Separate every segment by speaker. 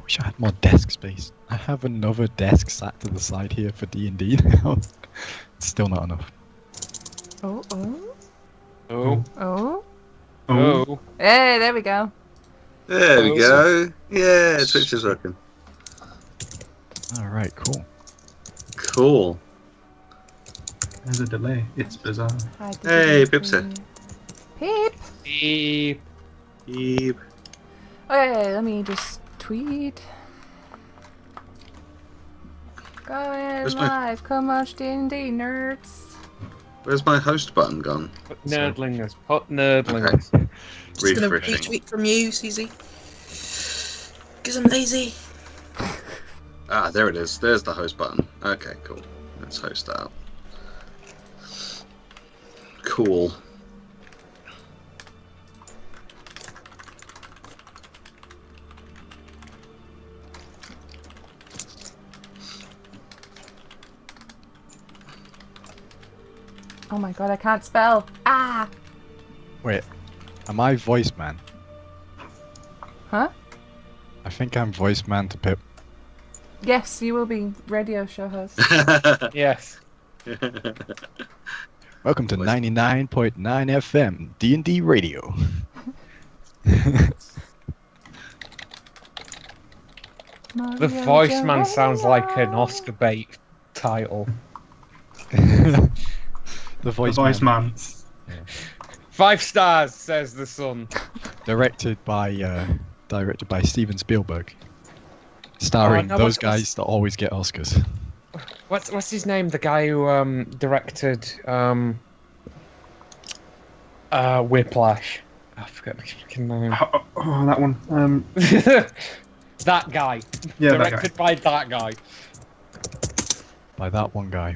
Speaker 1: wish I had more desk space. I have another desk sat to the side here for D&D now. It's still not enough.
Speaker 2: Oh.
Speaker 3: Hey, there we go.
Speaker 4: There we go. Yeah, Twitch is working.
Speaker 1: Alright, cool.
Speaker 4: Cool.
Speaker 5: There's a delay. It's bizarre.
Speaker 4: Hey, Pip's here.
Speaker 2: Peep.
Speaker 3: Beep.
Speaker 4: Beep.
Speaker 2: Okay, let me just tweet. Going
Speaker 4: Where's my-
Speaker 2: live. Come watch D&D, nerds.
Speaker 4: Where's my host button gone?
Speaker 3: Put nerdlingers. Put nerdlingers.
Speaker 6: Just gonna
Speaker 4: Refreshing.
Speaker 6: retweet from you, Susie. Cause I'm lazy.
Speaker 4: Ah, there it is. There's the host button. Okay, cool. Let's host out. Cool.
Speaker 2: Oh my god, I can't spell. Ah!
Speaker 1: Wait, am I voice man?
Speaker 2: Huh?
Speaker 1: I think I'm voice man to Pip.
Speaker 2: Yes, you will be radio show host.
Speaker 3: Yes.
Speaker 1: Welcome to 99.9 FM D&D Radio.
Speaker 3: The voice man sounds like an Oscar bait title.
Speaker 1: The voice
Speaker 5: man.
Speaker 3: 5 stars, says the sun.
Speaker 1: Directed by Steven Spielberg. Starring
Speaker 3: no,
Speaker 1: those
Speaker 3: what's-
Speaker 1: guys that always get Oscars.
Speaker 3: What's his name? The guy who directed Whiplash. I forget his fucking name.
Speaker 5: Oh, that one.
Speaker 3: That guy.
Speaker 5: Yeah,
Speaker 3: Directed by that guy.
Speaker 1: By that one guy.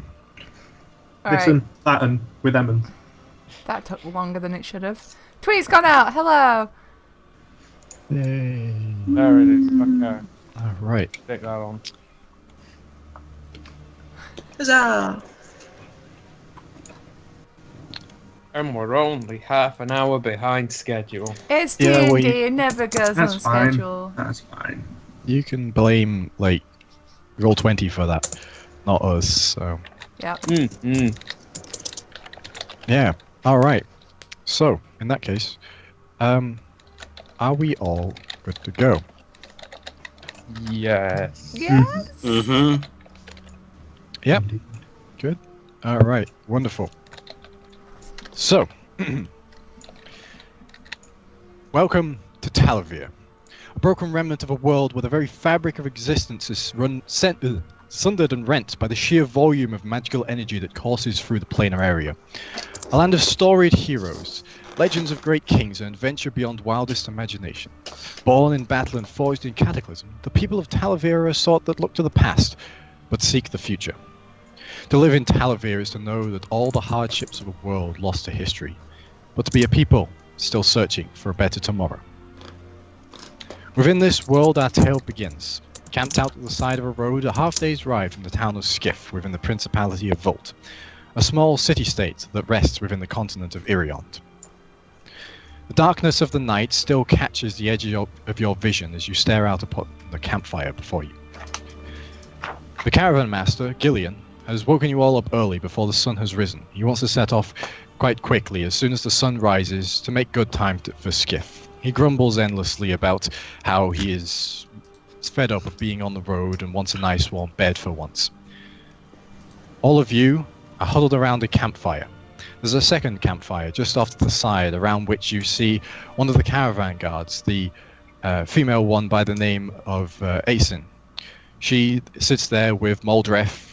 Speaker 2: Alright,
Speaker 5: Listen, Latin with Emmons.
Speaker 2: that took longer than it should have. Tweet's gone out. Hello.
Speaker 1: Yay.
Speaker 3: There it is. Okay,
Speaker 1: Alright.
Speaker 3: stick that on.
Speaker 6: Huzzah!
Speaker 3: And we're only half an hour behind schedule.
Speaker 2: It's
Speaker 1: Yeah,
Speaker 2: D&D.
Speaker 1: well,
Speaker 2: It never goes on
Speaker 5: That's fine.
Speaker 2: schedule.
Speaker 5: That's fine.
Speaker 1: You can blame, like, Roll20 for that. Not us, so...
Speaker 2: Yep.
Speaker 1: Yeah. Alright. So, in that case, are we all good to go?
Speaker 3: Yes.
Speaker 2: Yes.
Speaker 4: Mm-hmm.
Speaker 1: Yep. Good. Alright. Wonderful. So, welcome to Talevyrr, a broken remnant of a world where the very fabric of existence is sundered and rent by the sheer volume of magical energy that courses through the planar area. A land of storied heroes, legends of great kings, and adventure beyond wildest imagination. Born in battle and forged in cataclysm, the people of Talevyrr are a sort that look to the past, but seek the future. To live in Talevyrr is to know that all the hardships of a world lost to history, but to be a people still searching for a better tomorrow. Within this world our tale begins, camped out at the side of a road a half-day's ride from the town of Skiff within the Principality of Volt, a small city-state that rests within the continent of Iriond. The darkness of the night still catches the edge of your vision as you stare out upon the campfire before you. The caravan master, Gillian, has woken you all up early before the sun has risen. He wants to set off quite quickly as soon as the sun rises to make good time for Skiff. He grumbles endlessly about how he is fed up of being on the road and wants a nice warm bed for once. All of you are huddled around a campfire. There's a second campfire just off to the side around which you see one of the caravan guards, the female one by the name of Aesin. She sits there with Moldref,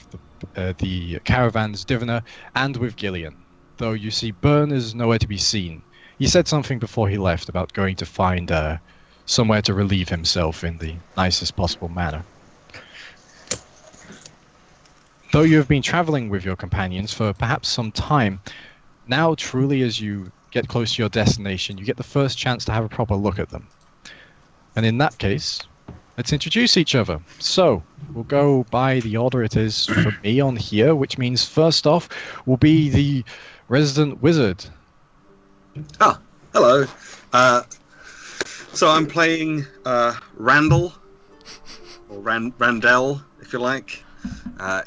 Speaker 1: the caravan's diviner, and with Gillian, though you see Byrne is nowhere to be seen. He said something before he left about going to find somewhere to relieve himself in the nicest possible manner. Though you have been traveling with your companions for perhaps some time, now truly as you get close to your destination, you get the first chance to have a proper look at them. And in that case, let's introduce each other. So, we'll go by the order it is for me on here, which means first off will be the resident wizard.
Speaker 4: Ah, hello. So I'm playing Randel, or Randel, if you like.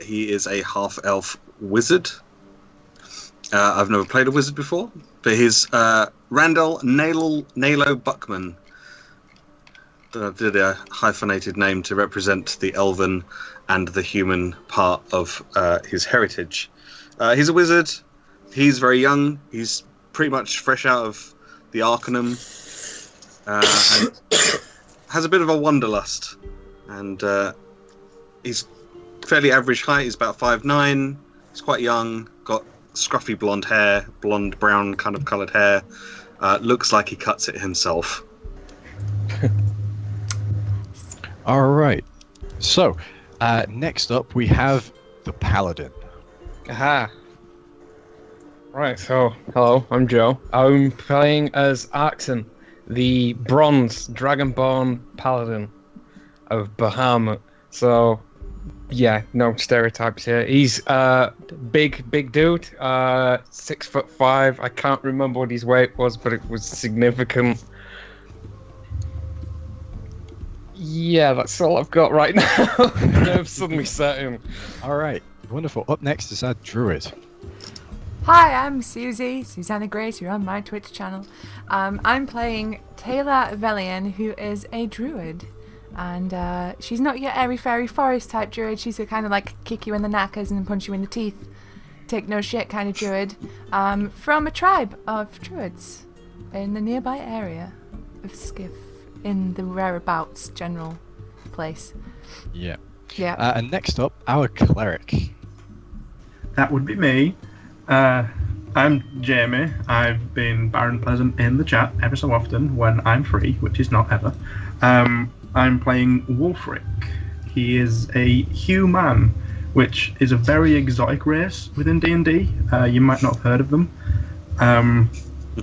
Speaker 4: He is a half-elf wizard. I've never played a wizard before, but he's Randel Nalo Buckman. Did a hyphenated name to represent the elven and the human part of his heritage. He's a wizard. He's very young. He's pretty much fresh out of the Arcanum, and has a bit of a wanderlust. And he's fairly average height. He's about 5'9". He's quite young. Got scruffy blonde hair, blonde brown kind of coloured hair. Looks like he cuts it himself.
Speaker 1: All right. So, next up we have the Paladin.
Speaker 3: Aha. Right, so, hello, I'm Joe. I'm playing as Arxan, the bronze dragonborn paladin of Bahamut. So, yeah, no stereotypes here. He's big dude, 6'5". I can't remember what his weight was, but it was significant. Yeah, that's all I've got right now. Nerves suddenly set in.
Speaker 1: All right. Wonderful. Up next is our Druid.
Speaker 2: Hi, I'm Susie, Susanna Grace. You're on my Twitch channel. I'm playing Tae'la Velian, who is a druid. And she's not your airy fairy forest type druid. She's a kind of like kick you in the knackers and punch you in the teeth, take no shit kind of druid. From a tribe of druids in the nearby area of Skiff, in the whereabouts general place.
Speaker 1: Yeah.
Speaker 2: Yeah.
Speaker 1: And next up, our Cleric.
Speaker 5: That would be me. I'm Jamie. I've been Baron Pleasant in the chat ever so often when I'm free, which is not ever. I'm playing Wulfric. He is a human, which is a very exotic race within D&D. You might not have heard of them.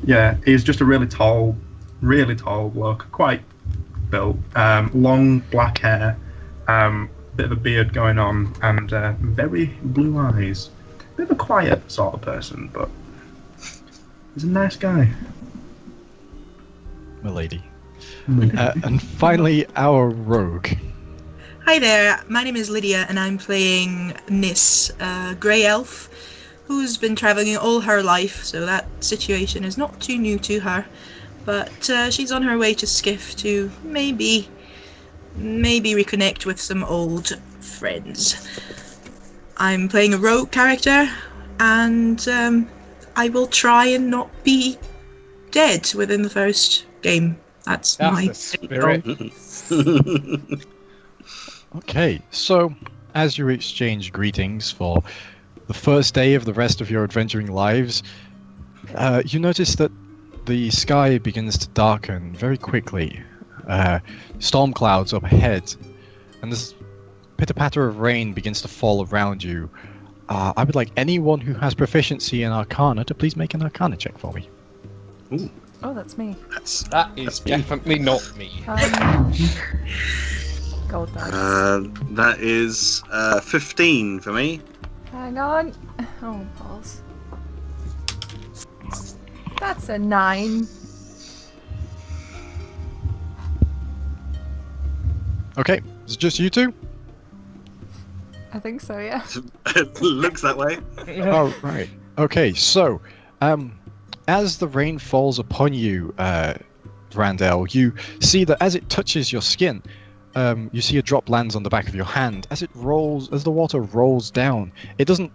Speaker 5: Yeah, he's just a really tall bloke, quite built, long black hair, bit of a beard going on, and very blue eyes. Bit of a quiet sort of person, but he's a nice guy.
Speaker 1: Milady. And finally, our Rogue.
Speaker 6: Hi there, my name is Lydia and I'm playing Niss, a grey elf who's been travelling all her life, so that situation is not too new to her. But she's on her way to Skiff to maybe reconnect with some old friends. I'm playing a rogue character, and I will try and not be dead within the first game. That's my
Speaker 3: the spirit.
Speaker 6: goal.
Speaker 1: Okay, so as you exchange greetings for the first day of the rest of your adventuring lives, you notice that the sky begins to darken very quickly. Storm clouds up ahead, and this pitter-patter of rain begins to fall around you. I would like anyone who has proficiency in Arcana to please make an Arcana check for me.
Speaker 4: Ooh,
Speaker 2: Oh, that's me.
Speaker 3: That is definitely not me.
Speaker 2: Gold dice.
Speaker 4: that is 15 for me.
Speaker 2: Hang on. Oh, balls. That's a 9.
Speaker 1: Okay, is it just you two?
Speaker 2: I think so, yeah.
Speaker 4: It looks that way.
Speaker 1: Oh, right. Okay, so, as the rain falls upon you, Randel, you see that as it touches your skin, you see a drop lands on the back of your hand. As it rolls, as the water rolls down, it doesn't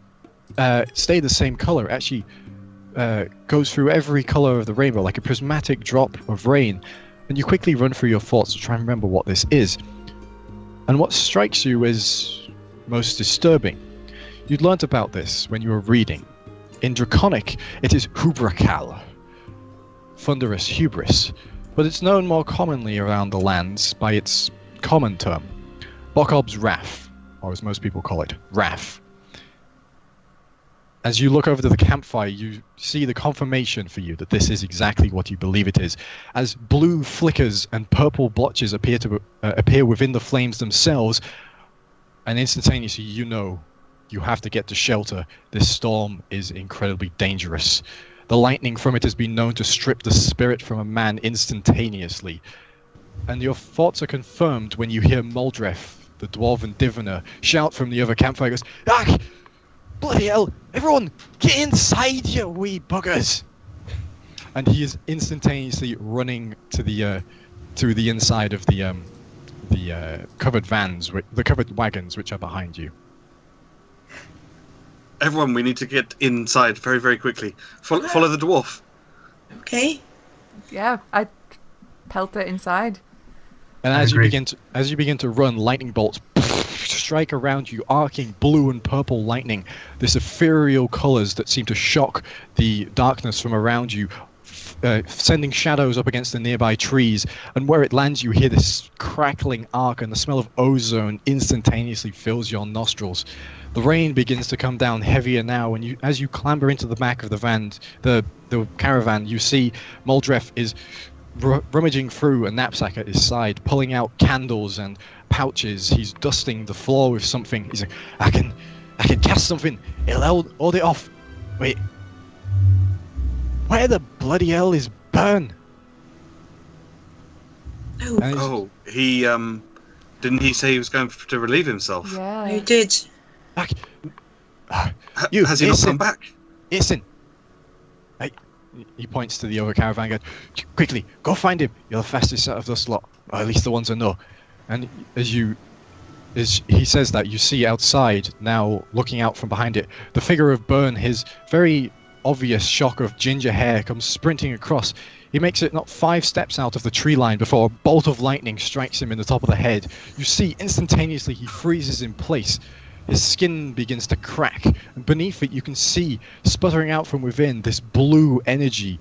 Speaker 1: stay the same color. It actually goes through every color of the rainbow, like a prismatic drop of rain. And you quickly run through your thoughts to try and remember what this is. And what strikes you as most disturbing. You'd learnt about this when you were reading. In Draconic, it is Hubrakal, thunderous hubris, but it's known more commonly around the lands by its common term, Bokob's Wrath, or as most people call it, Wrath. As you look over to the campfire, you see the confirmation for you that this is exactly what you believe it is, as blue flickers and purple blotches appear within the flames themselves, and instantaneously you know you have to get to shelter. This storm is incredibly dangerous. The lightning from it has been known to strip the spirit from a man instantaneously. And your thoughts are confirmed when you hear Muldref, the dwarven diviner, shout from the other campfire goes, "Ah! Bloody hell! Everyone, get inside, you wee buggers!" And he is instantaneously running to the inside of the covered vans, the covered wagons, which are behind you.
Speaker 4: Everyone, we need to get inside very, very quickly. Follow the dwarf.
Speaker 6: Okay.
Speaker 2: Yeah, I pelt it inside.
Speaker 1: And
Speaker 5: I
Speaker 1: as
Speaker 5: agree.
Speaker 1: you begin to run, lightning bolts strike around you, arcing blue and purple lightning. This ethereal colours that seem to shock the darkness from around you, sending shadows up against the nearby trees. And where it lands, you hear this crackling arc, and the smell of ozone instantaneously fills your nostrils. The rain begins to come down heavier now, and as you clamber into the back of the van, the caravan, you see Moldref is rummaging through a knapsack at his side, pulling out candles and pouches. He's dusting the floor with something. He's like, I can cast something. It'll hold it off. Wait. Where the bloody hell is Burn?
Speaker 6: Oh,
Speaker 1: And
Speaker 4: Oh, he didn't he say he was going to relieve himself?
Speaker 2: Yeah.
Speaker 6: you did.
Speaker 1: back.
Speaker 4: You, has he not
Speaker 1: listen.
Speaker 4: come back?
Speaker 1: Listen. He points to the other caravan and goes, quickly, go find him. You're the fastest out of the lot, or at least the ones I know. And as he says that, you see outside, now looking out from behind it, the figure of Burn, his very obvious shock of ginger hair, comes sprinting across. He makes it not 5 steps out of the tree line before a bolt of lightning strikes him in the top of the head. You see instantaneously he freezes in place. His skin begins to crack, and beneath it you can see, sputtering out from within, this blue energy.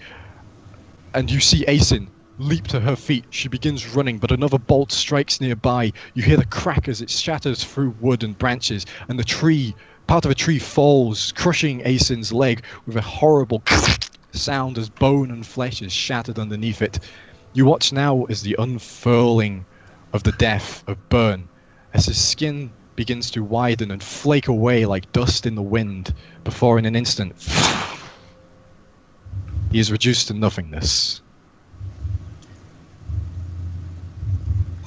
Speaker 1: And you see Aesin leap to her feet. She begins running, but another bolt strikes nearby. You hear the crack as it shatters through wood and branches, and part of a tree falls, crushing Aesin's leg with a horrible sound as bone and flesh is shattered underneath it. You watch now as the unfurling of the death of Burn, as his skin begins to widen and flake away like dust in the wind, before in an instant he is reduced to nothingness.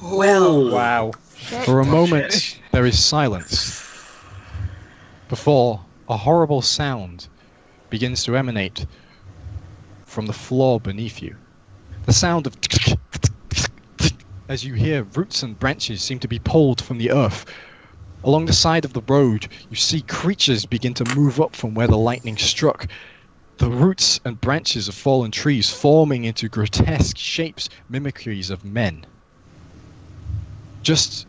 Speaker 6: Well,
Speaker 3: Wow.
Speaker 1: For a moment there is silence before a horrible sound begins to emanate from the floor beneath you. The sound of as you hear roots and branches seem to be pulled from the earth. Along the side of the road, you see creatures begin to move up from where the lightning struck. The roots and branches of fallen trees forming into grotesque shapes, mimicries of men. Just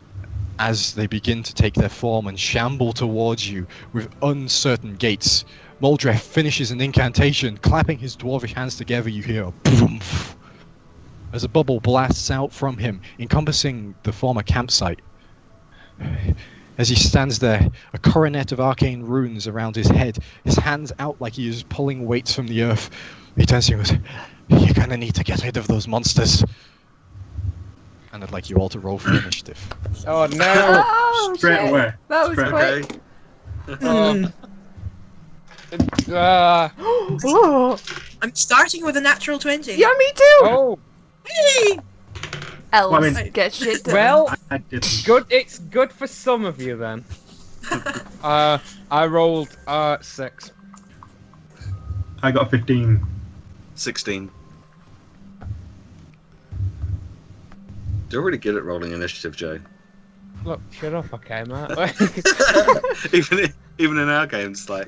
Speaker 1: as they begin to take their form and shamble towards you with uncertain gaits, Moldref finishes an incantation. Clapping his dwarvish hands together, you hear a boom as a bubble blasts out from him, encompassing the former campsite. As he stands there, a coronet of arcane runes around his head, his hands out like he is pulling weights from the earth. He turns to you and goes, "You're gonna need to get rid of those monsters." And I'd like you all to roll for initiative.
Speaker 3: Oh no!
Speaker 2: Oh,
Speaker 5: Straight
Speaker 2: shit.
Speaker 5: away.
Speaker 2: That was
Speaker 5: Straight
Speaker 2: quick.
Speaker 4: Okay.
Speaker 2: Oh,
Speaker 6: I'm starting with a natural 20.
Speaker 2: yeah, me too.
Speaker 3: Oh,
Speaker 6: Yay!
Speaker 2: Elves
Speaker 5: Well, I mean-
Speaker 2: get shit done.
Speaker 3: well,
Speaker 5: I didn't.
Speaker 3: good. It's good for some of you then. I rolled 6.
Speaker 5: I got a 15.
Speaker 4: 16. You're really good at rolling initiative, Joe.
Speaker 3: Look, shut up, okay, mate.
Speaker 4: even in our games, like,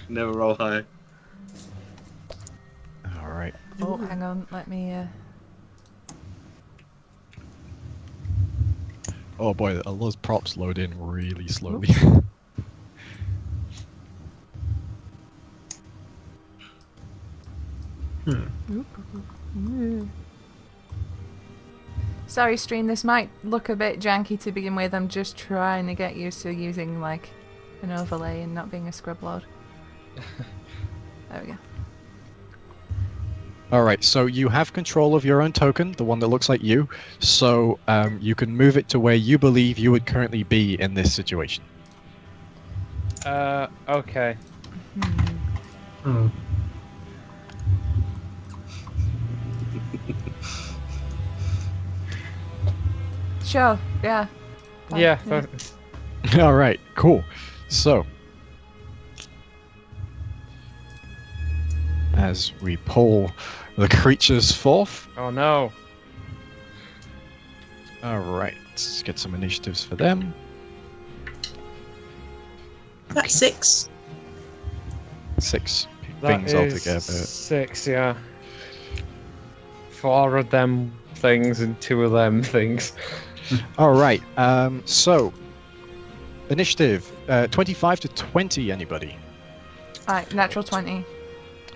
Speaker 4: never roll high.
Speaker 1: Alright.
Speaker 2: Oh, hang on. Let me.
Speaker 1: Oh boy, those props load in really slowly.
Speaker 2: Sorry, stream. This might look a bit janky to begin with. I'm just trying to get used to using like an overlay and not being a scrub load. There we go.
Speaker 1: Alright, so you have control of your own token, the one that looks like you, so you can move it to where you believe you would currently be in this situation.
Speaker 3: Okay.
Speaker 5: Oh.
Speaker 2: Sure. Yeah.
Speaker 3: Yeah.
Speaker 1: All right, cool. So, as we pull the creatures forth,
Speaker 3: Oh no.
Speaker 1: all right, let's get some initiatives for them.
Speaker 6: That's 6.
Speaker 1: 6
Speaker 3: That
Speaker 1: things
Speaker 3: is
Speaker 1: altogether.
Speaker 3: 6, yeah. 4 of them things and 2 of them things.
Speaker 1: All right, so initiative 25 to 20. Anybody?
Speaker 2: Alright, natural 20.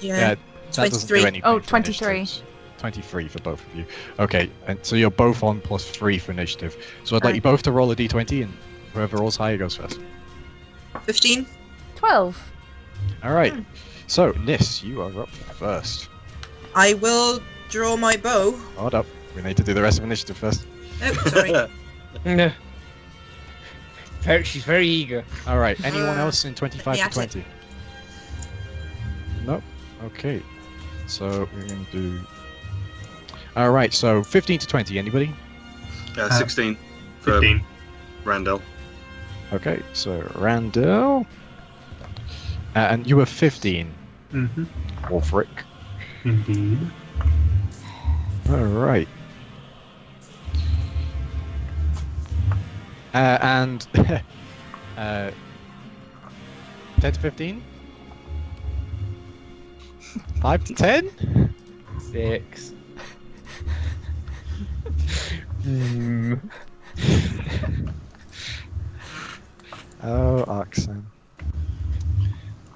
Speaker 6: Yeah.
Speaker 1: That doesn't do
Speaker 6: 23.
Speaker 1: anything.
Speaker 2: Oh,
Speaker 1: for
Speaker 2: 23.
Speaker 1: initiatives. 23 for both of you. Okay, and so you're both on +3 for initiative. So I'd like
Speaker 2: Alright.
Speaker 1: you both to roll a d20, and whoever rolls higher goes first.
Speaker 6: 15.
Speaker 2: 12.
Speaker 1: All right. So Niss, you are up first.
Speaker 6: I will draw my bow.
Speaker 1: Hold up. We need to do the rest of initiative first.
Speaker 6: Oh, sorry.
Speaker 3: Yeah. She's very eager.
Speaker 1: All right. Anyone else in 25
Speaker 6: yeah,
Speaker 1: to 20? Nope. Okay. So we're going to do. All right. So 15 to 20. Anybody?
Speaker 4: 16 for
Speaker 5: 15.
Speaker 4: Randel.
Speaker 1: Okay. So Randel. And you were 15.
Speaker 5: Mm-hmm.
Speaker 1: Wulfric.
Speaker 5: Indeed.
Speaker 1: All right. And 10 to 15? 5 to 10?
Speaker 3: 6.
Speaker 1: Oh, Arxan.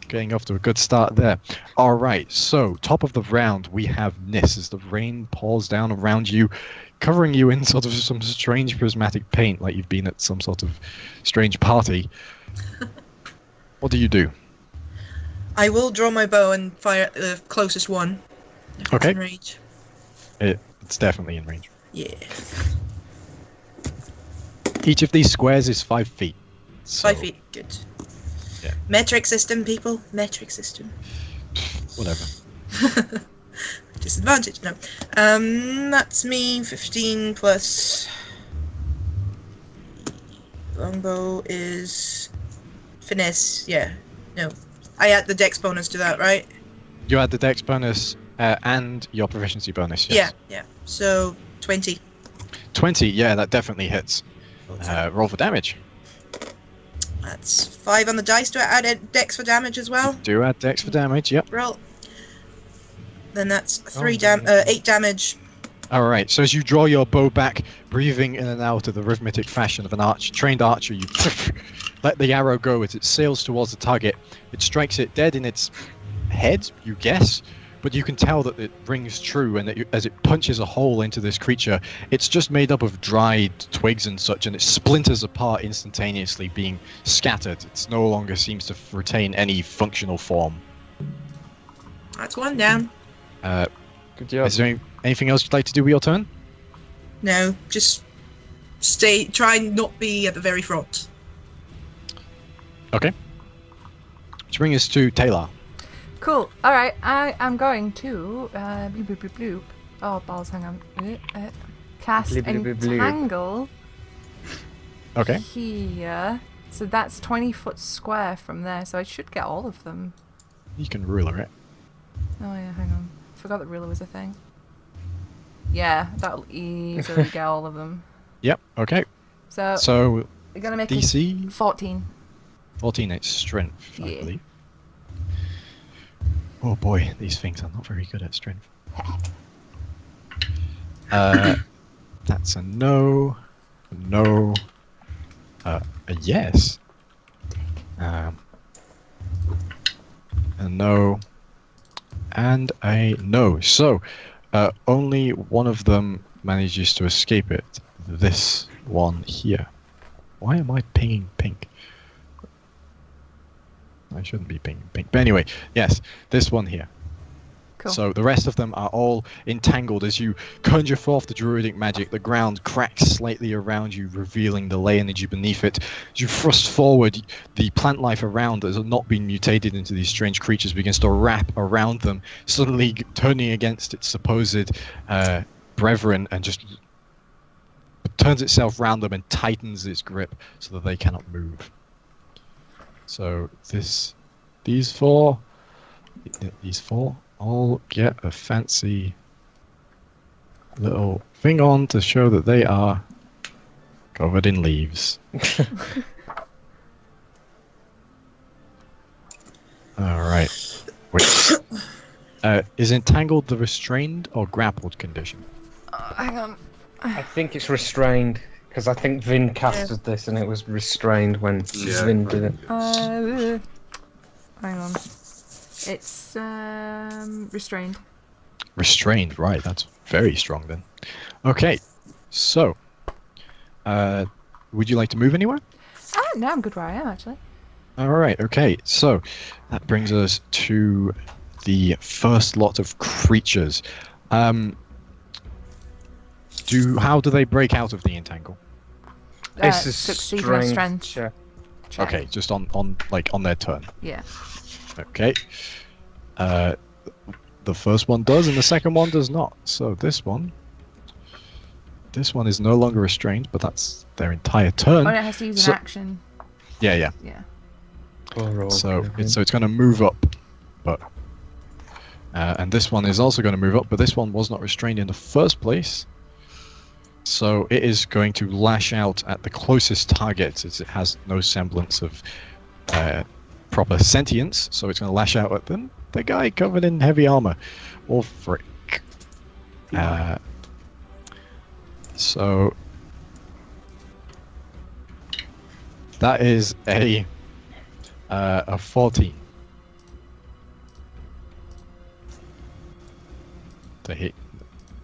Speaker 1: Getting off to a good start there. All right, so top of the round, we have Niss as the rain pours down around you, covering you in sort of some strange prismatic paint, like you've been at some sort of strange party. What do you do?
Speaker 6: I will draw my bow and fire at the closest one. If it's
Speaker 1: Okay.
Speaker 6: in range.
Speaker 1: It's definitely in range.
Speaker 6: Yeah.
Speaker 1: Each of these squares is 5 feet. So,
Speaker 6: 5 feet. Good.
Speaker 1: Yeah.
Speaker 6: Metric system, people. Metric system.
Speaker 1: Whatever.
Speaker 6: Disadvantage, no. That's me, 15 plus... Longbow is... Finesse, yeah. No. I add the dex bonus to that, right?
Speaker 1: You add the dex bonus and your proficiency bonus, yes.
Speaker 6: Yeah. So, 20.
Speaker 1: 20, yeah, that definitely hits. Roll for damage.
Speaker 6: That's 5 on the dice. Do I add a dex for damage as well?
Speaker 1: Do add dex for damage, yep.
Speaker 6: Roll. Then that's 8 damage.
Speaker 1: Alright, so as you draw your bow back, breathing in and out of the rhythmic fashion of an trained archer, you let the arrow go as it sails towards the target. It strikes it dead in its head, you guess, but you can tell that it rings true, and as it punches a hole into this creature, it's just made up of dried twigs and such, and it splinters apart instantaneously, being scattered. It no longer seems to retain any functional form.
Speaker 6: That's 1 down.
Speaker 3: Good job.
Speaker 1: Is there anything else you'd like to do with your turn?
Speaker 6: No, just try and not be at the very front.
Speaker 1: Okay. Which brings us to Tae'la.
Speaker 2: Cool. Alright, I am going to bloop, bloop, bloop, bloop. Oh balls, hang on. Cast
Speaker 3: Bloop, bloop, bloop, bloop.
Speaker 2: Entangle
Speaker 1: Okay.
Speaker 2: here. So that's 20 foot square from there, so I should get all of them.
Speaker 1: You can ruler it.
Speaker 2: Oh yeah, hang on. Forgot that ruler was a thing. Yeah, that'll easily get all of them.
Speaker 1: Yep, okay.
Speaker 2: So,
Speaker 1: So,
Speaker 2: we're gonna make
Speaker 1: DC?
Speaker 2: it 14.
Speaker 1: 14, it's strength, I
Speaker 2: Yeah.
Speaker 1: believe. Oh boy, these things are not very good at strength. That's a no, a yes, a no, and a no. So, only one of them manages to escape it. This one here. Why am I pinging pink? I shouldn't be pinging pink. But anyway, yes, this one here.
Speaker 2: Cool.
Speaker 1: So the rest of them are all entangled as you conjure forth the druidic magic. The ground cracks slightly around you, revealing the ley energy beneath it. As you thrust forward, the plant life around that has not been mutated into these strange creatures begins to wrap around them, suddenly turning against its supposed brethren and just turns itself round them and tightens its grip so that they cannot move. So these four all get a fancy little thing on to show that they are covered in leaves. All right. Wait. Is entangled the restrained or grappled condition?
Speaker 2: Hang on.
Speaker 3: I think it's restrained, because I think Vin casted this and it was restrained when Vin did it.
Speaker 2: Hang on. It's restrained.
Speaker 1: Restrained, right. That's very strong then. Okay. So, would you like to move anywhere?
Speaker 2: No, I'm good where I am, actually.
Speaker 1: All right. Okay. So, that brings us to the first lot of creatures. How do they break out of the entangle?
Speaker 3: It's a
Speaker 2: succeed on a strength
Speaker 3: check.
Speaker 2: check.
Speaker 1: Okay, just on their turn.
Speaker 2: Yeah.
Speaker 1: Okay. The first one does, and the second one does not. So this one is no longer restrained, but that's their entire turn.
Speaker 2: Oh, and it has to use an action.
Speaker 1: Yeah.
Speaker 2: Yeah.
Speaker 1: So it's going to move up, but and this one is also going to move up, but this one was not restrained in the first place. So it is going to lash out at the closest target, as it has no semblance of proper sentience. So it's going to lash out at them. The guy covered in heavy armor, Wulfric. So that is a 14 to hit.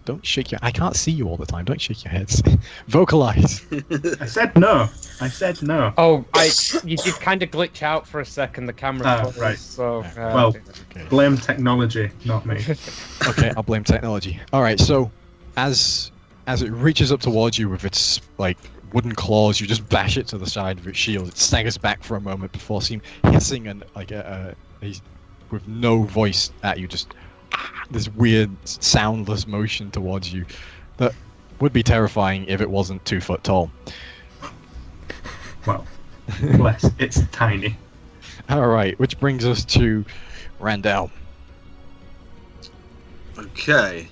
Speaker 1: Don't shake your... I can't see you all the time. Don't shake your heads. Vocalize.
Speaker 5: I said no.
Speaker 3: Oh, you did kind of glitch out for a second, the camera. Froze,
Speaker 5: right.
Speaker 3: So,
Speaker 5: Well,
Speaker 1: Okay.
Speaker 5: blame technology, not me.
Speaker 1: Okay, I'll blame technology. All right, so as it reaches up towards you with its like wooden claws, you just bash it to the side of its shield. It staggers back for a moment before hissing and with no voice at you, just this weird soundless motion towards you that would be terrifying if it wasn't 2 foot tall.
Speaker 5: Well, bless, it's tiny.
Speaker 1: All right, which brings us to Randel.
Speaker 4: Okay.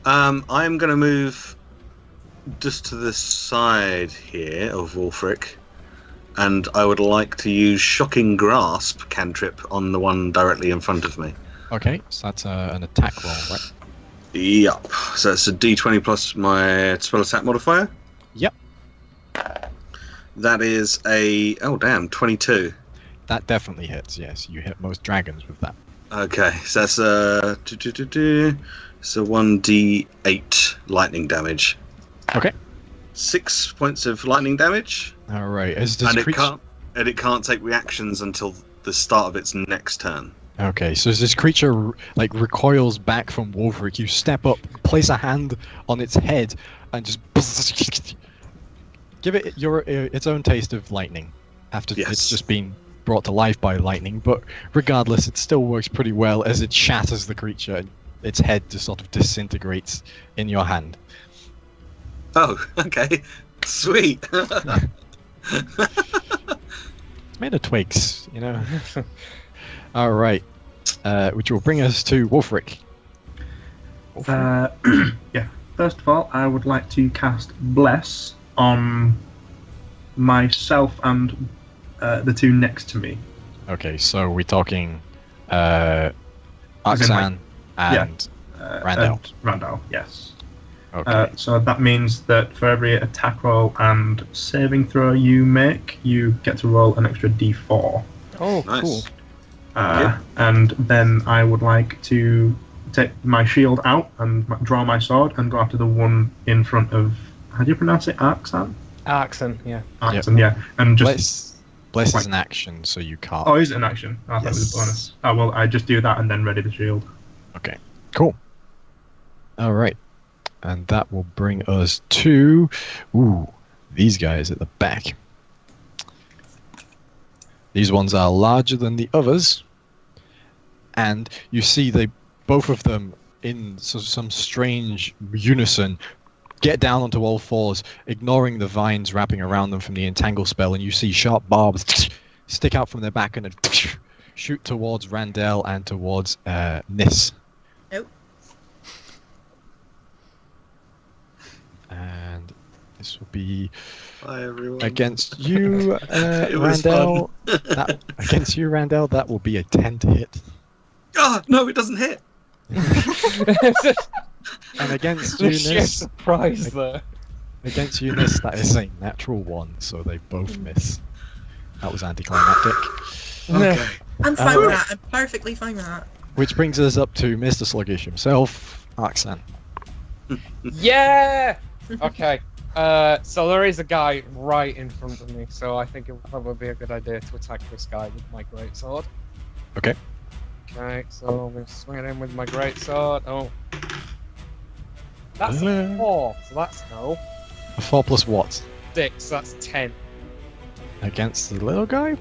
Speaker 4: I'm going to move just to the side here of Wulfric, and I would like to use Shocking Grasp cantrip on the one directly in front of me.
Speaker 1: Okay, so that's an attack roll, right?
Speaker 4: Yup. So it's a d20 plus my spell attack modifier.
Speaker 1: Yep.
Speaker 4: That is a 22.
Speaker 1: That definitely hits. Yes, you hit most dragons with that.
Speaker 4: Okay, so that's so 1d8 lightning damage.
Speaker 1: Okay.
Speaker 4: 6 points of lightning damage.
Speaker 1: All right. It
Speaker 4: can't take reactions until the start of its next turn.
Speaker 1: Okay, so as this creature like recoils back from Wulfric, you step up, place a hand on its head, and just give it its own taste of lightning. After it's just been brought to life by lightning, but regardless, it still works pretty well as it shatters the creature, and its head just sort of disintegrates in your hand.
Speaker 4: Oh, okay, sweet.
Speaker 1: It's made of twigs, you know. All right, which will bring us to Wulfric.
Speaker 5: Yeah. First of all, I would like to cast Bless on myself and the two next to me.
Speaker 1: Okay, so we're talking Arxan and Randel.
Speaker 5: And Randel, yes.
Speaker 1: Okay.
Speaker 5: So that means that for every attack roll and saving throw you make, you get to roll an extra d4.
Speaker 3: Oh,
Speaker 4: Nice.
Speaker 3: cool.
Speaker 5: And then I would like to take my shield out and draw my sword and go after the one in front of... How do you pronounce it? Arxan?
Speaker 3: Arxan, yeah.
Speaker 5: Arxan, yeah. And just...
Speaker 1: Bless is an action, so you can't.
Speaker 5: Oh, is it an action? I thought it was a bonus. Oh, well, I just do that and then ready the shield.
Speaker 1: Okay, cool. All right. And that will bring us to... these guys at the back. These ones are larger than the others. And you see both of them in some strange unison get down onto all fours, ignoring the vines wrapping around them from the entangle spell, and you see sharp barbs stick out from their back and then shoot towards Randel and towards Niss.
Speaker 6: Nope.
Speaker 1: And this will be
Speaker 4: Hi, everyone.
Speaker 1: against you,
Speaker 4: It was
Speaker 1: Randel. Against you, Randel, that will be a 10 to hit.
Speaker 4: Oh, no, it doesn't hit.
Speaker 1: And against you,
Speaker 3: The sheer
Speaker 1: Niss,
Speaker 3: surprise there.
Speaker 1: against you, Niss, that is a natural 1, so they both miss. That was anticlimactic.
Speaker 4: Okay.
Speaker 6: I'm fine with
Speaker 1: Alright.
Speaker 6: that. I'm perfectly fine with that.
Speaker 1: Which brings us up to Mr. Sluggish himself, Arxan.
Speaker 3: Yeah! Okay. So there is a guy right in front of me, so I think it would probably be a good idea to attack this guy with my greatsword.
Speaker 1: Okay.
Speaker 3: Okay, so I'm going to swing at him with my greatsword. Oh. That's
Speaker 1: Uh.
Speaker 3: a 4, so that's no.
Speaker 1: A 4 plus what?
Speaker 3: 6, that's 10.
Speaker 1: Against the little guy?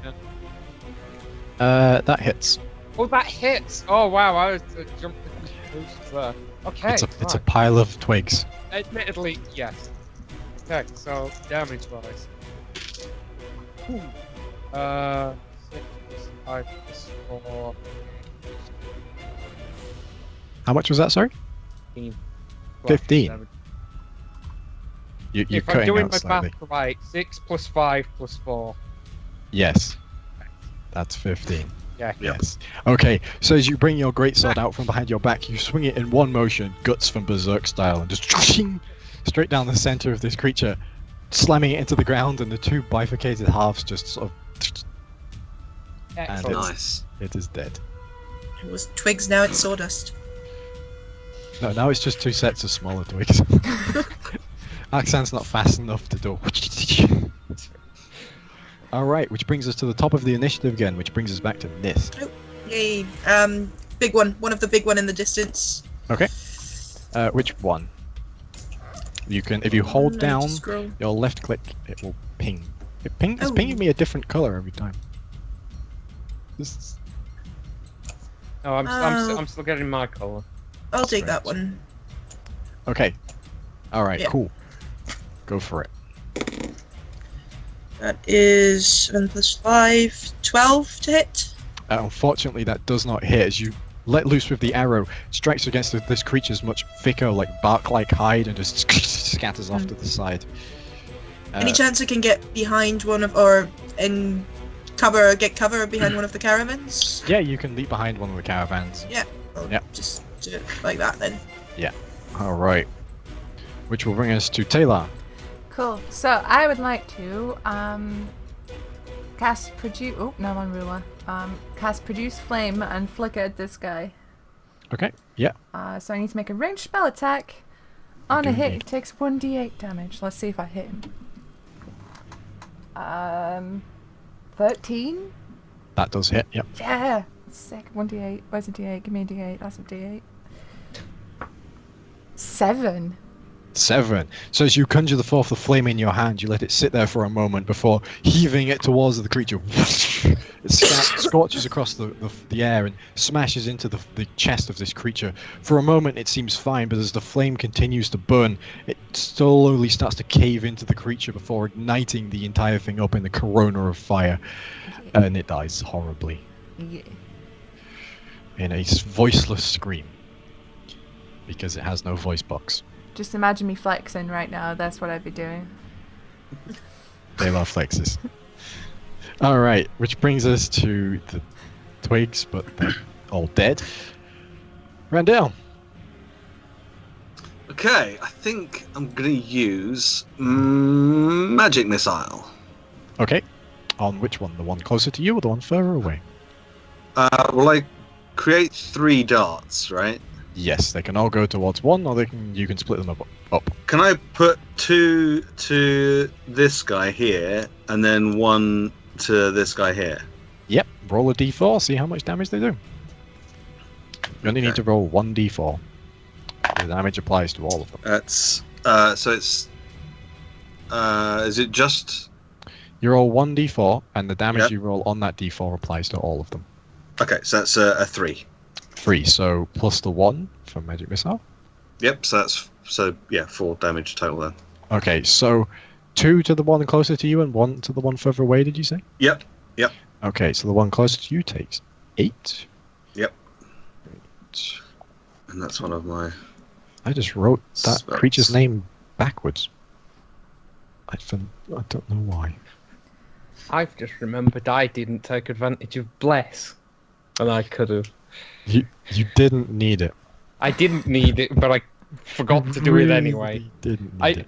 Speaker 3: Yeah.
Speaker 1: That hits.
Speaker 3: Oh, that hits! Oh, wow, I was jumping conclusions there. Okay,
Speaker 1: It's a
Speaker 3: right.
Speaker 1: pile of twigs.
Speaker 3: Admittedly, yes. Okay, so damage-wise. 6 plus 5 plus 4.
Speaker 1: How much was that, sorry?
Speaker 3: 15.
Speaker 1: 15.
Speaker 3: Damage.
Speaker 1: You're
Speaker 3: If I'm
Speaker 1: cutting
Speaker 3: doing
Speaker 1: out
Speaker 3: my
Speaker 1: slightly.
Speaker 3: math right, 6 plus 5 plus 4.
Speaker 1: Yes. That's 15.
Speaker 3: Yeah.
Speaker 1: Yes. Okay, so as you bring your greatsword out from behind your back, you swing it in one motion, guts from Berserk style, and just straight down the center of this creature, slamming it into the ground, and the two bifurcated halves just sort of.
Speaker 3: Excellent.
Speaker 1: it's-
Speaker 4: Nice.
Speaker 1: It is dead.
Speaker 6: It was twigs, now it's sawdust.
Speaker 1: No, now it's just two sets of smaller twigs. Arxan's not fast enough to do. Alright, which brings us to the top of the initiative again, which brings us back to Niss.
Speaker 6: Yay. Big one. One of the big one in the distance.
Speaker 1: Okay. Which one? You can, if you hold
Speaker 6: No,
Speaker 1: down
Speaker 6: scroll.
Speaker 1: your left click, it will ping. It's
Speaker 6: Oh.
Speaker 1: pinging me a different color every time. This,
Speaker 3: No, I'm still getting my colour.
Speaker 6: I'll take that
Speaker 1: Strange.
Speaker 6: one.
Speaker 1: okay. Alright,
Speaker 6: Yeah.
Speaker 1: cool. Go for it.
Speaker 6: That is 7 plus 5, 12 to hit.
Speaker 1: Unfortunately, that does not hit. As you let loose with the arrow, it strikes against this creature's much thicker, like bark-like hide, and just scatters off to the side.
Speaker 6: Any chance I can get behind one of, or in cover, get cover behind one of the caravans?
Speaker 1: Yeah, you can leap behind one of the caravans.
Speaker 6: I'll
Speaker 1: Yep.
Speaker 6: just do it like that then.
Speaker 1: All right. Which will bring us to Tae'la.
Speaker 2: Cool. So I would like to cast produce. Oh, no, I'm on ruler. Cast produce flame and flicker at this guy.
Speaker 1: Okay. Yeah.
Speaker 2: So I need to make a ranged spell attack. On a
Speaker 1: Do
Speaker 2: hit,
Speaker 1: indeed.
Speaker 2: it takes 1d8 damage. Let's see if I hit him. 13.
Speaker 1: That does hit. Yep.
Speaker 2: Yeah. Sick. 1d8. Where's a d8? Give me a d8. That's a d8. 7.
Speaker 1: 7. So as you conjure the forth of flame in your hand, you let it sit there for a moment before heaving it towards the creature. It scorches across the air and smashes into the chest of this creature. For a moment it seems fine, but as the flame continues to burn, it slowly starts to cave into the creature before igniting the entire thing up in the corona of fire. And it dies horribly
Speaker 2: Yeah.
Speaker 1: in a voiceless scream. Because it has no voice box.
Speaker 2: Just imagine me flexing right now. That's what I'd be doing.
Speaker 1: They love flexes. Alright, which brings us to the twigs, but they're all dead. Randel.
Speaker 4: Okay, I think I'm going to use Magic Missile.
Speaker 1: Okay. On which one? The one closer to you or the one further away?
Speaker 4: Will I create 3 darts, right?
Speaker 1: Yes, they can all go towards one, or you can split them up.
Speaker 4: Can I put 2 to this guy here, and then 1 to this guy here?
Speaker 1: Yep, roll a d4, see how much damage they do. You only need
Speaker 4: Okay.
Speaker 1: to roll 1d4. The damage applies to all of them.
Speaker 4: That's so it's is it just
Speaker 1: You roll 1d4, and the damage
Speaker 4: Yep.
Speaker 1: you roll on that d4 applies to all of them.
Speaker 4: okay? So that's a 3.
Speaker 1: 3, so plus the 1 from Magic Missile.
Speaker 4: Yep. So that's So yeah, 4 damage total then.
Speaker 1: Okay, so 2 to the one closer to you and 1 to the one further away, did you say?
Speaker 4: Yep.
Speaker 1: Okay, so the one closer to you takes 8.
Speaker 4: Yep. And that's one of my...
Speaker 1: I just wrote that
Speaker 4: Spells.
Speaker 1: creature's name backwards. I don't know why.
Speaker 3: I've just remembered I didn't take advantage of Bless. And I could have.
Speaker 1: You didn't need it.
Speaker 3: I didn't need it, but I forgot to do it anyway.
Speaker 1: Really didn't need it.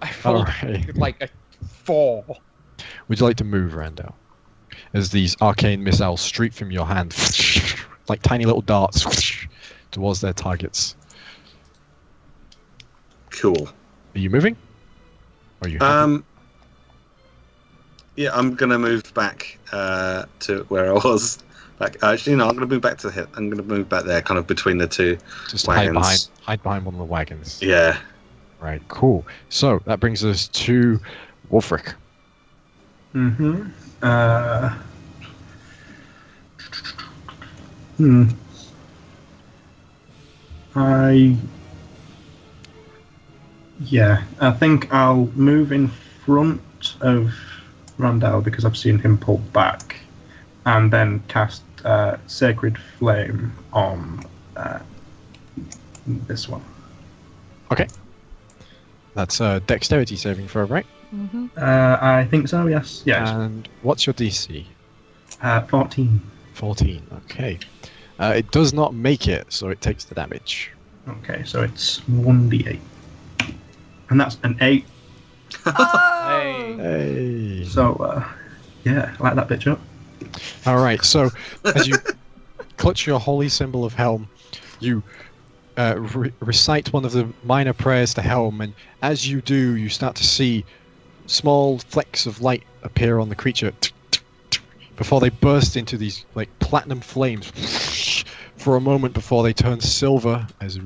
Speaker 3: I felt
Speaker 1: Alright.
Speaker 3: like a 4.
Speaker 1: Would you like to move, Randel? As these arcane missiles streak from your hand, like tiny little darts, towards their targets.
Speaker 4: Cool.
Speaker 1: Are you moving? Or are you happy?
Speaker 4: Yeah, I'm gonna move back to where I was. Like, actually, no, I'm gonna move back to the hip. I'm gonna move back there, kind of between the 2
Speaker 1: Just
Speaker 4: wagons.
Speaker 1: hide behind one of the wagons.
Speaker 4: Yeah.
Speaker 1: Right, cool. So that brings us to Wulfric.
Speaker 5: Mm-hmm. I think I'll move in front of Randel because I've seen him pull back, and then cast Sacred Flame on this one.
Speaker 1: Okay. That's a dexterity saving throw, right?
Speaker 2: Mm-hmm.
Speaker 5: I think so, yes. Yes.
Speaker 1: And what's your DC?
Speaker 5: 14.
Speaker 1: 14, okay. It does not make it, so it takes the damage.
Speaker 5: Okay, so it's 1d8. And that's an 8.
Speaker 3: Hey.
Speaker 1: Hey.
Speaker 5: So, yeah, light that bitch up.
Speaker 1: Alright, so as you clutch your holy symbol of Helm, you recite one of the minor prayers to Helm, and as you do, you start to see small flecks of light appear on the creature before they burst into these like platinum flames for a moment before they turn silver as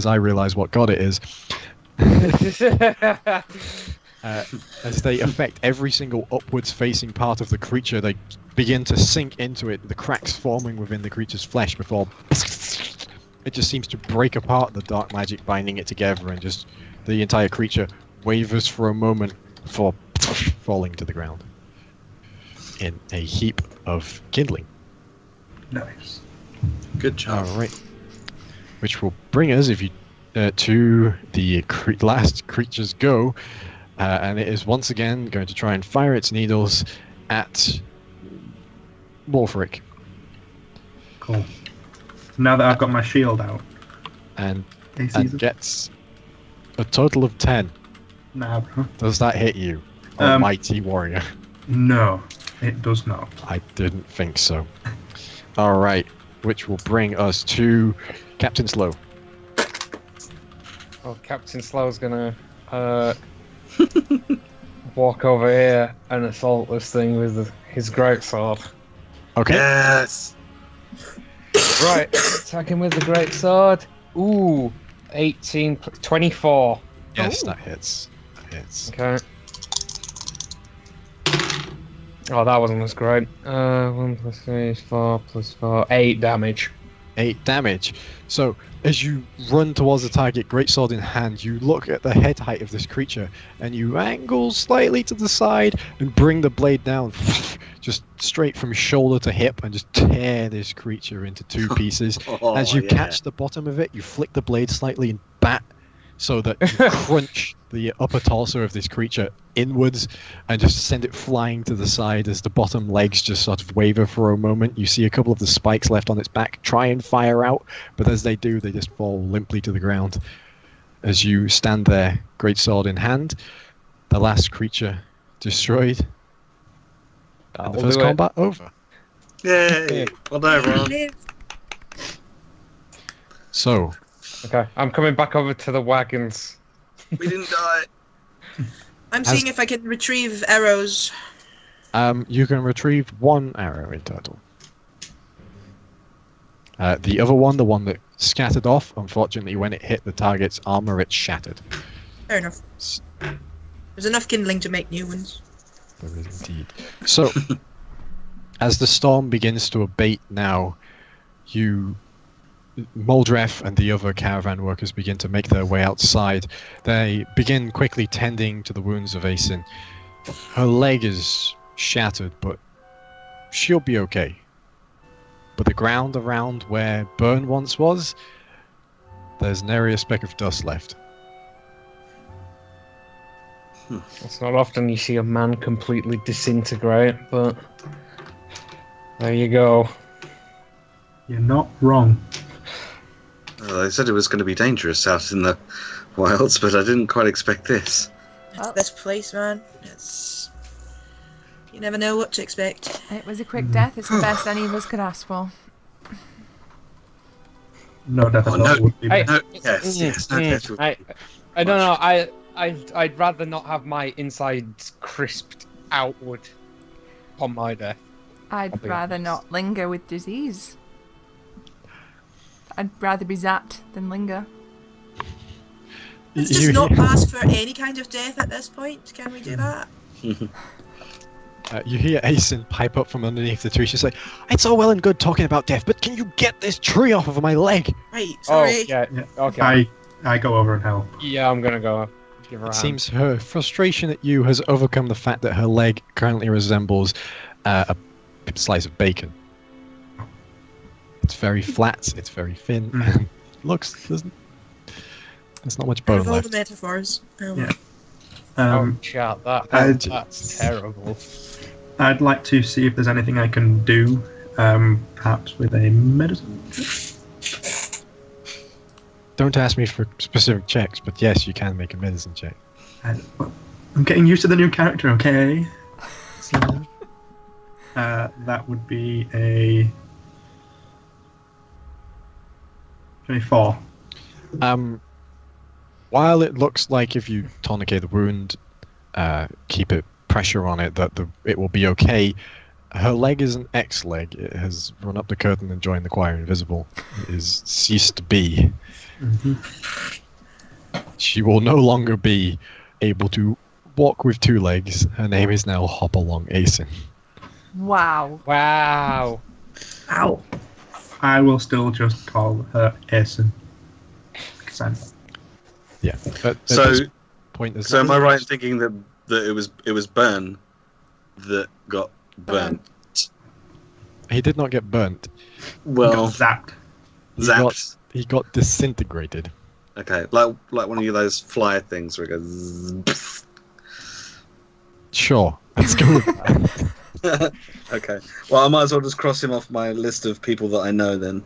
Speaker 1: I realize what god it is. As they affect every single upwards facing part of the creature, they begin to sink into it, the cracks forming within the creature's flesh before it just seems to break apart, the dark magic binding it together, and just the entire creature wavers for a moment before falling to the ground in a heap of kindling.
Speaker 5: Nice.
Speaker 4: Good job.
Speaker 1: Alright. Which will bring us, if you to the last creature's go, and it is once again going to try and fire its needles at Wulfric.
Speaker 5: Cool. Now that I've got my shield out.
Speaker 1: And
Speaker 5: AC's
Speaker 1: gets a total of 10.
Speaker 5: Nah, bro.
Speaker 1: Does that hit you, mighty warrior?
Speaker 5: No, it does not.
Speaker 1: I didn't think so. Alright, which will bring us to Captain Slow.
Speaker 3: Well, Captain Slow's gonna walk over here and assault this thing with his greatsword.
Speaker 1: Okay.
Speaker 4: Yes.
Speaker 3: Right, attack him with the greatsword. Ooh, 18, 24.
Speaker 1: Yes,
Speaker 2: Ooh.
Speaker 1: that hits. That hits.
Speaker 3: Okay. Oh, that wasn't as great. 1 plus 3 is 4 plus 4, 8 damage.
Speaker 1: 8 damage. So, as you run towards the target, greatsword in hand, you look at the head height of this creature, and you angle slightly to the side and bring the blade down, just straight from shoulder to hip, and just tear this creature into 2 pieces.
Speaker 4: Oh,
Speaker 1: As you
Speaker 4: yeah.
Speaker 1: catch the bottom of it, you flick the blade slightly and bat, so that you crunch the upper torso of this creature inwards and just send it flying to the side as the bottom legs just sort of waver for a moment. You see a couple of the spikes left on its back try and fire out, but as they do, they just fall limply to the ground. As you stand there, greatsword in hand, the last creature destroyed, and the
Speaker 3: That'll
Speaker 1: first
Speaker 3: do it.
Speaker 1: combat over.
Speaker 4: Yay. Well done, everyone.
Speaker 6: Live.
Speaker 1: So,
Speaker 3: Okay, I'm coming back over to the wagons.
Speaker 4: We didn't die.
Speaker 6: I'm seeing if I can retrieve arrows.
Speaker 1: you can retrieve 1 arrow in total. The other one, the one that scattered off, unfortunately, when it hit the target's armor, it shattered.
Speaker 6: Fair enough. There's enough kindling to make new ones.
Speaker 1: There is indeed. So, as the storm begins to abate now, you Moldref and the other caravan workers begin to make their way outside. They begin quickly tending to the wounds of Aesin. Her leg is shattered, but she'll be okay. But the ground around where Burn once was, there's nary a speck of dust left.
Speaker 3: It's not often you see a man completely disintegrate, but there you go.
Speaker 5: You're not wrong.
Speaker 4: They said it was going to be dangerous out in the wilds, but I didn't quite expect this.
Speaker 2: Well,
Speaker 6: This place, man. You never know what to expect.
Speaker 2: it was a quick death. It's the best any of us could ask for.
Speaker 5: No death at
Speaker 4: Oh,
Speaker 5: all
Speaker 4: no.
Speaker 5: would be
Speaker 3: Hey.
Speaker 5: better.
Speaker 4: Yes, no death would
Speaker 3: I
Speaker 4: be
Speaker 3: don't know.
Speaker 4: much.
Speaker 3: I'd rather not have my insides crisped outward on my death.
Speaker 2: I'd
Speaker 3: I'll be
Speaker 2: rather
Speaker 3: honest.
Speaker 2: not linger with disease. I'd rather be zapped than linger.
Speaker 6: Let's just not ask for any kind of death at this point. Can we do that?
Speaker 1: You hear Aesin pipe up from underneath the tree. She's like, "It's all well and good talking about death, but can you get this tree off of my leg?"
Speaker 6: Right, sorry.
Speaker 3: Oh yeah.
Speaker 5: Yeah.
Speaker 3: Okay.
Speaker 5: I go over and help.
Speaker 3: Yeah, I'm gonna go give her a
Speaker 1: It
Speaker 3: hand.
Speaker 1: seems her frustration at you has overcome the fact that her leg currently resembles a slice of bacon. It's very flat, it's very thin,
Speaker 5: Mhm.
Speaker 1: and there's not much
Speaker 6: Out
Speaker 1: bone
Speaker 6: of all the
Speaker 1: left.
Speaker 6: metaphors.
Speaker 5: Yeah.
Speaker 3: Oh, chat, that's terrible.
Speaker 5: I'd like to see if there's anything I can do, perhaps with a medicine.
Speaker 1: Don't ask me for specific checks, but yes, you can make a medicine check.
Speaker 5: I'm getting used to the new character, okay? That would be a 24.
Speaker 1: While it looks like if you tourniquet the wound, keep it pressure on it, that it will be okay. Her leg is an X leg. It has run up the curtain and joined the choir invisible. It is ceased to be. She will no longer be able to walk with two legs. Her name is now Hop Along Aesin.
Speaker 2: Wow.
Speaker 3: Wow.
Speaker 6: Ow.
Speaker 5: I will still just call her Aesin. Because I'm...
Speaker 1: Yeah. But at
Speaker 4: So-
Speaker 1: this point, there's
Speaker 4: So am I
Speaker 1: nothing
Speaker 4: right in
Speaker 1: else.
Speaker 4: thinking that it was Burn that got burnt?
Speaker 1: He did not get burnt.
Speaker 4: Well,
Speaker 5: zapped.
Speaker 4: zapped.
Speaker 1: He got disintegrated.
Speaker 4: Okay, like one of those flyer things where it goes. zzz.
Speaker 1: Sure. Let's go with that.
Speaker 4: Okay. Well, I might as well just cross him off my list of people that I know then.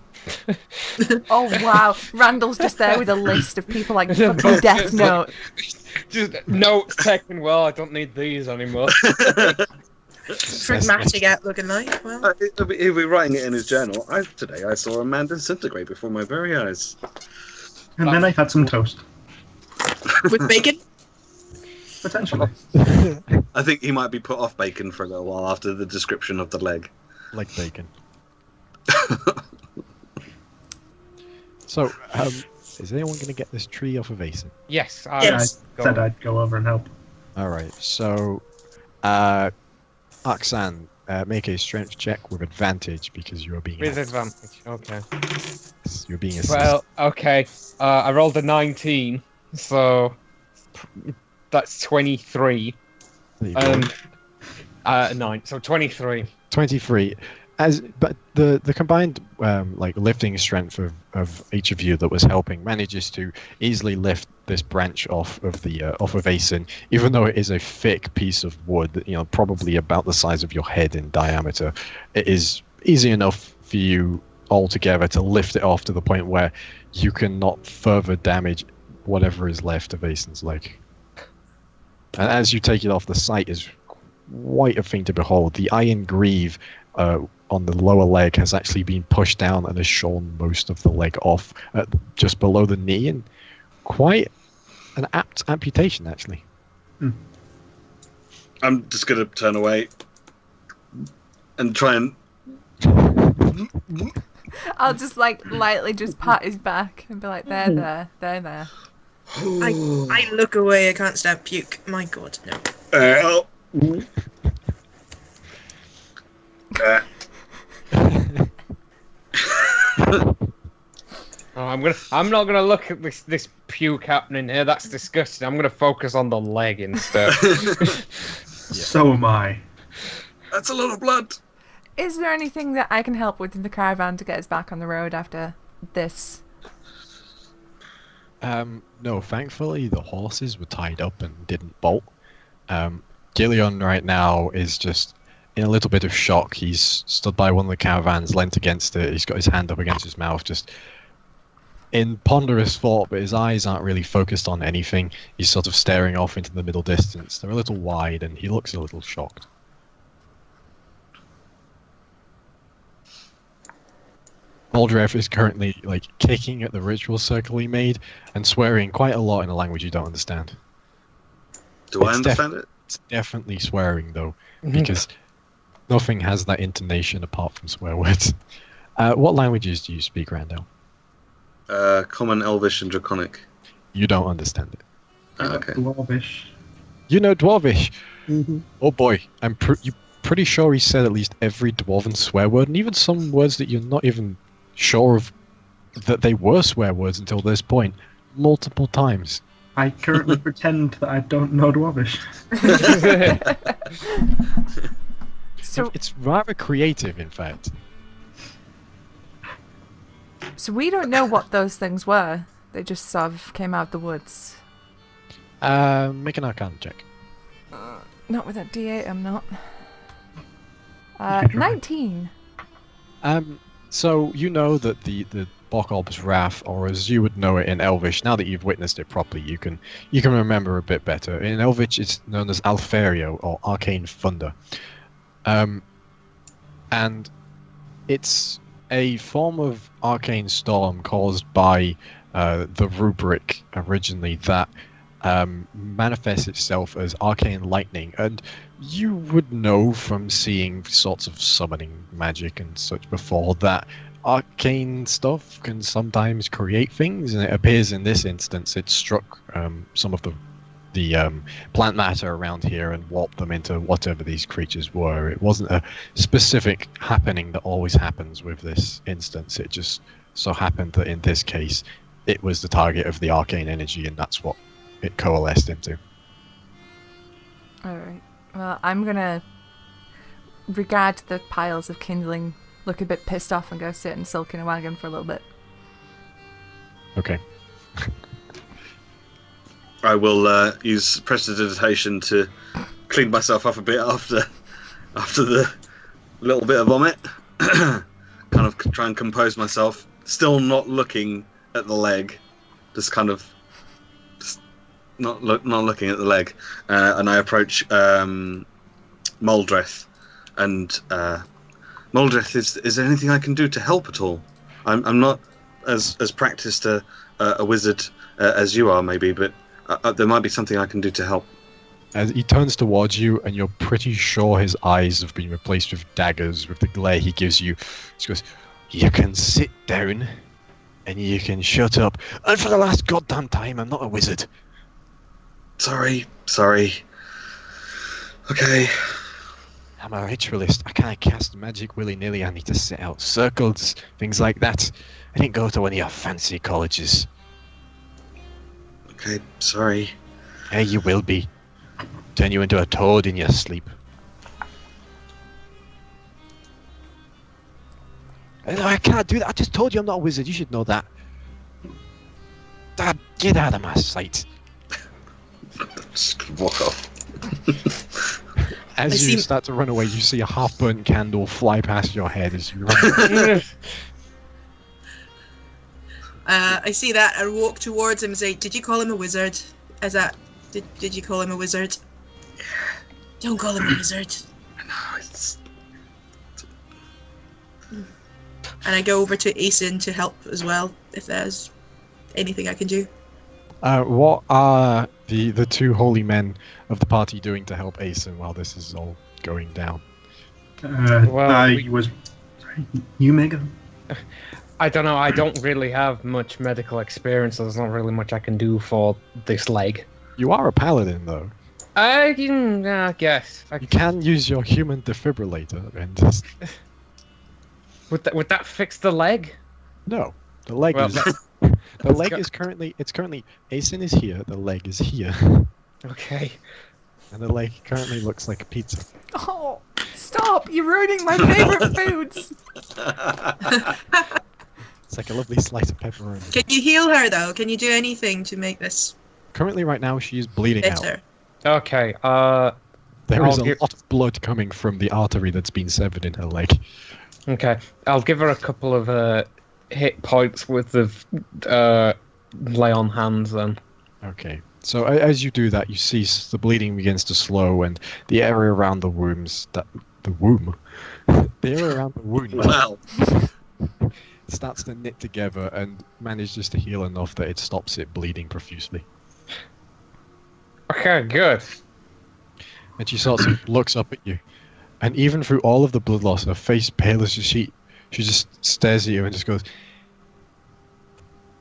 Speaker 2: Oh wow. Randall's just there with a list of people like fucking Death Note.
Speaker 3: Just notes taken. Well, I don't need these anymore.
Speaker 6: Pragmatic outlook in life. Well,
Speaker 4: He'll be writing it in his journal. Today I saw a man disintegrate before my very eyes.
Speaker 5: And then I had some toast.
Speaker 6: with bacon.
Speaker 5: Potentially.
Speaker 4: I think he might be put off bacon for a little while after the description of the leg.
Speaker 1: Like bacon. So, is anyone going to get this tree off of Aesin?
Speaker 3: Yes.
Speaker 6: Yes.
Speaker 5: I said I'd go over and help.
Speaker 1: Alright, so, Arxan, make a strength check with advantage because you are being
Speaker 3: With
Speaker 1: helped.
Speaker 3: advantage. Okay.
Speaker 1: You're being assisted.
Speaker 3: Well, okay. I rolled a 19, so that's 23.
Speaker 1: There you go.
Speaker 3: 9, so 23.
Speaker 1: 23. But the combined like lifting strength of each of you that was helping manages to easily lift this branch off of Aesin, even though it is a thick piece of wood, probably about the size of your head in diameter. It is easy enough for you all together to lift it off to the point where you cannot further damage whatever is left of Aesin's leg. And as you take it off, the sight is quite a thing to behold. The iron greave on the lower leg has actually been pushed down and has shorn most of the leg off just below the knee, and quite an apt amputation, actually.
Speaker 4: I'm just gonna turn away and try and.
Speaker 2: I'll just like lightly just pat his back and be like, there.
Speaker 6: I look away. I can't stand puke. My God, no.
Speaker 3: Oh, I'm not gonna look at this puke happening here. That's disgusting. I'm gonna focus on the leg instead.
Speaker 5: So am I.
Speaker 4: That's a lot of blood.
Speaker 2: Is there anything that I can help with in the caravan to get us back on the road after this?
Speaker 1: No, thankfully the horses were tied up and didn't bolt. Gillian right now is just in a little bit of shock. He's stood by one of the caravans, leant against it. He's got his hand up against his mouth, just in ponderous thought, but his eyes aren't really focused on anything. He's sort of staring off into the middle distance. They're a little wide, and he looks a little shocked. Moldrev is currently kicking at the ritual circle he made and swearing quite a lot in a language you don't understand.
Speaker 4: Do I understand it?
Speaker 1: It's definitely swearing though, because nothing has that intonation apart from swear words. What languages do you speak, Randel?
Speaker 4: Common, Elvish, and Draconic.
Speaker 1: You don't understand it.
Speaker 4: Okay.
Speaker 5: Dwarvish.
Speaker 1: You know Dwarvish.
Speaker 5: Mm-hmm.
Speaker 1: Oh boy, I'm pretty sure he said at least every Dwarven swear word, and even some words that you're not even sure of that they were swear words until this point, multiple times.
Speaker 5: I currently pretend that I don't know Dwarvish.
Speaker 2: So,
Speaker 1: It's rather creative, in fact.
Speaker 2: so we don't know what those things were. They just sort of came out of the woods.
Speaker 1: Make an Arcanum check.
Speaker 2: Not with that D8, I'm not.
Speaker 5: can try.
Speaker 2: 19.
Speaker 1: So you know that the Bokolb's wrath, or as you would know it in Elvish, now that you've witnessed it properly, you can remember a bit better. In Elvish, it's known as Alferio, or Arcane Thunder, and it's a form of arcane storm caused by the rubric originally that manifests itself as arcane lightning, and you would know from seeing sorts of summoning magic and such before that arcane stuff can sometimes create things, and it appears in this instance it struck some of the plant matter around here and warped them into whatever these creatures were. It wasn't a specific happening that always happens with this instance. It just so happened that in this case it was the target of the arcane energy, and that's what it coalesced into.
Speaker 2: Alright. Well, I'm gonna regard the piles of kindling, look a bit pissed off, and go sit and sulk in a wagon for a little bit.
Speaker 1: Okay.
Speaker 4: I will use prestidigitation to clean myself up a bit after the little bit of vomit. Kind of try and compose myself. Still not looking at the leg. Just kind of not looking at the leg. And I approach Moldreth. And Moldreth, is there anything I can do to help at all? I'm not as practiced a wizard as you are, maybe, but there might be something I can do to help.
Speaker 1: As he turns towards you, and you're pretty sure his eyes have been replaced with daggers with the glare he gives you. He goes, "You can sit down, and you can shut up. And for the last goddamn time, I'm not a wizard."
Speaker 4: Sorry. Okay.
Speaker 1: I'm a ritualist. I can't cast magic willy-nilly. I need to set out circles, things like that. I didn't go to one of your fancy colleges.
Speaker 4: Okay, sorry.
Speaker 1: Hey, you will be. Turn you into a toad in your sleep. I can't do that. I just told you I'm not a wizard. You should know that. Dad, get out of my sight.
Speaker 4: Just gonna walk off.
Speaker 1: As you start to run away, you see a half-burnt candle fly past your head as you run.
Speaker 6: I see that. I walk towards him and say, "Did you call him a wizard?" Did you call him a wizard? Don't call him a wizard.
Speaker 4: No, it's...
Speaker 6: And I go over to Aeson to help as well, if there's anything I can do.
Speaker 1: What are the two holy men of the party doing to help Aeson while this is all going down?
Speaker 5: Sorry, you make them.
Speaker 3: I don't know. I don't really have much medical experience. So there's not really much I can do for this leg.
Speaker 1: You are a paladin, though.
Speaker 3: I guess.
Speaker 1: You can use your human defibrillator and just...
Speaker 3: Would that fix the leg?
Speaker 1: No. The leg
Speaker 3: Well,
Speaker 1: is the leg
Speaker 3: go-
Speaker 1: is currently Asen is here. The leg is here,
Speaker 3: Okay.
Speaker 1: and the leg currently looks like a pizza.
Speaker 2: Oh, stop! You're ruining my favorite foods.
Speaker 1: It's like a lovely slice of pepperoni.
Speaker 6: Can you heal her though? Can you do anything to make this
Speaker 1: Currently, right now, she is bleeding out.
Speaker 6: better?
Speaker 3: Okay.
Speaker 1: There is
Speaker 3: I'll
Speaker 1: a
Speaker 3: give-
Speaker 1: lot of blood coming from the artery that's been severed in her leg.
Speaker 3: Okay. I'll give her a couple of hit points with the lay on hands then.
Speaker 1: Okay. So as you do that, you see the bleeding begins to slow, and the area around the the area around the wound
Speaker 4: Wow.
Speaker 1: starts to knit together and manages to heal enough that it stops it bleeding profusely.
Speaker 3: Okay, good.
Speaker 1: And she sort of looks up at you, and even through all of the blood loss, her face pale as a sheet. She just stares at you and just goes,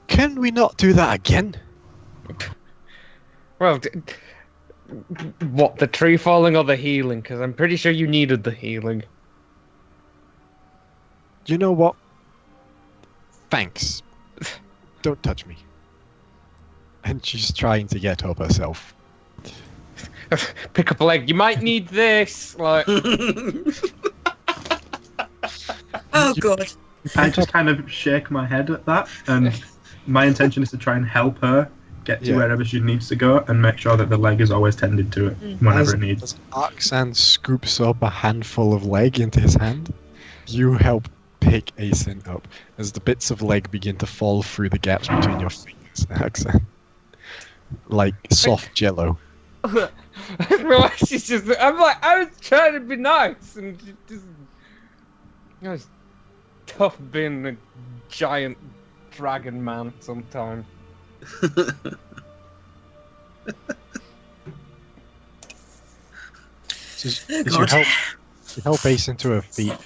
Speaker 1: "Can we not do that again?"
Speaker 3: Well, what, the tree falling or the healing? Because I'm pretty sure you needed the healing.
Speaker 1: You know what? Thanks. Don't touch me. And she's trying to get up herself.
Speaker 3: Pick up a leg. You might need this. Like,
Speaker 6: Oh god.
Speaker 5: I just kind of shake my head at that, and my intention is to try and help her get to
Speaker 1: Yeah.
Speaker 5: wherever she needs to go and make sure that the leg is always tended to it whenever it needs.
Speaker 1: As Arxan scoops up a handful of leg into his hand, you help pick Asen up as the bits of leg begin to fall through the gaps between your fingers, Arxan. Like soft jello.
Speaker 3: she's just. I'm like, I was trying to be nice, and she just. You know, it's tough being a giant dragon man sometimes.
Speaker 1: So as
Speaker 6: Oh,
Speaker 1: you
Speaker 6: God.
Speaker 1: help Asen to her feet,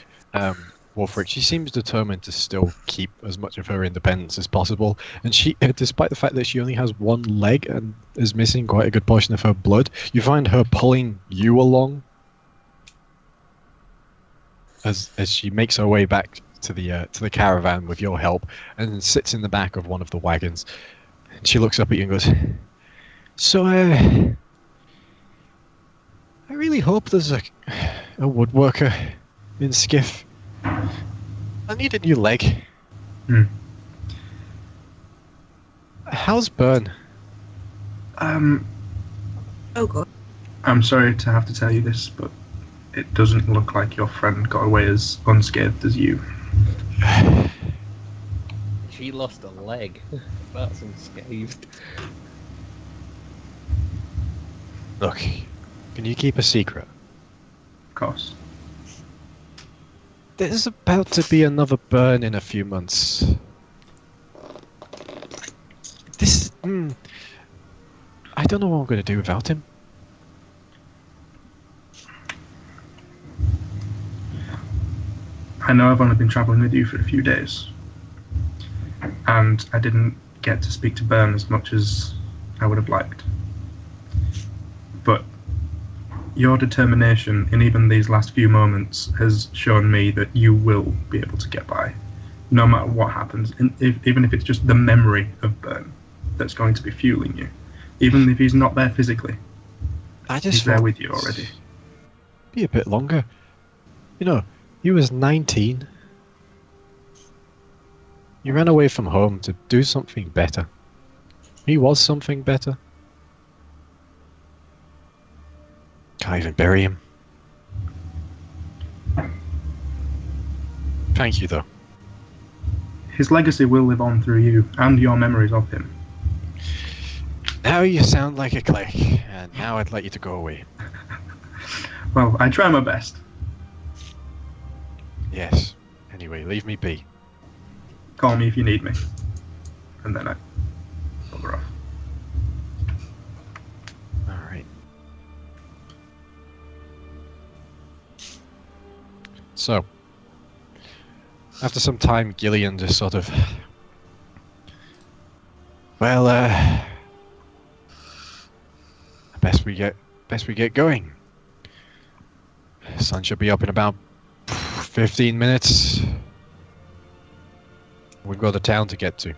Speaker 1: Wulfric, she seems determined to still keep as much of her independence as possible. And she, despite the fact that she only has one leg and is missing quite a good portion of her blood, you find her pulling you along as she makes her way back to the caravan with your help, and sits in the back of one of the wagons. And she looks up at you and goes, "So, I really hope there's a woodworker in Skiff. I need a new leg."
Speaker 5: Hmm.
Speaker 1: How's Burn?
Speaker 6: Oh god.
Speaker 5: I'm sorry to have to tell you this, but it doesn't look like your friend got away as unscathed as you.
Speaker 3: She lost a leg. That's unscathed.
Speaker 1: Look, can you keep a secret?
Speaker 5: Of course.
Speaker 1: There's about to be another Burn in a few months. I don't know what I'm going to do without him.
Speaker 5: I know I've only been travelling with you for a few days, and I didn't get to speak to Byrne as much as I would have liked. But your determination in even these last few moments has shown me that you will be able to get by, no matter what happens, even if it's just the memory of Byrne that's going to be fueling you. Even if he's not there physically,
Speaker 1: I just
Speaker 5: he's there
Speaker 1: want
Speaker 5: with you already.
Speaker 1: be a bit longer. You know, he was 19. He ran away from home to do something better. He was something better. Can't even bury him. Thank you, though.
Speaker 5: His legacy will live on through you and your memories of him.
Speaker 1: Now you sound like a click, and now I'd like you to go away.
Speaker 5: Well, I try my best.
Speaker 1: Yes. Anyway, leave me be.
Speaker 5: Call me if you need me. And then I bugger off.
Speaker 1: Alright. So, after some time, Gillian just sort of... Well, best we get going. Sun should be up in about 15 minutes. We've got a town to get to.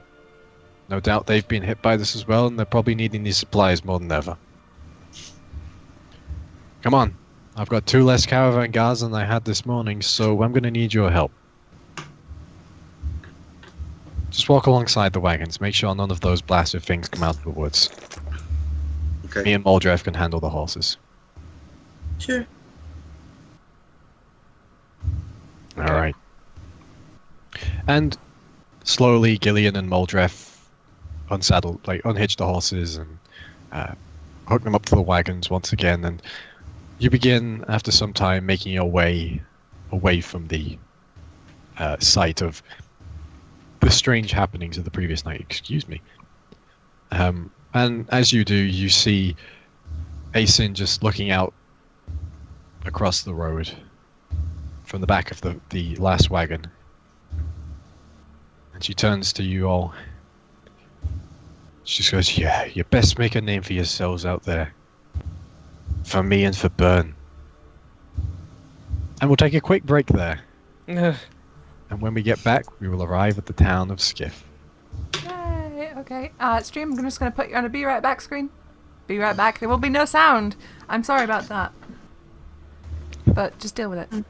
Speaker 1: No doubt they've been hit by this as well, and they're probably needing these supplies more than ever. Come on. I've got 2 less caravan guards than I had this morning, so I'm going to need your help. Just walk alongside the wagons. Make sure none of those blasted things come out of the woods.
Speaker 4: Okay.
Speaker 1: Me and Moldrev can handle the horses.
Speaker 6: Sure.
Speaker 1: Alright. And slowly, Gillian and Moldrev unhitch the horses and hook them up to the wagons once again, and you begin, after some time, making your way away from the site of the strange happenings of the previous night. Excuse me. And as you do, you see Asin just looking out across the road from the back of the last wagon. And she turns to you all. She just goes, "Yeah, you best make a name for yourselves out there. For me and for Byrne." And we'll take a quick break there. And when we get back, we will arrive at the town of Skiff.
Speaker 2: Yay, okay. Stream, I'm just going to put you on a be right back screen. Be right back. There will be no sound. I'm sorry about that. But just deal with it.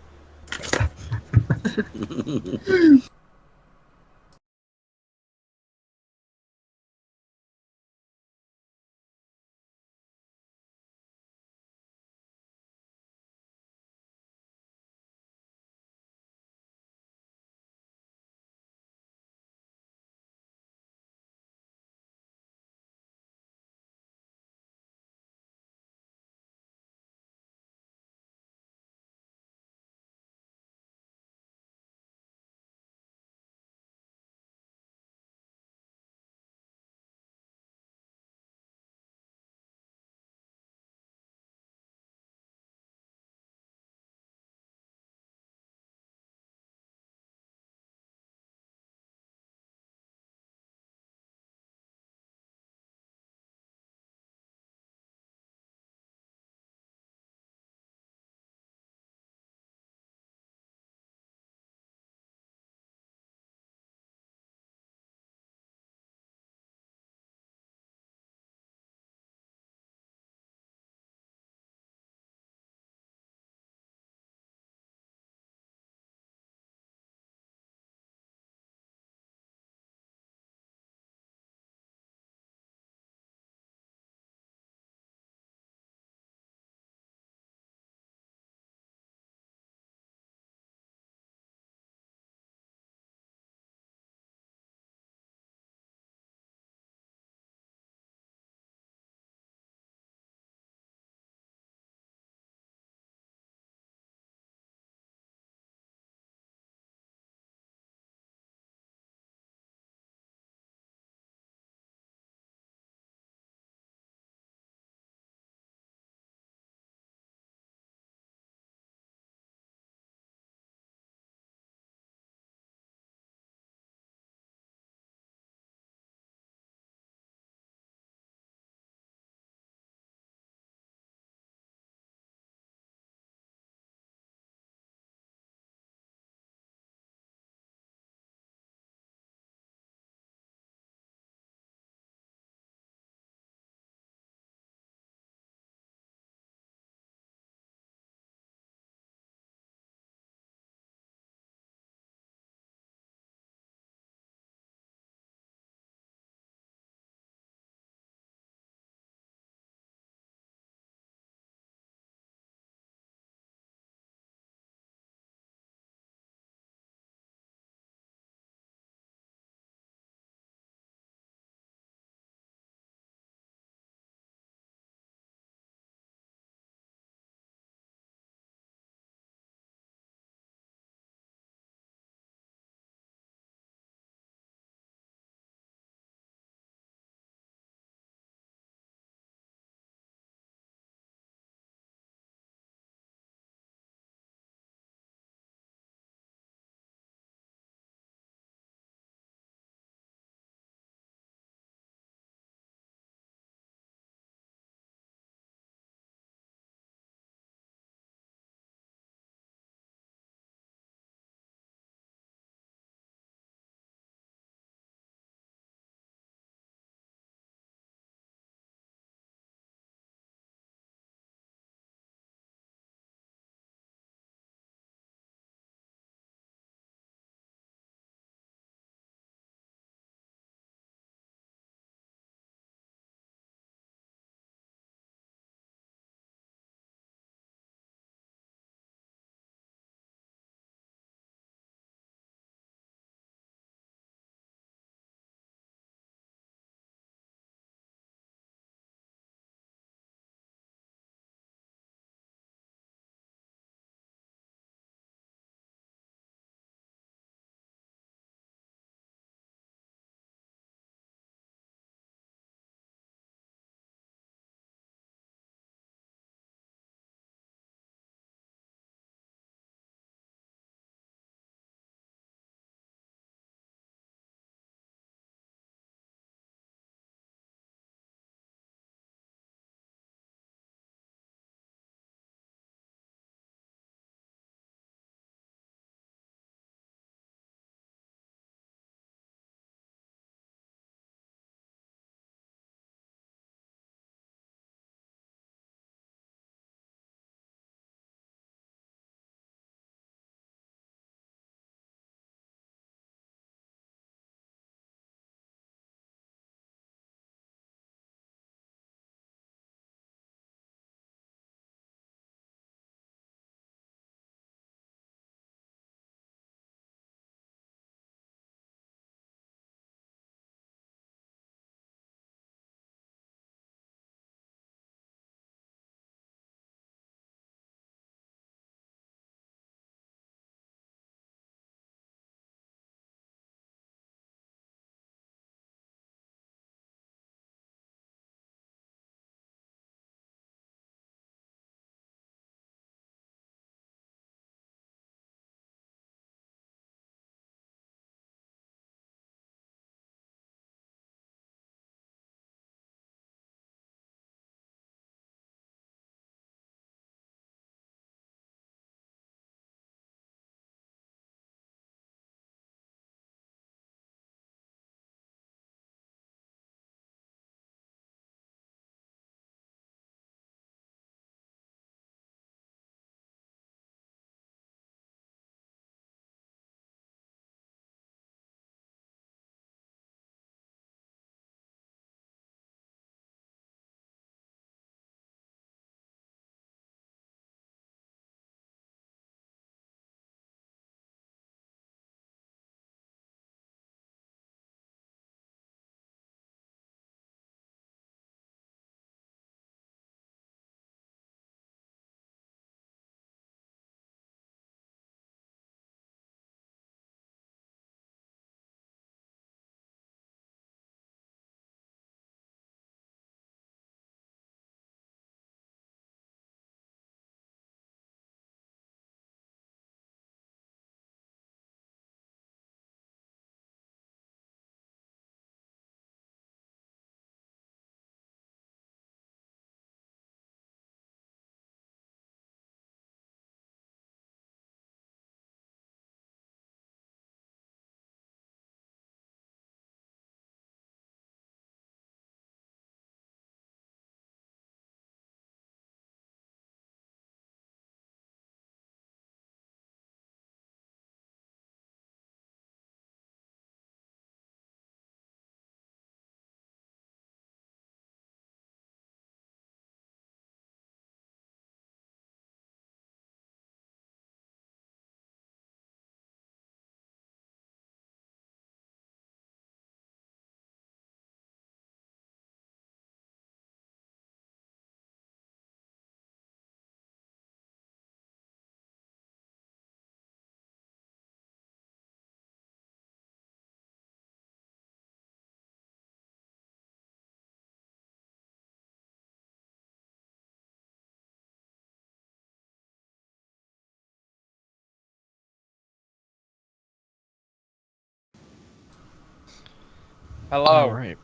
Speaker 3: Hello.
Speaker 1: All right.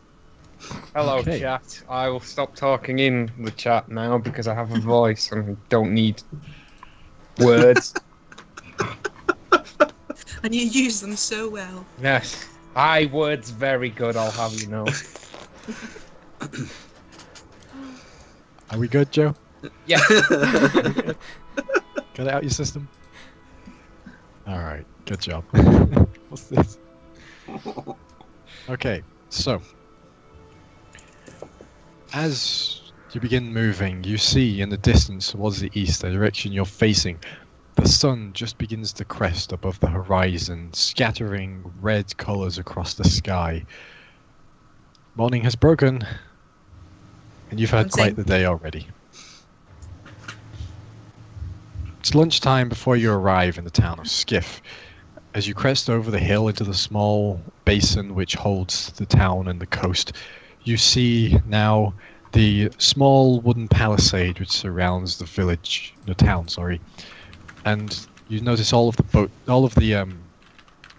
Speaker 3: Hello,
Speaker 1: Okay.
Speaker 3: chat. I will stop talking in the chat now because I have a voice and don't need words.
Speaker 6: And you use them so well.
Speaker 3: Yes. Words very good, I'll have you know.
Speaker 1: Are we good, Joe?
Speaker 3: Yeah.
Speaker 1: Got it out your system? Alright, good job. What's this? Okay, so as you begin moving, you see in the distance towards the east, the direction you're facing, the sun just begins to crest above the horizon, scattering red colours across the sky. Morning has broken, and you've had quite the day already. It's lunchtime before you arrive in the town of Skiff. As you crest over the hill into the small basin which holds the town and the coast, you see now the small wooden palisade which surrounds the town, and you notice all of the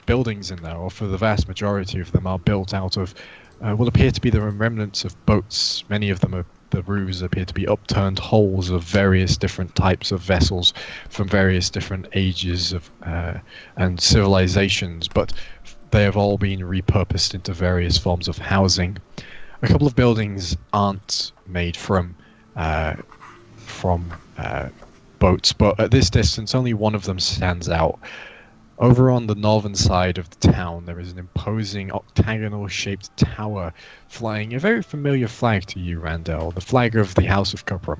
Speaker 1: buildings in there, or for the vast majority of them, are built out of what appear to be the remnants of boats. Many of them the roofs appear to be upturned hulls of various different types of vessels from various different ages of and civilizations, but they have all been repurposed into various forms of housing. A couple of buildings aren't made from boats, but at this distance only one of them stands out. Over on the northern side of the town, there is an imposing octagonal-shaped tower flying a very familiar flag to you, Randel, the flag of the House of Cuprum,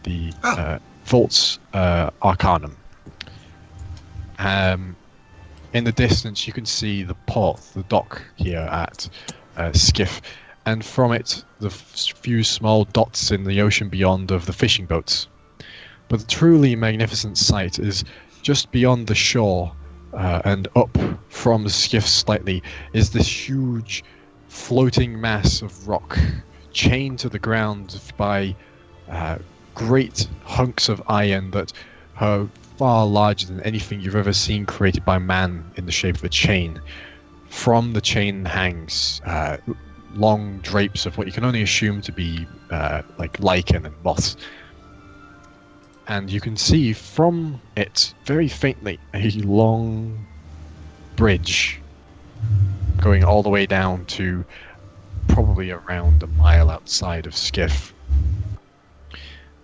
Speaker 1: the Vault's Arcanum. In the distance, you can see the port, the dock here at Skiff, and from it, the few small dots in the ocean beyond of the fishing boats. But the truly magnificent sight is just beyond the shore. And up from the Skiff slightly is this huge floating mass of rock chained to the ground by great hunks of iron that are far larger than anything you've ever seen created by man in the shape of a chain. From the chain hangs long drapes of what you can only assume to be like lichen and moss. And you can see from it, very faintly, a long bridge going all the way down to probably around a mile outside of Skiff.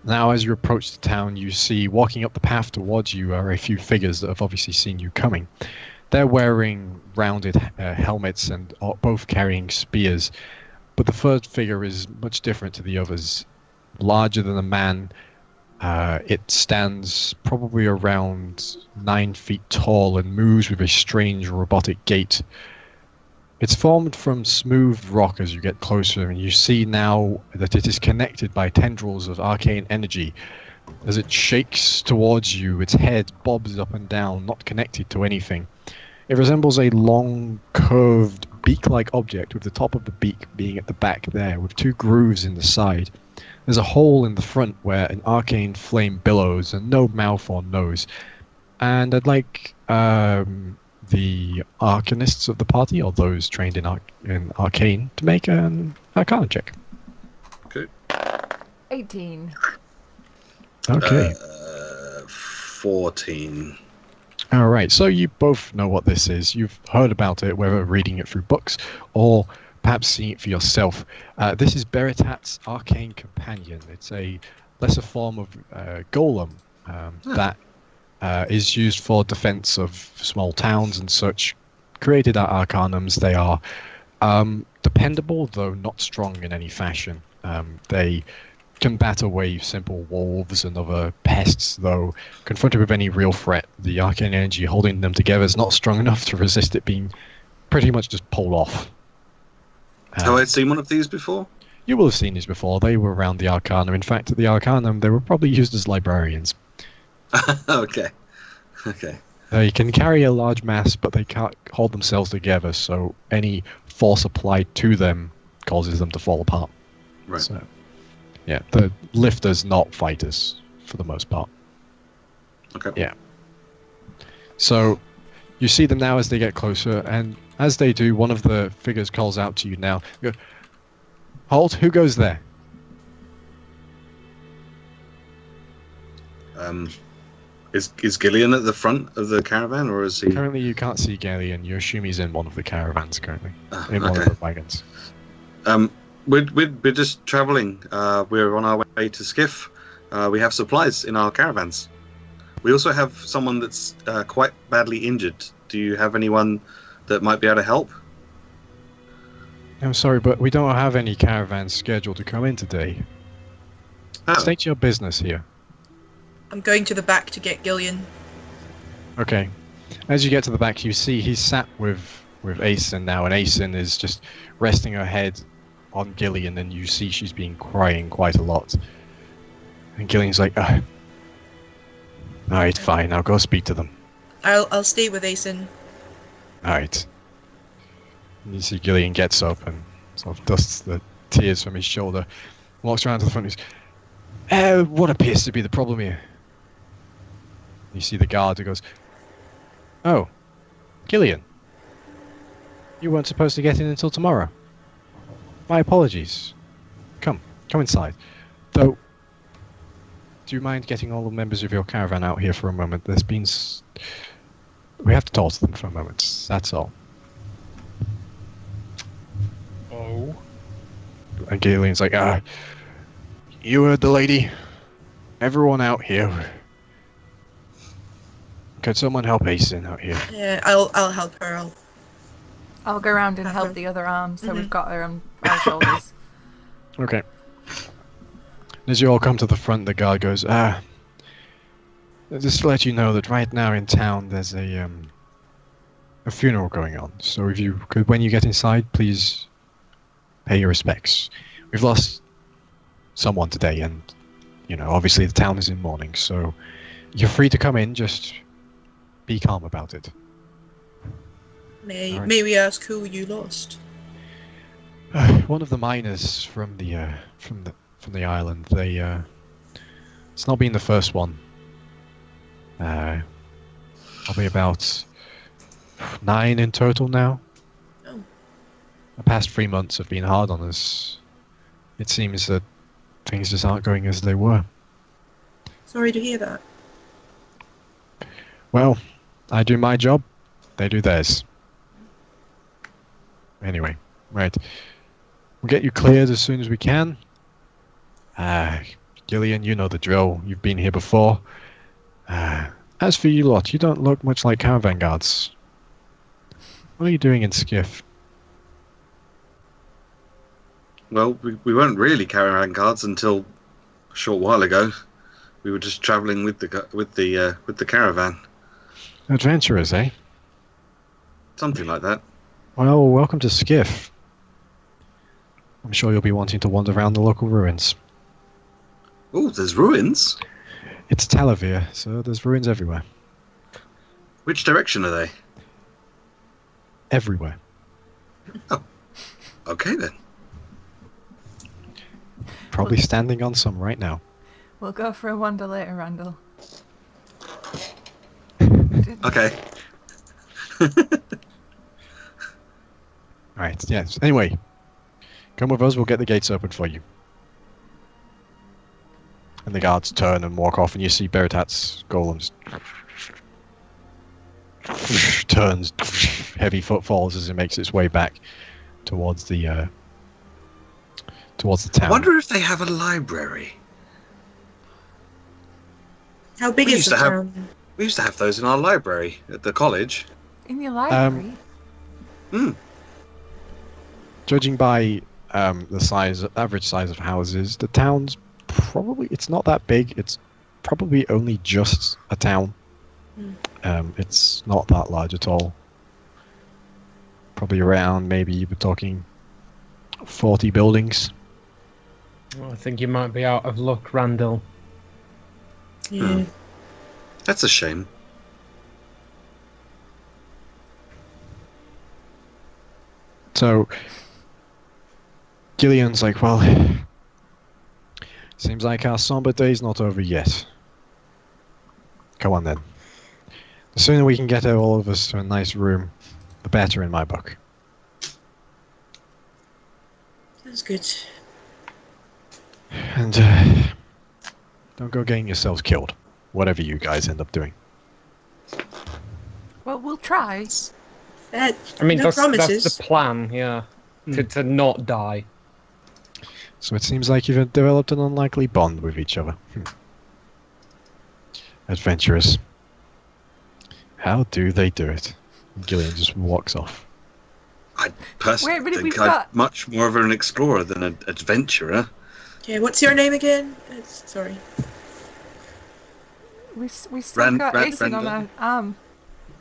Speaker 1: Now, as you approach the town, you see walking up the path towards you are a few figures that have obviously seen you coming. They're wearing rounded helmets and are both carrying spears, but the third figure is much different to the others. Larger than a man, it stands probably around 9 feet tall and moves with a strange robotic gait. It's formed from smooth rock as you get closer, and you see now that it is connected by tendrils of arcane energy. As it shakes towards you, its head bobs up and down, not connected to anything. It resembles a long, curved, beak-like object, with the top of the beak being at the back there, with 2 grooves in the side. There's a hole in the front where an arcane flame billows, and no mouth or nose. And I'd like the Arcanists of the party, or those trained in Arcane, to make an Arcana check.
Speaker 4: Okay.
Speaker 2: 18.
Speaker 1: Okay.
Speaker 4: 14.
Speaker 1: All right. So you both know what this is. You've heard about it, whether reading it through books or perhaps seeing it for yourself. This is Beritat's Arcane Companion. It's a lesser form of golem that is used for defense of small towns and such. Created at Arcanums, they are dependable, though not strong in any fashion. They can bat away simple wolves and other pests, though confronted with any real threat, the arcane energy holding them together is not strong enough to resist it being pretty much just pulled off.
Speaker 4: Have I seen one of these before?
Speaker 1: You will have seen these before. They were around the Arcanum. In fact, at the Arcanum, they were probably used as librarians.
Speaker 4: Okay.
Speaker 1: They can carry a large mass, but they can't hold themselves together, so any force applied to them causes them to fall apart.
Speaker 4: Right.
Speaker 1: So, yeah, the lifters, not fighters, for the most part.
Speaker 4: Okay.
Speaker 1: Yeah. So, you see them now as they get closer, and As they do, one of the figures calls out to you now. You go, halt, who goes there?
Speaker 4: Is Gillian at the front of the caravan, or is he?
Speaker 1: Currently, you can't see Gillian. You assume he's in one of the caravans currently. In one
Speaker 4: Okay.
Speaker 1: of the wagons.
Speaker 4: We're just travelling. We're on our way to Skiff. We have supplies in our caravans. We also have someone that's quite badly injured. Do you have anyone that might be able to help?
Speaker 1: I'm sorry, but we don't have any caravans scheduled to come in today.
Speaker 4: Oh.
Speaker 1: State your business here.
Speaker 6: I'm going to the back to get Gillian.
Speaker 1: Okay. As you get to the back, you see he's sat with Aeson now, and Aeson is just resting her head on Gillian, and you see she's been crying quite a lot. And Gillian's like, alright, fine, I'll go speak to them.
Speaker 6: I'll stay with Aeson.
Speaker 1: Alright. And you see Gillian gets up and sort of dusts the tears from his shoulder, walks around to the front and goes, what appears to be the problem here? You see the guard who goes, oh, Gillian, you weren't supposed to get in until tomorrow. My apologies. Come inside. Though, do you mind getting all the members of your caravan out here for a moment? There's been... We have to talk to them for a moment, that's all.
Speaker 3: Oh.
Speaker 1: And Gillian's like, you heard the lady? Everyone out here. Could someone help Aeson out here?
Speaker 6: Yeah, I'll help her.
Speaker 2: I'll go around and help the other arm, so we've got her on our shoulders.
Speaker 1: Okay. As you all come to the front, the guard goes, just to let you know that right now in town there's a funeral going on. So if you could, when you get inside, please pay your respects. We've lost someone today, and, you know, obviously the town is in mourning, so you're free to come in, just be calm about it.
Speaker 6: May
Speaker 1: Alright.
Speaker 6: we ask who you lost?
Speaker 1: One of the miners from the island. They it's not been the first one. Probably about 9 in total now.
Speaker 6: Oh.
Speaker 1: The past 3 months have been hard on us. It seems that things just aren't going as they were.
Speaker 6: Sorry to hear that.
Speaker 1: Well, I do my job, they do theirs. Anyway, right. We'll get you cleared as soon as we can. Gillian, you know the drill. You've been here before. As for you lot, you don't look much like caravan guards. What are you doing in Skiff?
Speaker 4: Well, we weren't really caravan guards until a short while ago. We were just travelling with the caravan.
Speaker 1: Adventurers, eh?
Speaker 4: Something like that.
Speaker 1: Well, welcome to Skiff. I'm sure you'll be wanting to wander around the local ruins.
Speaker 4: Oh, there's ruins.
Speaker 1: It's Talevyrr, so there's ruins everywhere.
Speaker 4: Which direction are they?
Speaker 1: Everywhere.
Speaker 4: Okay then.
Speaker 1: Probably standing on some right now.
Speaker 2: We'll go for a wander later, Randel.
Speaker 4: Okay.
Speaker 1: Alright, yes. Anyway, come with us, we'll get the gates open for you. And the guards turn and walk off, and you see Beritat's golems turns heavy footfalls as it makes its way back towards the town.
Speaker 4: I wonder if they have a library.
Speaker 6: How big
Speaker 4: We
Speaker 6: is
Speaker 4: used
Speaker 6: the
Speaker 4: to have-
Speaker 6: town?
Speaker 4: We used to have those in our library at the college.
Speaker 2: In your library?
Speaker 1: Judging by the average size of houses, the town's it's not that big. It's probably only just a town. It's not that large at all. Probably around, maybe we're talking 40 buildings.
Speaker 3: Well, I think you might be out of luck, Randel.
Speaker 6: Yeah.
Speaker 4: That's a shame.
Speaker 1: So Gillian's like, well, seems like our somber day's not over yet. Come on then. The sooner we can get all of us to a nice room, the better in my book.
Speaker 6: That's good.
Speaker 1: And don't go getting yourselves killed, whatever you guys end up doing.
Speaker 2: Well, we'll try.
Speaker 6: I
Speaker 3: I mean,
Speaker 6: no
Speaker 3: that's
Speaker 6: promises.
Speaker 3: the plan, yeah. To not die.
Speaker 1: So it seems like you've developed an unlikely bond with each other. Adventurers. How do they do it? Gillian just walks off.
Speaker 4: I personally
Speaker 2: Wait, but
Speaker 4: think
Speaker 2: we've
Speaker 4: I'm
Speaker 2: got-
Speaker 4: much more of an explorer than an adventurer.
Speaker 6: Okay, what's your name again? Sorry.
Speaker 2: We still got Asen on
Speaker 4: Randel?
Speaker 2: our arm.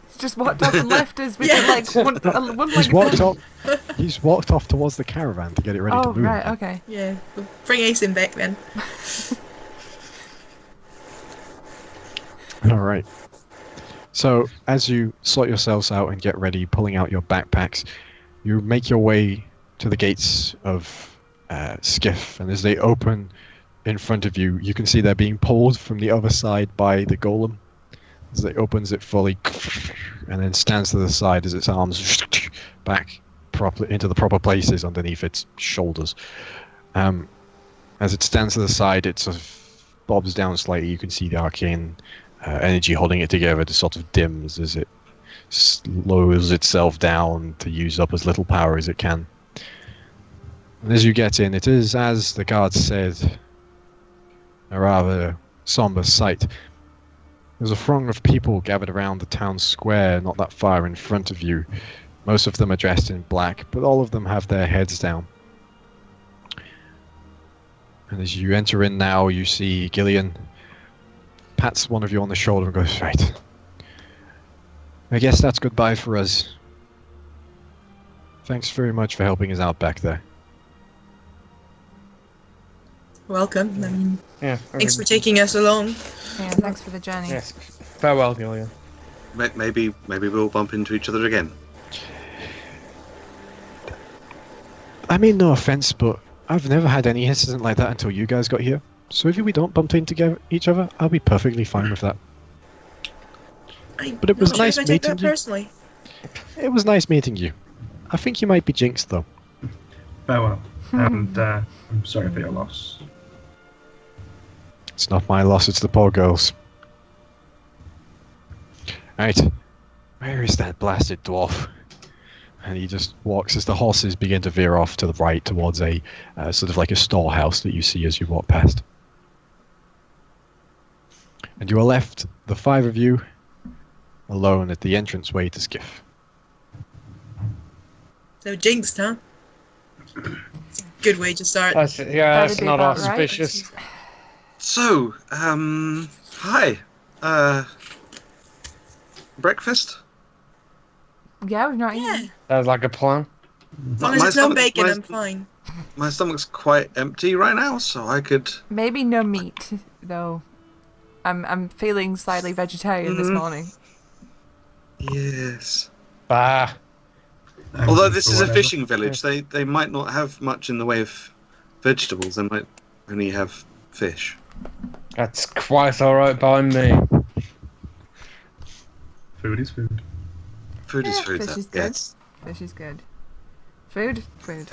Speaker 2: He's just walked off and left us with
Speaker 6: Yeah.
Speaker 2: like one
Speaker 1: He's
Speaker 2: leg.
Speaker 1: walked off. He's walked off towards the caravan to get it ready to
Speaker 2: Oh
Speaker 1: move.
Speaker 2: right, okay.
Speaker 6: Yeah, we'll bring Asen back then.
Speaker 1: All right. So as you sort yourselves out and get ready, pulling out your backpacks, you make your way to the gates of Skiff, and as they open in front of you, you can see they're being pulled from the other side by the golem. As it opens it fully, and then stands to the side as its arms back properly into the proper places underneath its shoulders. As it stands to the side, it sort of bobs down slightly. You can see the arcane energy holding it together. It sort of dims as it slows itself down to use up as little power as it can. And as you get in, it is, as the guards said, a rather somber sight. There's a throng of people gathered around the town square not that far in front of you. Most of them are dressed in black, but all of them have their heads down. And as you enter in now, you see Gillian pats one of you on the shoulder and goes, "Right. I guess that's goodbye for us. Thanks very much for helping us out back there."
Speaker 6: Welcome. I mean,
Speaker 3: Yeah.
Speaker 6: thanks for taking us along.
Speaker 2: Yeah, thanks for the journey.
Speaker 3: Yes. Farewell, Gillian.
Speaker 4: Maybe we'll bump into each other again.
Speaker 1: I mean, no offense, but I've never had any incident like that until you guys got here. So if we don't bump into each other, I'll be perfectly fine with that. But it was
Speaker 6: Not sure
Speaker 1: nice
Speaker 6: if I take
Speaker 1: meeting
Speaker 6: that
Speaker 1: you.
Speaker 6: personally.
Speaker 1: It was nice meeting you. I think you might be jinxed, though.
Speaker 5: Farewell. And I'm sorry for your loss.
Speaker 1: It's not my loss, it's the poor girl's. Right. Where is that blasted dwarf? And he just walks as the horses begin to veer off to the right towards a sort of like a storehouse that you see as you walk past. And you are left, the five of you, alone at the entranceway to Skiff.
Speaker 6: So jinxed, huh? It's a good way to start.
Speaker 3: That's
Speaker 2: That'd be
Speaker 3: not
Speaker 2: about right.
Speaker 3: auspicious.
Speaker 4: So, hi. Breakfast?
Speaker 2: Yeah, we've not
Speaker 6: Yeah,
Speaker 2: eaten.
Speaker 3: Sounds like a plan.
Speaker 6: as long as it's no
Speaker 4: stomach-
Speaker 6: bacon,
Speaker 4: my-
Speaker 6: I'm fine.
Speaker 4: My stomach's quite empty right now, so I could.
Speaker 2: Maybe no meat though. I'm feeling slightly vegetarian this morning.
Speaker 4: Yes.
Speaker 3: Bah.
Speaker 4: Although this is a
Speaker 5: Whatever.
Speaker 4: fishing village, they might not have much in the way of vegetables. They might only have fish.
Speaker 3: That's quite alright by me.
Speaker 5: Food is food.
Speaker 4: Food is
Speaker 2: Yeah,
Speaker 4: food.
Speaker 2: fish
Speaker 4: though,
Speaker 2: is good.
Speaker 4: yes.
Speaker 2: Fish is good. Food.
Speaker 6: Food.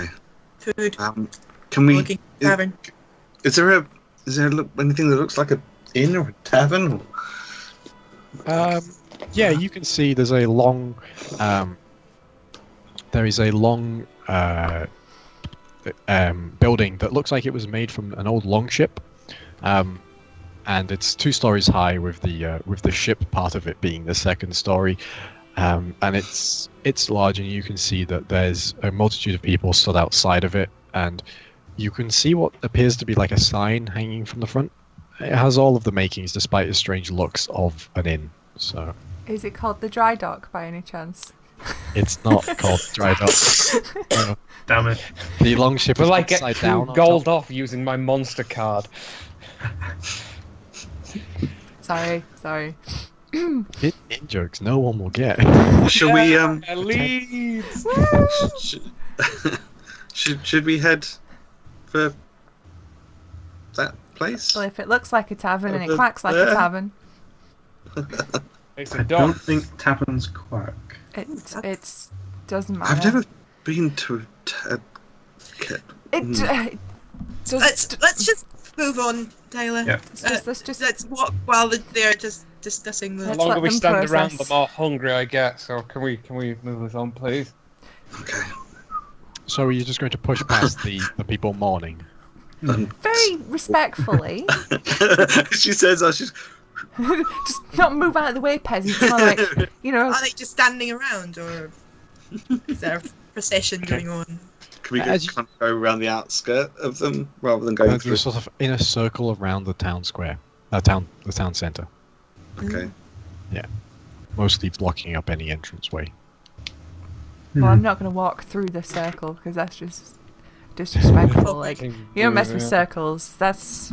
Speaker 4: Can we?
Speaker 6: Looking tavern.
Speaker 4: Is there anything that looks like an inn or a tavern?
Speaker 1: Yeah, you can see there's a long, there is a long building that looks like it was made from an old longship, and it's 2 stories high with the ship part of it being the second story, and it's large, and you can see that there's a multitude of people stood outside of it, and you can see what appears to be like a sign hanging from the front. It has all of the makings, despite its strange looks, of an inn. So
Speaker 2: Is it called the Dry Dock by any chance?
Speaker 1: it's not called Dry Dock. No.
Speaker 5: Damn it.
Speaker 1: The longship
Speaker 3: Will
Speaker 1: is
Speaker 3: I get
Speaker 1: upside
Speaker 3: 2
Speaker 1: down. on
Speaker 3: gold
Speaker 1: top.
Speaker 3: off using my monster card?
Speaker 2: Sorry.
Speaker 1: In jokes, no one will get.
Speaker 4: Should we
Speaker 3: Leads!
Speaker 4: should we head for that place?
Speaker 2: Well, if it looks like a tavern and it
Speaker 4: Over
Speaker 2: quacks like a
Speaker 4: there.
Speaker 2: tavern,
Speaker 3: It's
Speaker 5: I
Speaker 3: a
Speaker 5: don't
Speaker 3: dog.
Speaker 5: think taverns quack.
Speaker 2: It's doesn't matter.
Speaker 4: I've never been to
Speaker 2: It just
Speaker 6: Let's just move on, Tae'la.
Speaker 5: Yeah.
Speaker 6: Let's walk while they're just discussing
Speaker 3: The
Speaker 6: the.
Speaker 2: Let's
Speaker 3: longer
Speaker 2: let
Speaker 3: we
Speaker 2: them
Speaker 3: stand around,
Speaker 2: process.
Speaker 3: the more hungry I get. So can we move this on, please?
Speaker 4: Okay.
Speaker 1: So are you just going to push past the people mourning?
Speaker 2: very respectfully.
Speaker 4: She says, "Oh, she's."
Speaker 2: Just not move out of the way, peasants. Not like, you know.
Speaker 6: Are they just standing around, or is there a procession going on?
Speaker 4: Can we
Speaker 1: As
Speaker 4: kind of go around the outskirt of them rather than going through?
Speaker 1: You're sort of in a circle around the town square, the town centre,
Speaker 4: Okay.
Speaker 1: mostly blocking up any entranceway.
Speaker 2: Well, I'm not going to walk through the circle because that's just disrespectful. Like, you don't mess with circles. That's.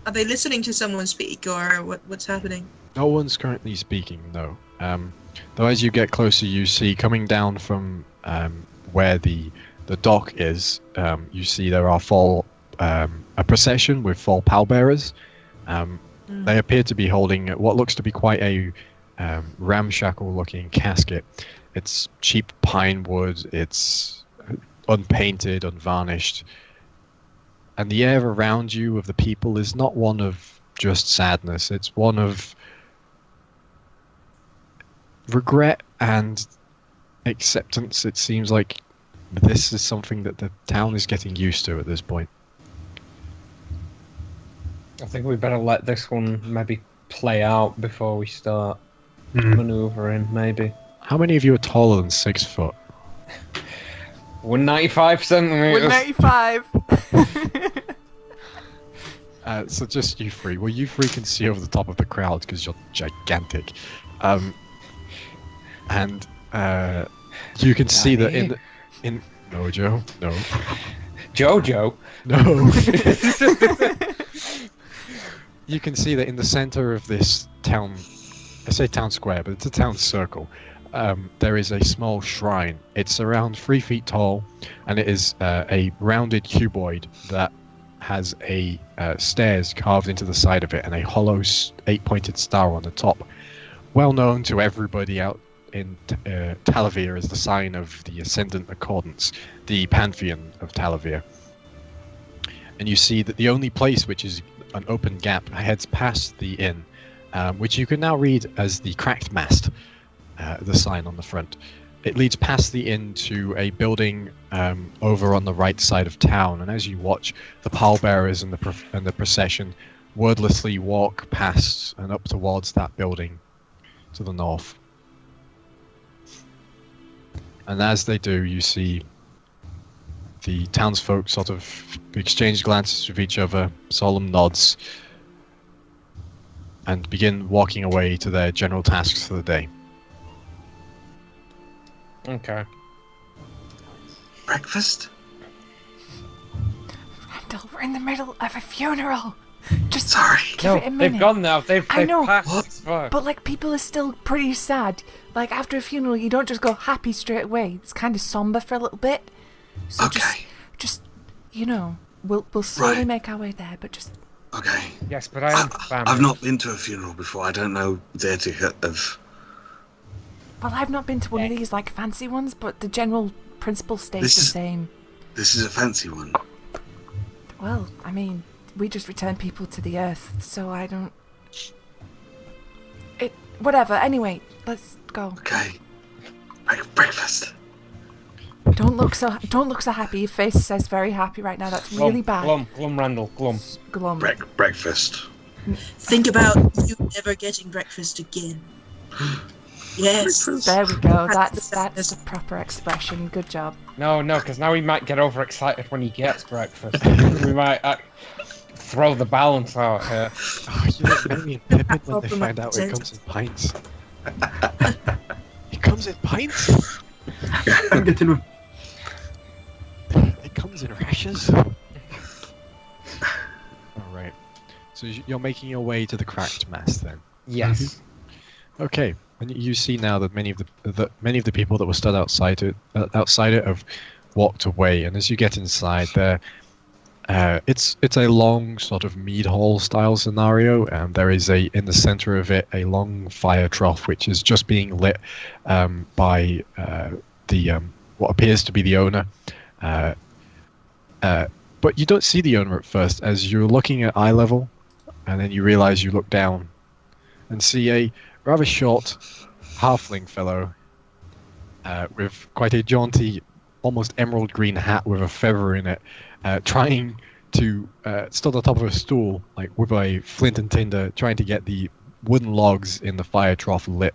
Speaker 6: Are they listening to someone speak, or what's happening?
Speaker 1: No one's currently speaking, no. Though as you get closer, you see coming down from where the dock is, you see there are a procession with 4 pallbearers. They appear to be holding what looks to be quite a ramshackle-looking casket. It's cheap pine wood. It's unpainted, unvarnished. And the air around you of the people is not one of just sadness. It's one of regret and acceptance. It seems like this is something that the town is getting used to at this point.
Speaker 3: I think we better let this one maybe play out before we start manoeuvring, maybe.
Speaker 1: How many of you are taller than 6 foot?
Speaker 3: 195 centimeters.
Speaker 2: 195.
Speaker 1: So just you three. Well, you three can see over the top of the crowd because you're gigantic. And you can see that in no, Joe, no,
Speaker 3: Jojo.
Speaker 1: no. You can see that in the center of this town, I say town square, but it's a town circle. There is a small shrine. It's around 3 feet tall, and it is a rounded cuboid that has a stairs carved into the side of it and a hollow 8-pointed star on the top. Well known to everybody out in Talevyrr as the sign of the Ascendant Accordance, the pantheon of Talevyrr. And you see that the only place which is an open gap heads past the inn, which you can now read as the Cracked Mast, the sign on the front. It leads past the inn to a building over on the right side of town, and as you watch, the pallbearers and the procession wordlessly walk past and up towards that building to the north. And as they do, you see the townsfolk sort of exchange glances with each other, solemn nods, and begin walking away to their general tasks for the day.
Speaker 3: Okay.
Speaker 4: Breakfast?
Speaker 2: Randel, we're in the middle of a funeral. Just
Speaker 4: Sorry.
Speaker 2: give it a minute.
Speaker 3: They've gone now. They've
Speaker 2: I know.
Speaker 3: passed this far.
Speaker 2: But like, people are still pretty sad. Like, after a funeral, you don't just go happy straight away. It's kind of somber for a little bit. So
Speaker 4: Okay.
Speaker 2: just you know, we'll slowly
Speaker 4: Right.
Speaker 2: make our way there. But just
Speaker 4: Okay.
Speaker 3: Yes, but I am family.
Speaker 4: I've not been to a funeral before. I don't know the etiquette of.
Speaker 2: well, I've not been to one of these like fancy ones, but the general principle stays
Speaker 4: This
Speaker 2: the
Speaker 4: is-
Speaker 2: same.
Speaker 4: This is a fancy one.
Speaker 2: Well, I mean, we just return people to the earth, so I don't. Whatever. Anyway, let's go.
Speaker 4: Okay. Breakfast.
Speaker 2: Don't look so happy. Your face says very happy right now. That's really bad.
Speaker 3: Glum, Randall, glum.
Speaker 2: Glum.
Speaker 4: Breakfast.
Speaker 6: Think about you never getting breakfast again. Yes.
Speaker 2: There we go.
Speaker 6: That's
Speaker 2: That's a proper expression. Good job.
Speaker 3: No, because now he might get overexcited when he gets breakfast. We might throw the balance out here.
Speaker 1: Oh, you know, Merry and Pippin when they
Speaker 6: Problem
Speaker 1: find out it
Speaker 6: present.
Speaker 1: comes in pints. It comes in pints?
Speaker 5: I'm getting.
Speaker 1: It comes in rashers? Alright. So you're making your way to the Cracked Mast then?
Speaker 3: Yes.
Speaker 1: Okay. And you see now that many of the people that were stood outside it have walked away, and as you get inside, they're It's a long sort of mead hall style scenario, and there is in the center of it a long fire trough which is just being lit by the what appears to be the owner. But you don't see the owner at first as you're looking at eye level, and then you realize you look down and see a rather short halfling fellow with quite a jaunty, almost emerald green hat with a feather in it, trying to stood on top of a stool, like with a flint and tinder, trying to get the wooden logs in the fire trough lit.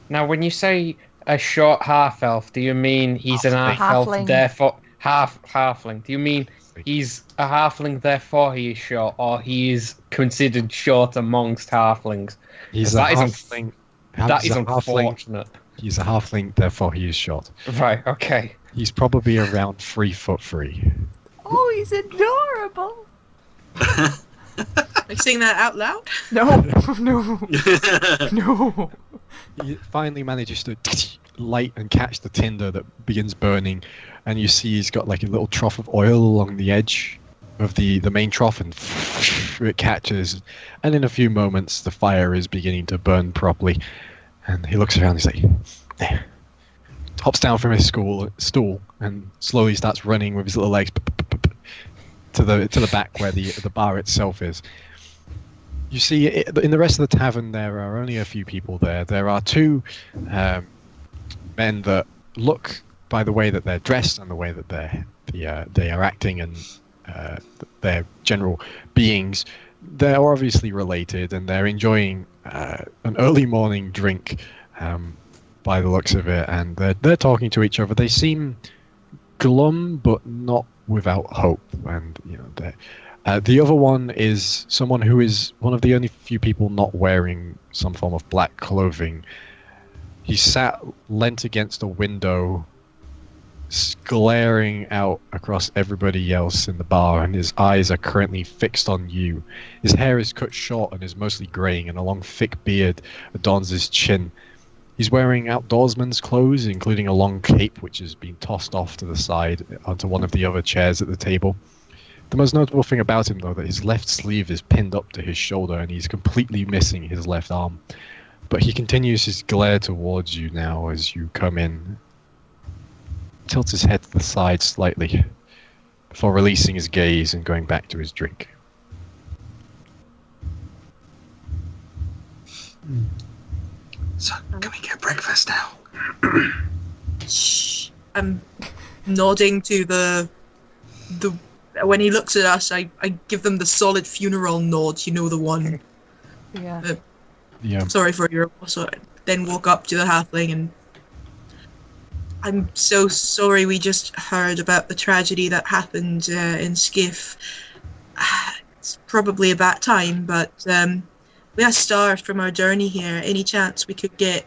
Speaker 3: Now, when you say a short half elf, do you mean he's an half elf,
Speaker 2: Halfling.
Speaker 3: therefore halfling? Do you mean he's a halfling, therefore he is short, or he is considered short amongst halflings?
Speaker 1: He's a
Speaker 3: That is
Speaker 1: halfling.
Speaker 3: That
Speaker 1: he's
Speaker 3: is
Speaker 1: a halfling.
Speaker 3: unfortunate.
Speaker 1: He's a halfling, therefore he is short.
Speaker 3: Right. Okay.
Speaker 1: He's probably around 3'3".
Speaker 2: Oh, he's adorable.
Speaker 6: Like saying that out loud?
Speaker 2: No, no, no.
Speaker 1: He finally manages to light and catch the tinder that begins burning, and you see he's got like a little trough of oil along the edge of the main trough, and it catches, and in a few moments the fire is beginning to burn properly, and he looks around and he's like, there. Hops down from his stool and slowly starts running with his little legs to the back where the bar itself is. You see, in the rest of the tavern, there are only a few people there. There are two men that look, by the way that they're dressed and the way that they are acting and their general beings, they're obviously related, and they're enjoying an early morning drink by the looks of it, and they're talking to each other. They seem glum, but not without hope, and the other one is someone who is one of the only few people not wearing some form of black clothing. He's sat leant against a window, glaring out across everybody else in the bar, and his eyes are currently fixed on you. His hair is cut short and is mostly greying, and a long thick beard adorns his chin. He's wearing outdoorsman's clothes, including a long cape which has been tossed off to the side onto one of the other chairs at the table. The most notable thing about him, though, that his left sleeve is pinned up to his shoulder and he's completely missing his left arm. But he continues his glare towards you now as you come in. Tilts his head to the side slightly before releasing his gaze and going back to his drink.
Speaker 4: So, can we get breakfast now?
Speaker 6: Shh. I'm nodding to the when he looks at us, I give them the solid funeral nod, you know, the one.
Speaker 2: Yeah.
Speaker 1: Yeah.
Speaker 6: Sorry for your loss. So then walk up to the halfling and I'm so sorry we just heard about the tragedy that happened in Skiff. It's probably a bad time, but we are starved from our journey here. Any chance we could get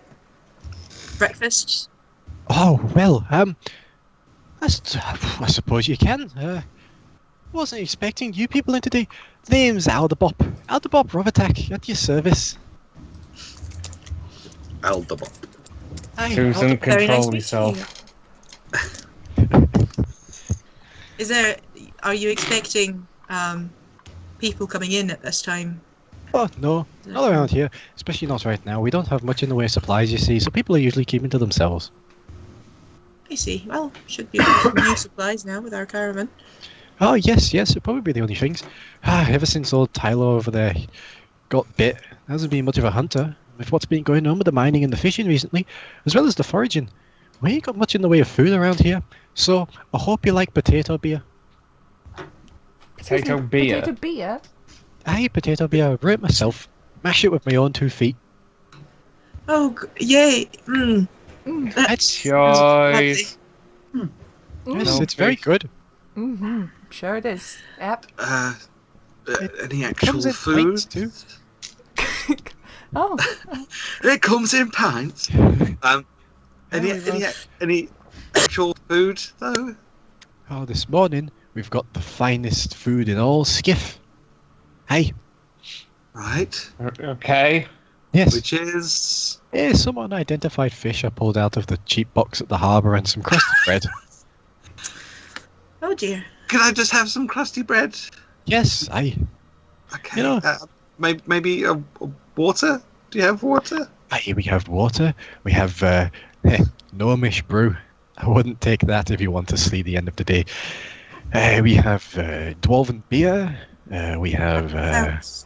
Speaker 6: breakfast?
Speaker 1: Oh, well, I suppose you can. Wasn't expecting you people in today. The name's Aldebop. Aldebop Robotac, at your service.
Speaker 4: Aldebop.
Speaker 1: Aye,
Speaker 3: Susan,
Speaker 1: Aldebop.
Speaker 6: Very nice
Speaker 3: control
Speaker 6: meeting
Speaker 3: yourself.
Speaker 6: Are you expecting people coming in at this time?
Speaker 1: Oh, no, not around here. Especially not right now. We don't have much in the way of supplies, you see, so people are usually keeping to themselves.
Speaker 6: I see. Well, should be able to new supplies now with our caravan.
Speaker 1: Oh, yes, it'll probably be the only things. Ever since old Tae'la over there got bit, hasn't been much of a hunter. With what's been going on with the mining and the fishing recently, as well as the foraging, we ain't got much in the way of food around here. So, I hope you like potato beer.
Speaker 3: Potato beer.
Speaker 2: Potato beer?
Speaker 1: Aye, potato beer. I brew it myself. Mash it with my own 2 feet.
Speaker 6: Oh, yay!
Speaker 1: It's
Speaker 3: Choice.
Speaker 1: Yes,
Speaker 3: No
Speaker 1: it's very
Speaker 3: fish.
Speaker 1: good.
Speaker 2: Mm-hmm. Sure it is. Yep.
Speaker 4: Any
Speaker 1: It comes
Speaker 4: actual
Speaker 1: in
Speaker 4: food?
Speaker 1: pints too.
Speaker 2: Oh.
Speaker 4: It comes in pints. Any actual food though?
Speaker 1: Oh, this morning we've got the finest food in all Skiff. Hey,
Speaker 4: Right.
Speaker 3: Okay.
Speaker 1: yes,
Speaker 4: Which is
Speaker 1: some unidentified fish I pulled out of the cheap box at the harbour and some crusted bread.
Speaker 6: Oh dear.
Speaker 4: Can I just have some crusty bread?
Speaker 1: Yes,
Speaker 4: Okay.
Speaker 1: You know-
Speaker 4: Maybe water? Do you have water?
Speaker 1: we have water. We have gnomish brew. I wouldn't take that if you want to see the end of the day. We have dwarven beer. We have
Speaker 4: What-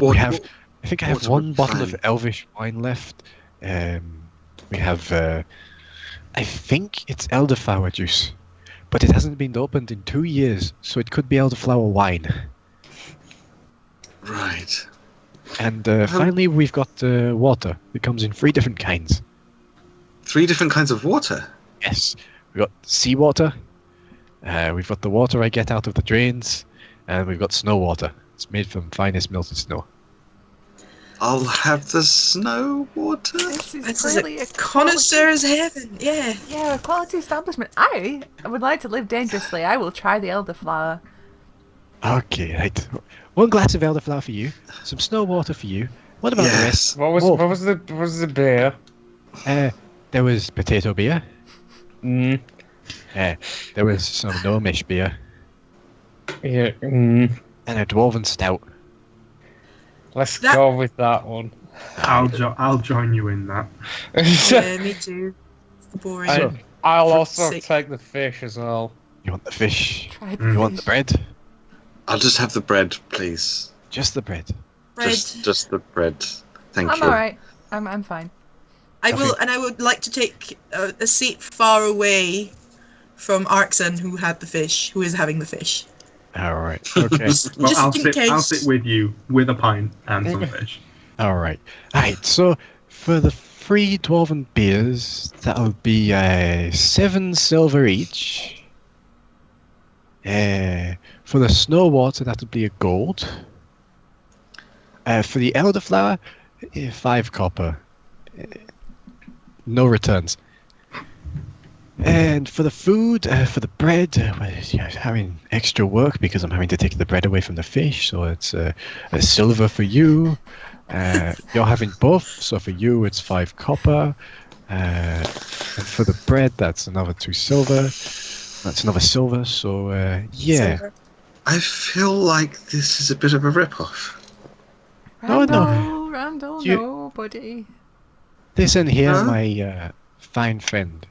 Speaker 1: we have.
Speaker 4: what-
Speaker 1: I think I have
Speaker 4: water
Speaker 1: one
Speaker 4: would be
Speaker 1: bottle of
Speaker 4: fine.
Speaker 1: elvish wine left. We have. I think it's elderflower juice, but it hasn't been opened in 2 years, so it could be elderflower wine.
Speaker 4: Right.
Speaker 1: And finally, we've got water. It comes in 3 different kinds.
Speaker 4: 3 different kinds of water.
Speaker 1: Yes, we've got seawater. We've got the water I get out of the drains, and we've got snow water. It's made from finest melted snow.
Speaker 4: I'll have the snow water.
Speaker 2: This is
Speaker 6: This is
Speaker 2: really
Speaker 6: a
Speaker 2: a
Speaker 6: connoisseur's heaven. Yeah.
Speaker 2: Yeah, a quality establishment. I would like to live dangerously. I will try the elderflower.
Speaker 1: Okay, right. 1 glass of elderflower for you. Some snow water for you. What about the rest?
Speaker 4: Yes.
Speaker 3: What was the beer?
Speaker 1: There was potato beer.
Speaker 3: Mm.
Speaker 1: There was some gnomish beer.
Speaker 3: Yeah. Mm.
Speaker 1: And a dwarven stout.
Speaker 3: Let's
Speaker 6: That-
Speaker 3: go with that one.
Speaker 5: I'll join you in that.
Speaker 6: Yeah, me too. It's boring.
Speaker 1: So-
Speaker 3: I'll
Speaker 6: For
Speaker 3: also
Speaker 6: sake.
Speaker 3: take the fish as well.
Speaker 1: You want the fish?
Speaker 2: Try
Speaker 5: Mm.
Speaker 1: You want the bread?
Speaker 4: I'll just have the bread, please.
Speaker 1: Just the bread.
Speaker 6: Bread.
Speaker 4: Just the bread. Thank
Speaker 2: I'm
Speaker 4: you.
Speaker 2: alright. I'm fine.
Speaker 6: I will, and I would like to take a seat far away from Arxan, who had the fish, who is having the fish.
Speaker 1: Alright, okay.
Speaker 5: Well,
Speaker 6: Just
Speaker 5: I'll
Speaker 6: in
Speaker 5: sit. I'll
Speaker 6: case.
Speaker 5: sit with you with a pint and some fish.
Speaker 1: Alright. Alright, so for the 3 dwarven beers, that'll be 7 silver each. For the snow water, that'll be a gold. For the elderflower, 5 copper. No returns. And for the food, for the bread, having extra work because I'm having to take the bread away from the fish, so it's a silver for you. You're having both, so for you it's 5 copper. And for the bread, that's another 2 silver. That's another silver, so yeah.
Speaker 6: Silver.
Speaker 4: I feel like this is a bit of a rip-off.
Speaker 1: No, no.
Speaker 2: Randel,
Speaker 1: You-
Speaker 2: nobody.
Speaker 1: Listen here,
Speaker 4: Huh?
Speaker 1: my fine friend.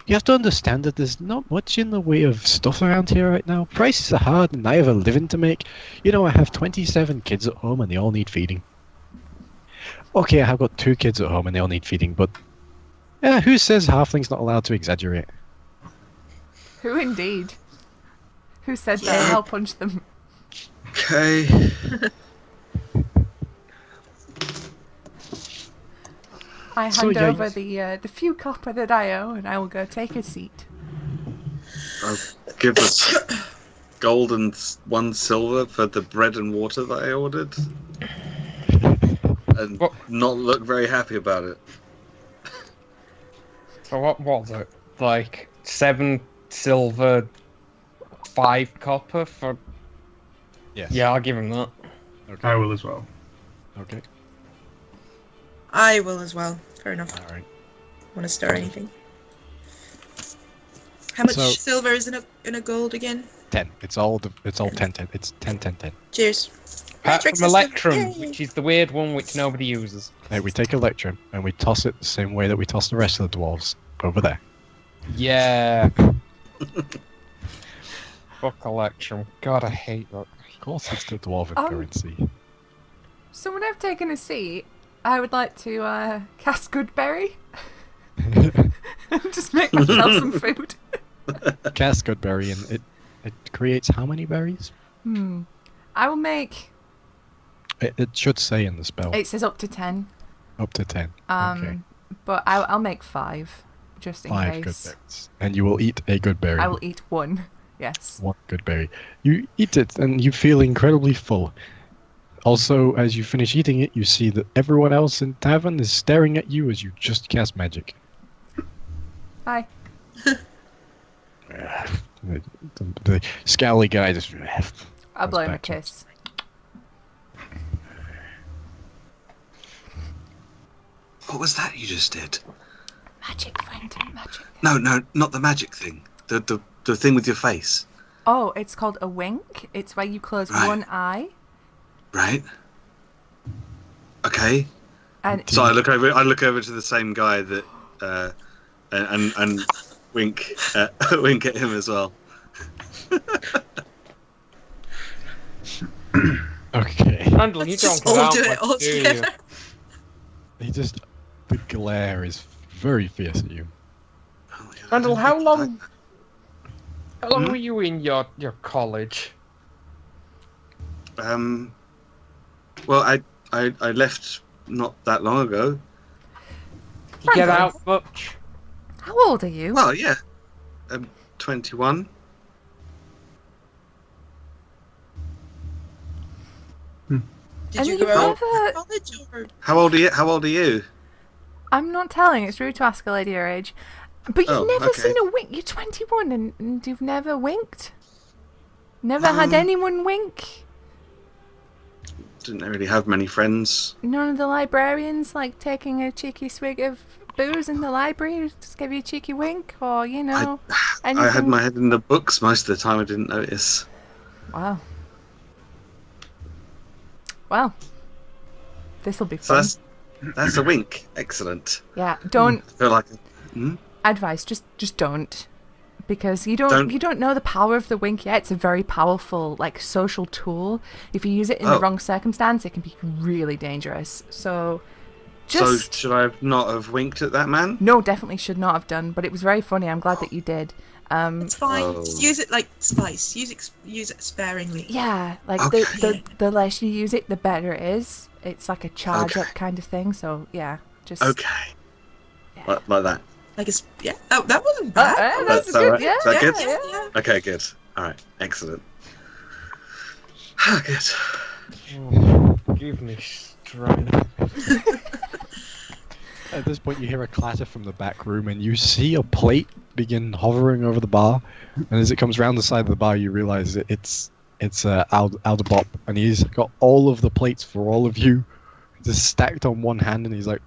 Speaker 1: You have to understand that there's not much in the way of stuff around here right now. Prices are hard and I have a living to make. You know, I have 27 kids at home and they all need feeding. Okay, I have got 2 kids at home and they all need feeding, but who says halfling's not allowed to exaggerate?
Speaker 2: Who indeed? Who said
Speaker 6: Yeah.
Speaker 2: that? I'll punch them.
Speaker 4: Okay.
Speaker 2: I hand
Speaker 1: So, yeah,
Speaker 2: over
Speaker 1: you-
Speaker 2: the few copper that I owe, and I will go take a seat.
Speaker 4: I'll give us gold and 1 silver for the bread and water that I ordered. And
Speaker 3: What?
Speaker 4: not look very happy about it.
Speaker 3: So what was it? Like 7 silver, 5 copper for?
Speaker 1: Yes.
Speaker 3: Yeah, I'll give him that.
Speaker 5: I will as well.
Speaker 1: Okay.
Speaker 6: I will as well. Fair enough.
Speaker 1: Alright.
Speaker 6: Want to stir anything? How much
Speaker 1: So-
Speaker 6: silver is in a gold again?
Speaker 1: 10. It's all 10. It's 10.
Speaker 6: Cheers.
Speaker 3: Apart
Speaker 6: Matrix
Speaker 3: from
Speaker 6: system,
Speaker 3: Electrum,
Speaker 6: yay.
Speaker 3: which is the weird one which nobody uses.
Speaker 1: We take Electrum and we toss it the same way that we toss the rest of the dwarves. Over there.
Speaker 3: Yeah. Fuck Electrum. God, I hate that.
Speaker 1: Of course it's the dwarven
Speaker 2: Um,
Speaker 1: currency.
Speaker 2: So when I've taken a seat, I would like to cast Goodberry. Just make myself some food.
Speaker 1: Cast Goodberry and it creates how many berries?
Speaker 2: I will make.
Speaker 1: It should say in the spell.
Speaker 2: It says up to 10.
Speaker 1: Up to 10. Okay.
Speaker 2: But I'll make 5, just in
Speaker 1: 5 good
Speaker 2: case.
Speaker 1: berries. And you will eat a good berry.
Speaker 2: I will eat 1. Yes.
Speaker 1: 1 good berry. You eat it and you feel incredibly full. Also, as you finish eating it, you see that everyone else in tavern is staring at you as you just cast magic.
Speaker 2: Hi.
Speaker 1: The scowly guy just.
Speaker 2: I'll blow him a
Speaker 1: back to-
Speaker 2: kiss.
Speaker 4: What was that you just did?
Speaker 2: Magic, friend. Magic.
Speaker 4: No, not the magic thing. The thing with your face.
Speaker 2: Oh, it's called a wink. It's where you close
Speaker 4: Right.
Speaker 2: one eye.
Speaker 4: Right. Okay.
Speaker 2: And
Speaker 4: So I look over to the same guy that, and wink, wink at him as well.
Speaker 1: Okay.
Speaker 3: Randel, you
Speaker 6: Let's
Speaker 3: don't
Speaker 6: just
Speaker 3: go
Speaker 6: all
Speaker 3: out
Speaker 6: do it
Speaker 3: much,
Speaker 6: all
Speaker 3: do you?
Speaker 6: together.
Speaker 1: The glare is very fierce at you.
Speaker 4: Oh, yeah,
Speaker 3: Randel, how long
Speaker 4: Hmm?
Speaker 3: were you in your college?
Speaker 4: Well, I left not that long ago.
Speaker 3: You get
Speaker 2: Randel.
Speaker 3: out much?
Speaker 2: how old are you?
Speaker 4: Well, yeah. 21.
Speaker 6: Did
Speaker 2: And
Speaker 6: you
Speaker 2: you've
Speaker 6: go out
Speaker 2: never-
Speaker 6: to college or?
Speaker 4: How old are you?
Speaker 2: I'm not telling. It's rude to ask a lady your age. But you've
Speaker 4: Oh,
Speaker 2: never
Speaker 4: okay.
Speaker 2: seen a wink. You're 21 and you've never winked? Never had anyone wink?
Speaker 4: Didn't really have many friends.
Speaker 2: None of the librarians like taking a cheeky swig of booze in the library just give you a cheeky wink? Or, you know,
Speaker 4: I had
Speaker 2: anything?
Speaker 4: my head in the books most of the time. I didn't notice.
Speaker 2: Wow. Well, this'll be
Speaker 4: So
Speaker 2: fun.
Speaker 4: that's a wink. Excellent.
Speaker 2: Yeah, don't
Speaker 4: I feel like.
Speaker 2: advice. Just don't, because you
Speaker 4: Don't-
Speaker 2: don't know the power of the wink yet. It's a very powerful like social tool. If you use it in the
Speaker 4: Oh.
Speaker 2: wrong circumstance, it can be really dangerous. So,
Speaker 4: So
Speaker 2: just
Speaker 4: should I not have winked at that man?
Speaker 2: no, definitely should not have done. But it was very funny. I'm glad that you did.
Speaker 6: It's fine.
Speaker 4: Oh.
Speaker 6: Just use it like spice. Use it sparingly.
Speaker 2: Yeah, like
Speaker 4: Okay.
Speaker 2: the less you use it, the better it is. It's like a charge
Speaker 4: Okay.
Speaker 2: up kind of thing. So yeah, just
Speaker 4: Okay.
Speaker 2: Yeah.
Speaker 4: Like that.
Speaker 6: Like it's that wasn't bad.
Speaker 2: That's
Speaker 4: Is that
Speaker 2: good.
Speaker 4: right?
Speaker 2: Yeah,
Speaker 4: Is that
Speaker 2: yeah,
Speaker 4: good?
Speaker 2: yeah.
Speaker 6: yeah.
Speaker 4: Okay, good. All right, excellent. Good.
Speaker 3: Oh, give me strength.
Speaker 1: At this point, you hear a clatter from the back room, and you see a plate begin hovering over the bar. And as it comes round the side of the bar, you realise it's Aldebop, and he's got all of the plates for all of you, just stacked on one hand, and he's like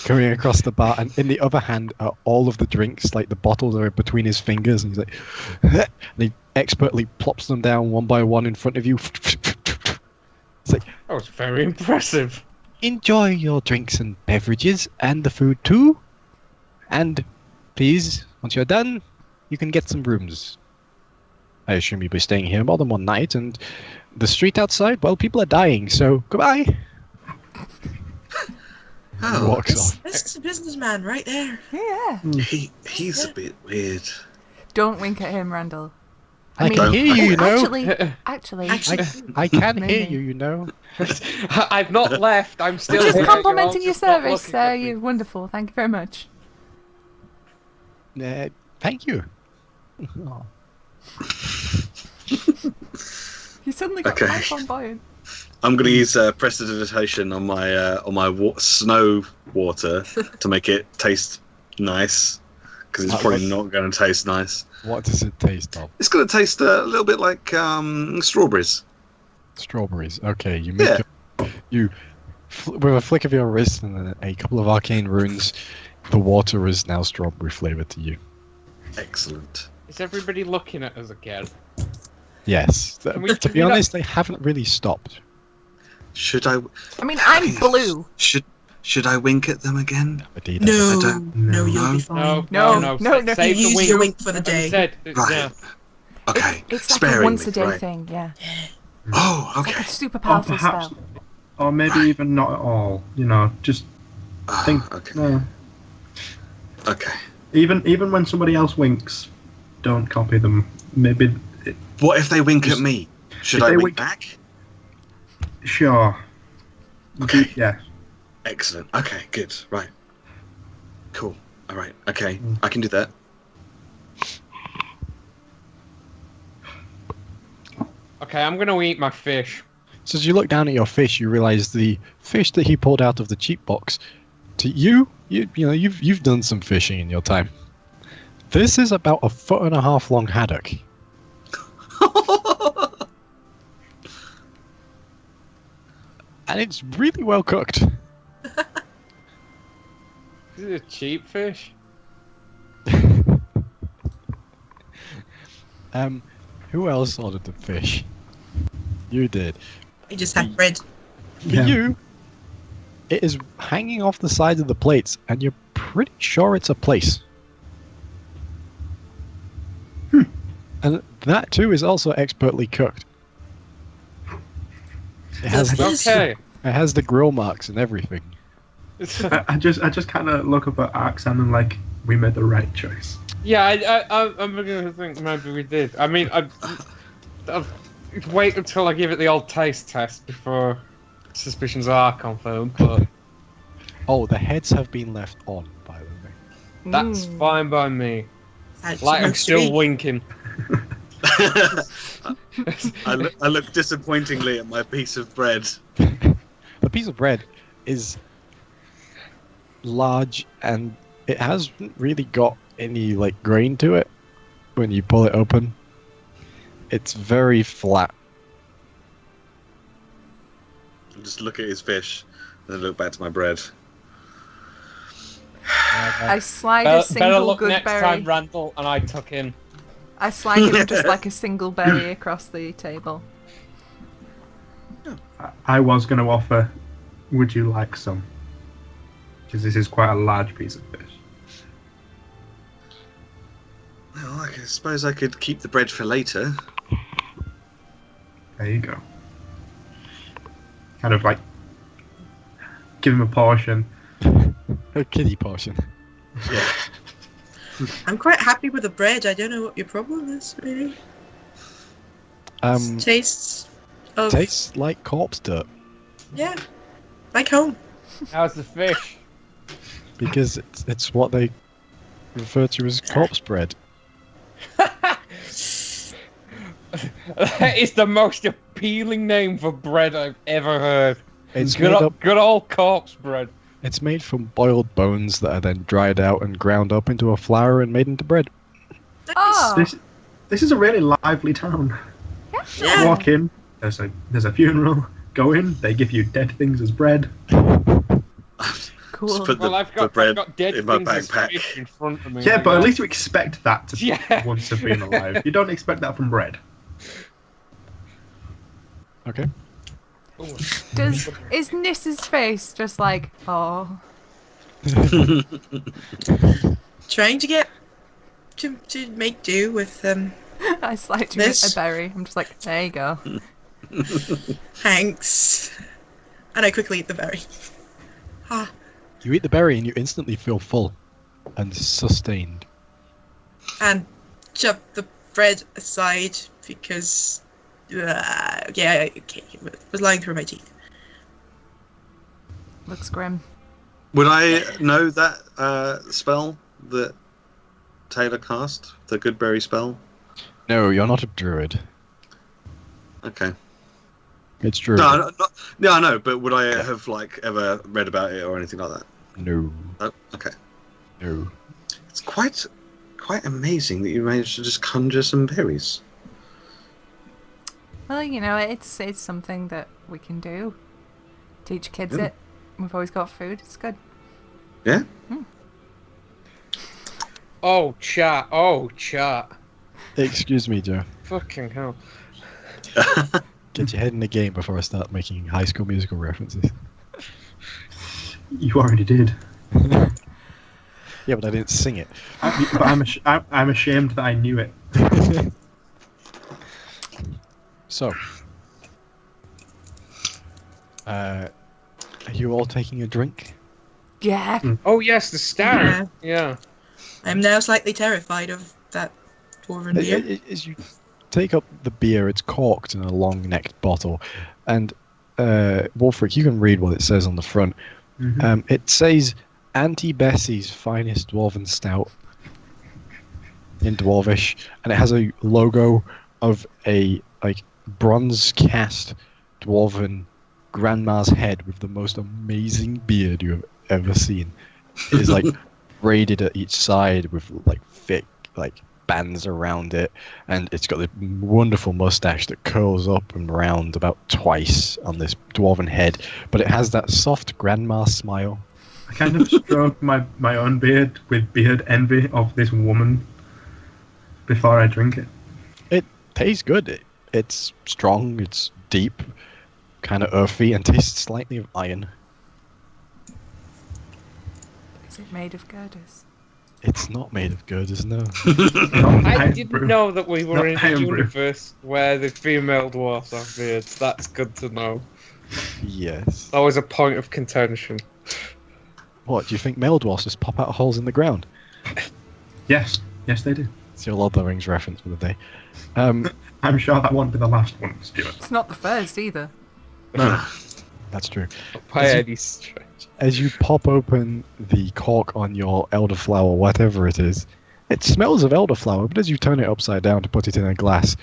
Speaker 1: coming across the bar, and in the other hand are all of the drinks, like the bottles are between his fingers, and he's like, and he expertly plops them down one by one in front of you. It's like,
Speaker 3: That was very impressive.
Speaker 1: enjoy your drinks and beverages and the food too. And please, once you're done, you can get some rooms. I assume you'll be staying here more than one night, and the street outside, well, people are dying, so goodbye.
Speaker 4: Oh,
Speaker 1: Walks off.
Speaker 6: This is a businessman right there.
Speaker 2: Yeah.
Speaker 4: he's a bit weird.
Speaker 2: Don't wink at him, Randall.
Speaker 1: I
Speaker 2: mean,
Speaker 1: can hear you, you know.
Speaker 2: Actually,
Speaker 1: I can hear
Speaker 2: Maybe.
Speaker 1: you, you know.
Speaker 3: I've not left. I'm still
Speaker 2: we're just
Speaker 3: here.
Speaker 2: complimenting
Speaker 3: You're
Speaker 2: your
Speaker 3: all just not
Speaker 2: service,
Speaker 3: looking
Speaker 2: sir.
Speaker 3: at me.
Speaker 2: You're wonderful. Thank you very much.
Speaker 1: Thank you. Oh.
Speaker 2: You suddenly got
Speaker 4: Okay.
Speaker 2: quite flamboyant.
Speaker 4: I'm going to use prestidigitation on my snow water to make it taste nice, because it's probably not going to taste nice.
Speaker 1: What does it taste of?
Speaker 4: It's going to taste a little bit like strawberries.
Speaker 1: Strawberries. Okay, you make with a flick of your wrist and a couple of arcane runes, the water is now strawberry flavored to you.
Speaker 4: Excellent.
Speaker 3: Is everybody looking at us again?
Speaker 1: Yes.
Speaker 3: we-
Speaker 1: To be
Speaker 3: can we
Speaker 1: honest, they haven't really stopped.
Speaker 4: Should I?
Speaker 2: I mean, I'm blue.
Speaker 4: Should I wink at them again?
Speaker 1: Indeed.
Speaker 6: No,
Speaker 4: I don't-
Speaker 6: no, you'll be
Speaker 4: No.
Speaker 6: fine.
Speaker 2: No.
Speaker 3: Save
Speaker 6: You
Speaker 3: the
Speaker 6: use
Speaker 3: wink.
Speaker 6: your wink for the
Speaker 3: As I
Speaker 6: day.
Speaker 3: said,
Speaker 4: Right.
Speaker 3: yeah.
Speaker 4: Okay.
Speaker 2: It's like a
Speaker 4: sparingly,
Speaker 2: once a day
Speaker 4: right.
Speaker 2: thing, yeah.
Speaker 4: Oh,
Speaker 2: It's
Speaker 4: okay.
Speaker 2: like a super
Speaker 5: Or
Speaker 2: powerful
Speaker 5: perhaps,
Speaker 2: spell.
Speaker 5: or maybe even not at all. You know, just think.
Speaker 4: Okay. Okay.
Speaker 5: Even when somebody else winks, don't copy them. Maybe.
Speaker 4: What if they wink at me? Should
Speaker 5: if
Speaker 4: I
Speaker 5: they
Speaker 4: wink
Speaker 5: wink-
Speaker 4: back?
Speaker 5: Sure.
Speaker 4: Okay.
Speaker 5: Yeah.
Speaker 4: Excellent. Okay, good. Right. Cool. All right. Okay, I can do that.
Speaker 3: Okay, I'm gonna eat my fish.
Speaker 1: So as you look down at your fish, you realise the fish that he pulled out of the cheap box. To you've done some fishing in your time. This is about 1.5 foot long haddock. And it's really well cooked.
Speaker 3: Is it a cheap fish?
Speaker 1: Who else ordered the fish? You did.
Speaker 6: I just had bread.
Speaker 1: For you, it is hanging off the sides of the plates, and you're pretty sure it's a place. And that too is also expertly cooked. It has
Speaker 3: Okay.
Speaker 1: it has the grill marks and everything.
Speaker 5: I just kind of look up at Arxan and like, we made the right choice.
Speaker 3: Yeah, I'm beginning to think maybe we did. I mean, I'd wait until I give it the old taste test before suspicions are confirmed, but
Speaker 1: Oh, the heads have been left on, by the way.
Speaker 3: that's fine by me.
Speaker 6: That's
Speaker 3: Like, I'm
Speaker 6: supposed to
Speaker 3: still
Speaker 6: be.
Speaker 3: winking.
Speaker 4: I look disappointingly at my piece of bread.
Speaker 1: The piece of bread is large, and it hasn't really got any like grain to it when you pull it open. It's very flat.
Speaker 4: I just look at his fish, and then look back to my bread.
Speaker 2: I slide a
Speaker 3: Better
Speaker 2: single
Speaker 3: look
Speaker 2: good
Speaker 3: next
Speaker 2: berry.
Speaker 3: time, Randel, and I tuck in.
Speaker 2: I slide him just like a single berry across the table.
Speaker 5: I was going to offer, would you like some? Because this is quite a large piece of fish.
Speaker 4: Well, I suppose I could keep the bread for later.
Speaker 5: There you go. Kind of like, give him a portion.
Speaker 1: A kiddie portion.
Speaker 5: Yeah.
Speaker 6: I'm quite happy with the bread. I don't know what your problem is, really. Tastes of
Speaker 1: Tastes like corpse dirt
Speaker 6: yeah, like home.
Speaker 3: How's the fish?
Speaker 1: because it's what they refer to as corpse bread.
Speaker 3: That is the most appealing name for bread I've ever heard.
Speaker 1: It's
Speaker 3: Good,
Speaker 1: made up.
Speaker 3: good old corpse bread.
Speaker 1: It's made from boiled bones that are then dried out and ground up into a flour and made into bread.
Speaker 2: Oh,
Speaker 5: This is a really lively town.
Speaker 6: Yeah.
Speaker 5: Walk in, there's a funeral. Go in, they give you dead things as bread.
Speaker 2: cool.
Speaker 4: Just put
Speaker 3: Well,
Speaker 4: the
Speaker 3: I've got
Speaker 4: bread
Speaker 3: dead
Speaker 4: in my
Speaker 3: things as
Speaker 4: backpack.
Speaker 3: fish in front of me.
Speaker 5: Yeah, but at least you expect that to
Speaker 3: Yeah.
Speaker 5: once have been alive. You don't expect that from bread.
Speaker 1: Okay.
Speaker 2: Is Niss's face just like, oh?
Speaker 6: Trying to get to make do with
Speaker 2: I slide to
Speaker 6: This-
Speaker 2: a berry. I'm just like, there you go.
Speaker 6: Hanks, and I quickly eat the berry. Ah,
Speaker 1: You eat the berry and you instantly feel full and sustained.
Speaker 6: and shove the bread aside because yeah, okay, it was lying through my teeth.
Speaker 2: Looks grim.
Speaker 4: Would I know that spell that Tae'la cast? The Goodberry spell?
Speaker 1: No, you're not a druid.
Speaker 4: Okay.
Speaker 1: It's druid.
Speaker 4: No, I know, but would I have like ever read about it or anything like that?
Speaker 1: No.
Speaker 4: Oh, okay.
Speaker 1: No.
Speaker 4: It's quite amazing that you managed to just conjure some berries.
Speaker 2: Well, you know, it's something that we can do. Teach kids
Speaker 4: Yeah.
Speaker 2: it. We've always got food. It's good.
Speaker 4: Yeah?
Speaker 3: Oh, chat. Oh, chat.
Speaker 1: Excuse me, Joe.
Speaker 3: Fucking hell.
Speaker 1: Get your head in the game before I start making High School Musical references.
Speaker 5: You already did.
Speaker 1: Yeah, but I didn't sing it.
Speaker 5: But I'm ashamed that I knew it.
Speaker 1: So, are you all taking a drink?
Speaker 2: Yeah.
Speaker 3: Oh, yes, the star. Yeah.
Speaker 6: I'm now slightly terrified of that dwarven beer.
Speaker 1: As you take up the beer, it's corked in a long-necked bottle, and Wulfric, you can read what it says on the front.
Speaker 5: Mhm.
Speaker 1: It says Auntie Bessie's finest dwarven stout in Dwarvish, and it has a logo of a like bronze cast dwarven grandma's head with the most amazing beard you have ever seen. It is like braided at each side with like thick like bands around it, and it's got this wonderful mustache that curls up and round about twice on this dwarven head, but it has that soft grandma smile.
Speaker 5: I kind of stroke my own beard with beard envy of this woman before I drink it.
Speaker 1: tastes good. It's strong, it's deep, kind of earthy, and tastes slightly of iron.
Speaker 2: Is it made of girders?
Speaker 1: It's not made of girders, no.
Speaker 3: I didn't know that we were in a universe where the female dwarfs have beards. That's good to know.
Speaker 1: Yes.
Speaker 3: That was a point of contention.
Speaker 1: What, do you think male dwarfs just pop out of holes in the ground?
Speaker 5: Yes, they do.
Speaker 1: It's your Lord of the Rings reference for the day.
Speaker 5: I'm sure that won't be the last one, Stuart.
Speaker 2: It's not the first either.
Speaker 5: No.
Speaker 1: That's true.
Speaker 3: By any stretch.
Speaker 1: As you pop open the cork on your elderflower, whatever it is, it smells of elderflower, but as you turn it upside down to put it in a glass,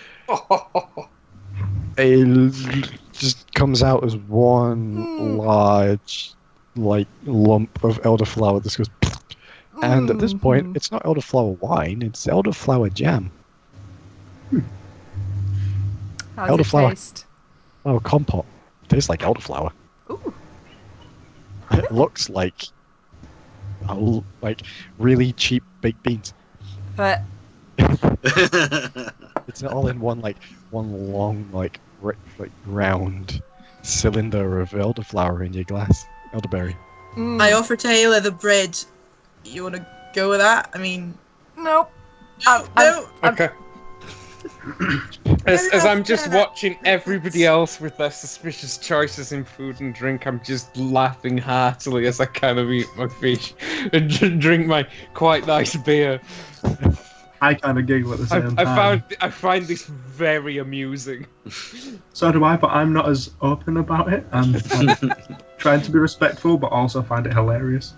Speaker 1: it just comes out as one large, lump of elderflower that goes. And at this point, it's not elderflower wine; it's elderflower jam.
Speaker 2: How does it taste?
Speaker 1: Flower compote. It tastes like elderflower.
Speaker 2: Ooh.
Speaker 1: It looks like really cheap baked beans.
Speaker 2: But
Speaker 1: It's all in one long round cylinder of elderflower in your glass. Elderberry.
Speaker 6: I offer Tae'la the bread. You want to go with that? I mean,
Speaker 2: nope.
Speaker 6: no.
Speaker 3: Okay. As I'm just watching everybody else with their suspicious choices in food and drink, I'm just laughing heartily as I kind of eat my fish and drink my quite nice beer.
Speaker 5: I kind of giggle at the same time.
Speaker 3: I find this very amusing.
Speaker 5: So do I, but I'm not as open about it. I'm trying to be respectful, but also find it hilarious.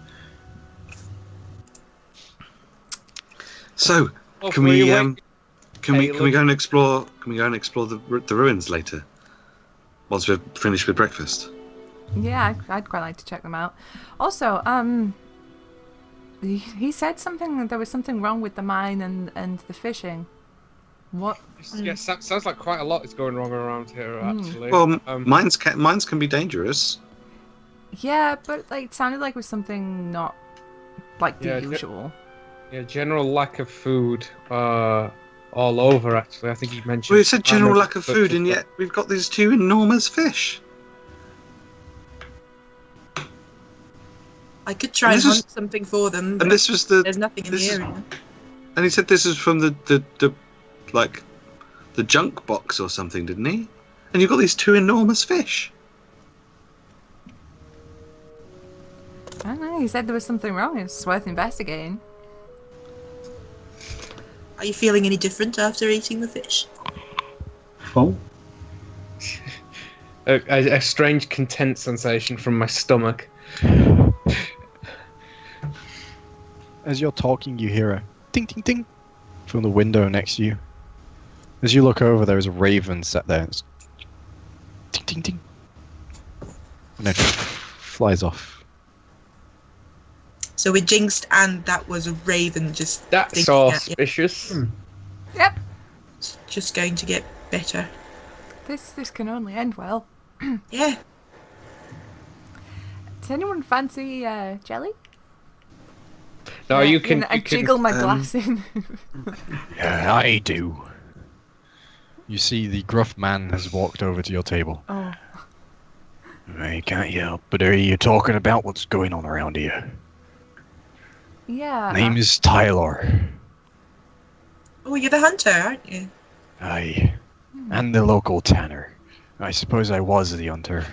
Speaker 4: So, can we go and explore? Can we go and explore the ruins later? Once we're finished with breakfast.
Speaker 2: Yeah, I'd quite like to check them out. Also, he said something that there was something wrong with the mine and the fishing. What?
Speaker 3: Yes, that sounds like quite a lot is going wrong around here. Actually,
Speaker 4: Well, mines can be dangerous.
Speaker 2: Yeah, but it sounded like it was something not like the usual.
Speaker 3: Yeah, general lack of food all over, actually. I think you mentioned...
Speaker 4: Well, you said general lack of food, and yet we've got these two enormous fish.
Speaker 6: I could try and hunt something for them.
Speaker 4: And this was the...
Speaker 6: There's nothing in the area.
Speaker 4: And he said this is from the junk box or something, didn't he? And you've got these two enormous fish.
Speaker 2: I don't know, he said there was something wrong. It's worth investigating.
Speaker 6: Are you feeling any different after eating the fish?
Speaker 5: Full.
Speaker 3: A strange content sensation from my stomach.
Speaker 1: As you're talking, you hear a ding ding ding from the window next to you. As you look over, there is a raven sat there. It's ding ding ding. And then flies off.
Speaker 6: So we jinxed, and that was a raven just.
Speaker 3: That's auspicious.
Speaker 2: Yep.
Speaker 6: It's just going to get better.
Speaker 2: This can only end well.
Speaker 6: Yeah.
Speaker 2: Does anyone fancy jelly?
Speaker 3: No, you can.
Speaker 2: I jiggle my glass in.
Speaker 1: Yeah, I do. You see the gruff man has walked over to your table.
Speaker 2: Oh.
Speaker 1: I can't help but hear you talking about what's going on around here.
Speaker 2: Yeah.
Speaker 1: Name is Tae'la.
Speaker 6: Oh, you're the hunter, aren't you?
Speaker 1: Aye. And the local tanner. I suppose I was the hunter.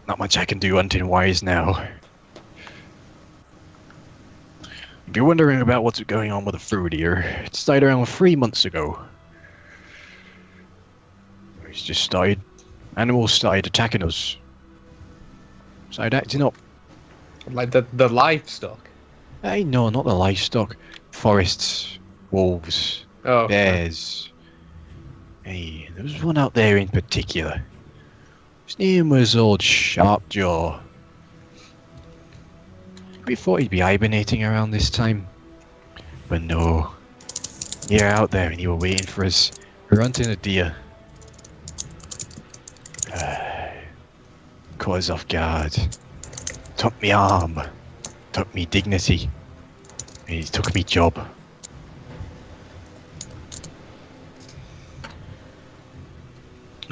Speaker 1: Not much I can do hunting-wise now. If you're wondering about what's going on with the fruit here, it started around 3 months ago. It's just started... Animals started attacking us. Started acting up.
Speaker 3: Like the livestock.
Speaker 1: Hey, no, not the livestock. Forests, wolves, bears. Hey, there was one out there in particular. His name was Old Sharpjaw. We thought he'd be hibernating around this time. But no. You're out there and you were waiting for us. We're hunting a deer. Caught us off guard. Took me arm. Took me dignity. And he took me job.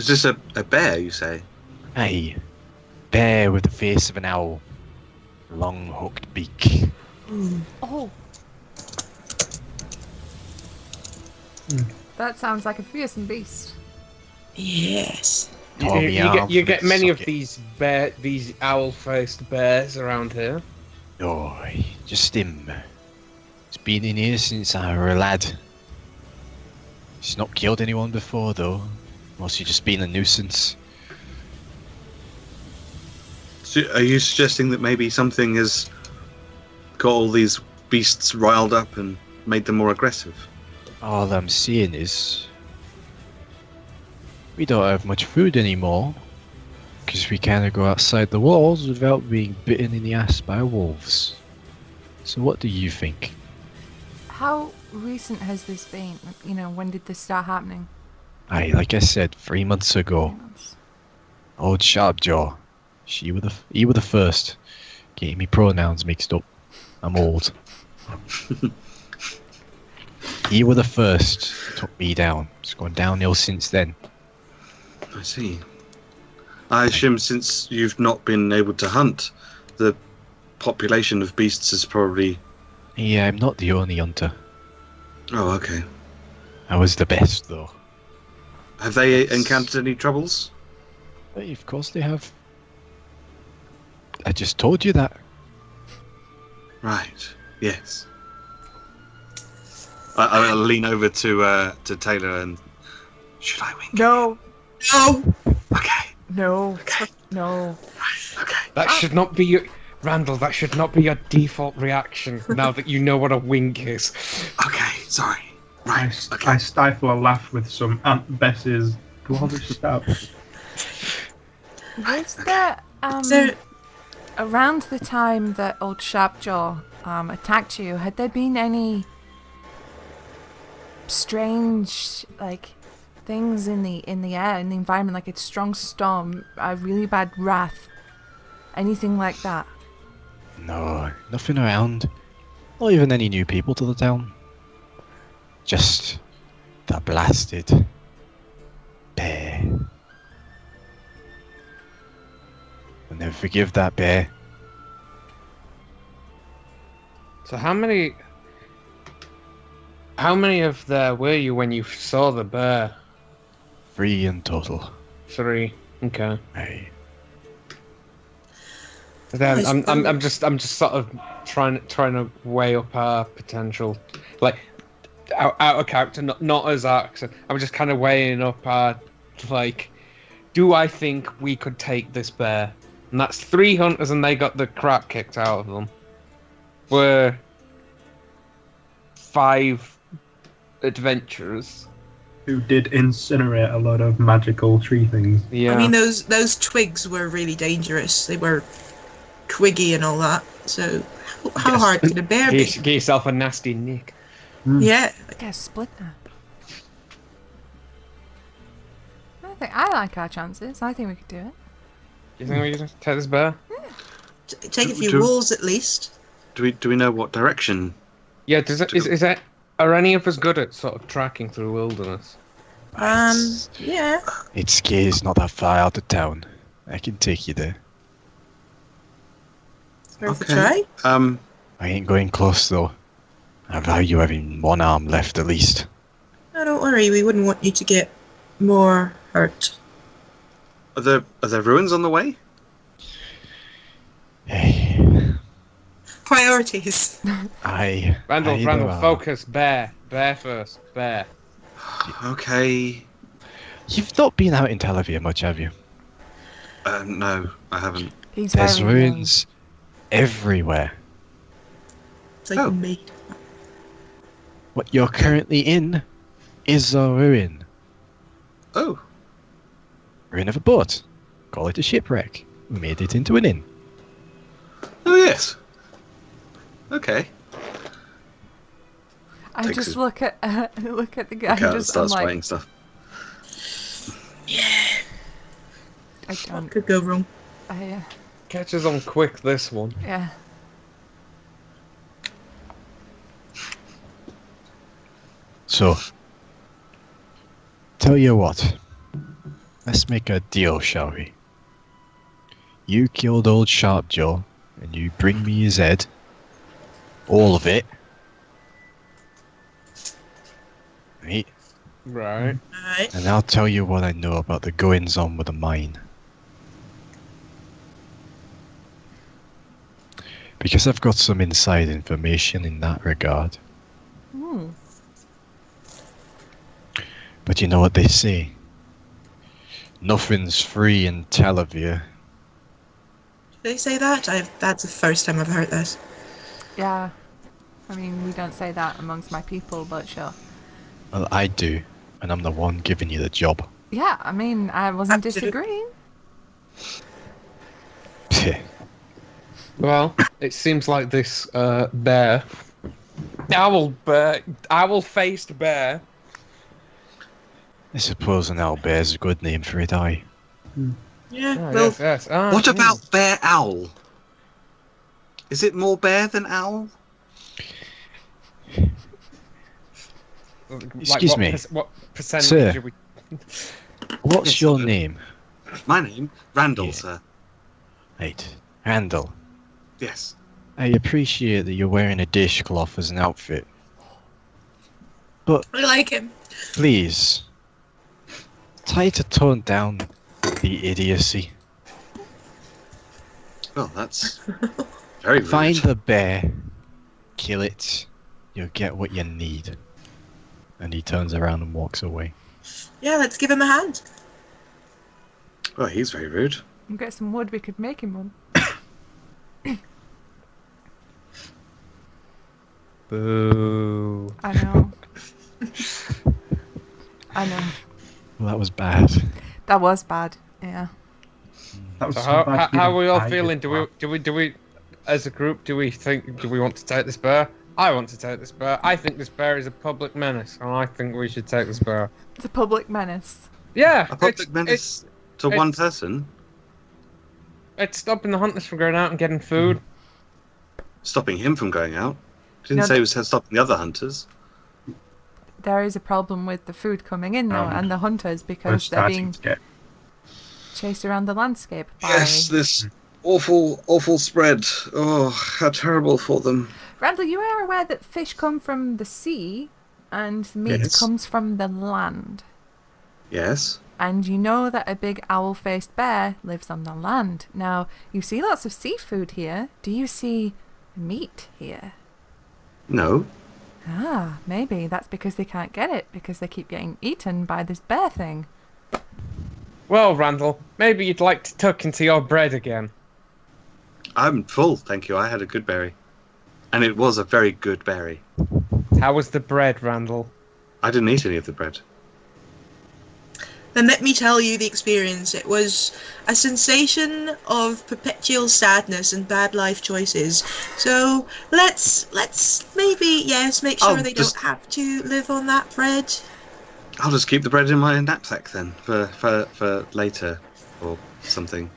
Speaker 4: Was this a bear, you say?
Speaker 1: Aye. Bear with the face of an owl. Long hooked beak.
Speaker 2: Oh. That sounds like a fearsome beast.
Speaker 6: Yes.
Speaker 1: Tommy
Speaker 3: You
Speaker 1: arm
Speaker 3: get
Speaker 1: from its
Speaker 3: many of
Speaker 1: socket.
Speaker 3: these owl-faced bears around here.
Speaker 1: No, just him. He's been in here since I were a lad. He's not killed anyone before, though. Mostly just been a nuisance.
Speaker 4: So are you suggesting that maybe something has got all these beasts riled up and made them more aggressive?
Speaker 1: All I'm saying is, we don't have much food anymore, because we can't go outside the walls without being bitten in the ass by wolves. So what do you think?
Speaker 2: How recent has this been? You know, when did this start happening?
Speaker 1: Aye, like I said, 3 months ago.
Speaker 2: 3 months.
Speaker 1: Old Sharpjaw. He were the first. Getting me pronouns mixed up. I'm old. He were the first. Took me down. It's gone downhill since then.
Speaker 4: I see. I assume since you've not been able to hunt, the population of beasts is probably...
Speaker 1: Yeah, I'm not the only hunter.
Speaker 4: Oh, okay.
Speaker 1: I was the best, though.
Speaker 4: Have they encountered any troubles?
Speaker 1: Hey, of course they have. I just told you that.
Speaker 4: Right. Yes. I'll lean over to Tae'la and... Should I wink?
Speaker 2: No.
Speaker 6: No.
Speaker 4: Okay.
Speaker 2: No.
Speaker 4: Okay.
Speaker 2: No.
Speaker 4: Right. Okay.
Speaker 3: That should not be your... Randall, that should not be your default reaction now that you know what a wink is.
Speaker 4: Okay. Sorry. Right.
Speaker 5: I
Speaker 4: Okay.
Speaker 5: stifle a laugh with some Aunt Bess's dwarvish stout.
Speaker 2: Was there
Speaker 6: So,
Speaker 2: around the time that old Sharpjaw attacked you, had there been any strange things in the air, in the environment, like a strong storm, a really bad wrath, anything like that?
Speaker 1: No, nothing around. Not even any new people to the town. Just that blasted bear. I'll never forgive that bear.
Speaker 3: So how many of there were you when you saw the bear?
Speaker 1: 3 in total.
Speaker 3: 3. Okay.
Speaker 1: Aye.
Speaker 3: Then
Speaker 6: Nice.
Speaker 3: I'm just sort of trying to weigh up our potential, like out of character, not as Arxan. I'm just kind of weighing up our, like, do I think we could take this bear? And that's 3 hunters, and they got the crap kicked out of them. We're 5 adventurers.
Speaker 5: Who did incinerate a lot of magical tree things.
Speaker 3: Yeah.
Speaker 6: I mean, those twigs were really dangerous. They were twiggy and all that. So, how
Speaker 3: Yes.
Speaker 6: hard could a bear be?
Speaker 3: Get yourself a nasty nick.
Speaker 6: Yeah.
Speaker 2: Like a split that. I like our chances. I think we could do it.
Speaker 3: Do you think we can take this bear?
Speaker 6: Take a few
Speaker 4: Do-
Speaker 6: rolls at least.
Speaker 4: Do we know what direction?
Speaker 3: Yeah. Are any of us good at sort of tracking through wilderness?
Speaker 6: Yeah.
Speaker 1: It's Ska's not that far out of town. I can take you there.
Speaker 6: Worth a try.
Speaker 1: I ain't going close though. I value having one arm left at least.
Speaker 6: No, don't worry. We wouldn't want you to get more hurt.
Speaker 4: Are there ruins on the way?
Speaker 1: Hey,
Speaker 6: Priorities.
Speaker 3: Randall, focus. Bear first. Bear.
Speaker 4: Okay.
Speaker 1: You've not been out in Talevyrr much, have you?
Speaker 4: No, I haven't.
Speaker 2: He's
Speaker 1: There's
Speaker 2: very young.
Speaker 1: ruins everywhere.
Speaker 6: It's like
Speaker 4: Oh.
Speaker 6: me.
Speaker 1: What you're currently in is a ruin.
Speaker 4: Oh.
Speaker 1: Ruin of a boat. Call it a shipwreck. We made it into an inn.
Speaker 4: Oh yes. Okay.
Speaker 2: I
Speaker 4: Takes
Speaker 2: just
Speaker 4: it-
Speaker 2: look at the guy.
Speaker 4: Okay,
Speaker 2: Just
Speaker 4: starts
Speaker 2: I'm like,
Speaker 4: writing stuff.
Speaker 2: I
Speaker 6: What
Speaker 2: don't.
Speaker 6: could go wrong?
Speaker 3: Catch us on quick, this one.
Speaker 2: Yeah.
Speaker 1: So, tell you what. Let's make a deal, shall we? You killed old Sharp Jaw, and you bring me his head. All of it. Right?
Speaker 3: Right.
Speaker 6: Alright.
Speaker 1: And I'll tell you what I know about the goings on with the mine. Because I've got some inside information in that regard.
Speaker 2: Hmm.
Speaker 1: But you know what they say? Nothing's free in Talevyrr.
Speaker 6: Did they say that? That's the first time I've heard this.
Speaker 2: Yeah. I mean, we don't say that amongst my people, but sure.
Speaker 1: Well, I do, and I'm the one giving you the job.
Speaker 2: Yeah, I mean, I wasn't
Speaker 6: Absolutely.
Speaker 2: disagreeing.
Speaker 1: Peh.
Speaker 3: Well, it seems like this bear, owl-faced bear.
Speaker 1: I suppose an owlbear's a good name for it, aye.
Speaker 6: Yeah,
Speaker 3: Oh,
Speaker 6: well,
Speaker 3: yes. Ah,
Speaker 4: What
Speaker 3: mm.
Speaker 4: about bear owl? Is it more bear than owl?
Speaker 1: Excuse me.
Speaker 3: What percentage
Speaker 1: Sir.
Speaker 3: are we?
Speaker 1: What's
Speaker 4: Yes,
Speaker 1: your
Speaker 4: sir.
Speaker 1: name?
Speaker 4: My name? Randel,
Speaker 1: Yeah.
Speaker 4: sir.
Speaker 1: Right, Randel.
Speaker 4: Yes.
Speaker 1: I appreciate that you're wearing a dishcloth as an outfit. But
Speaker 6: I like him.
Speaker 1: please, try to tone down the idiocy.
Speaker 4: Well, that's very rude.
Speaker 1: Find the bear, kill it, you'll get what you need. And he turns around and walks away.
Speaker 6: Yeah, let's give him a hand.
Speaker 4: Well, he's very rude.
Speaker 2: And get some wood, we could make him one.
Speaker 3: Boo.
Speaker 2: I know. I know.
Speaker 1: Well, that was bad.
Speaker 2: That was bad. Yeah.
Speaker 5: That was
Speaker 3: So
Speaker 5: so bad
Speaker 3: how are we all
Speaker 5: I did
Speaker 3: feeling? Do we, as a group, do we want to take this bear? I want to take this bear. I think this bear is a public menace, and I think we should take this bear.
Speaker 2: It's a public menace.
Speaker 3: Yeah,
Speaker 4: A public menace to
Speaker 3: it's-
Speaker 4: one person,
Speaker 3: It's stopping the hunters from going out and getting food.
Speaker 4: stopping him from going out. Didn't
Speaker 2: No,
Speaker 4: say it was stopping the other hunters.
Speaker 2: There is a problem with the food coming in though, and the hunters
Speaker 5: We're
Speaker 2: because they're
Speaker 5: starting
Speaker 2: being
Speaker 5: to get.
Speaker 2: chased around the landscape by.
Speaker 4: Yes, this awful spread. Oh, how terrible for them.
Speaker 2: Randall, you are aware that fish come from the sea, and meat
Speaker 4: Yes.
Speaker 2: comes from the land.
Speaker 4: Yes.
Speaker 2: And you know that a big owl-faced bear lives on the land. Now, you see lots of seafood here. Do you see meat here?
Speaker 4: No.
Speaker 2: Ah, maybe that's because they can't get it, because they keep getting eaten by this bear thing.
Speaker 3: Well, Randall, maybe you'd like to tuck into your bread again.
Speaker 4: I'm full, thank you. I had a good berry. And it was a very good berry.
Speaker 3: How was the bread, Randall?
Speaker 4: I didn't eat any of the bread.
Speaker 6: Then let me tell you the experience. It was a sensation of perpetual sadness and bad life choices. So let's maybe make sure
Speaker 4: Oh,
Speaker 6: they
Speaker 4: just-
Speaker 6: don't have to live on that bread.
Speaker 4: I'll just keep the bread in my knapsack then for later or something.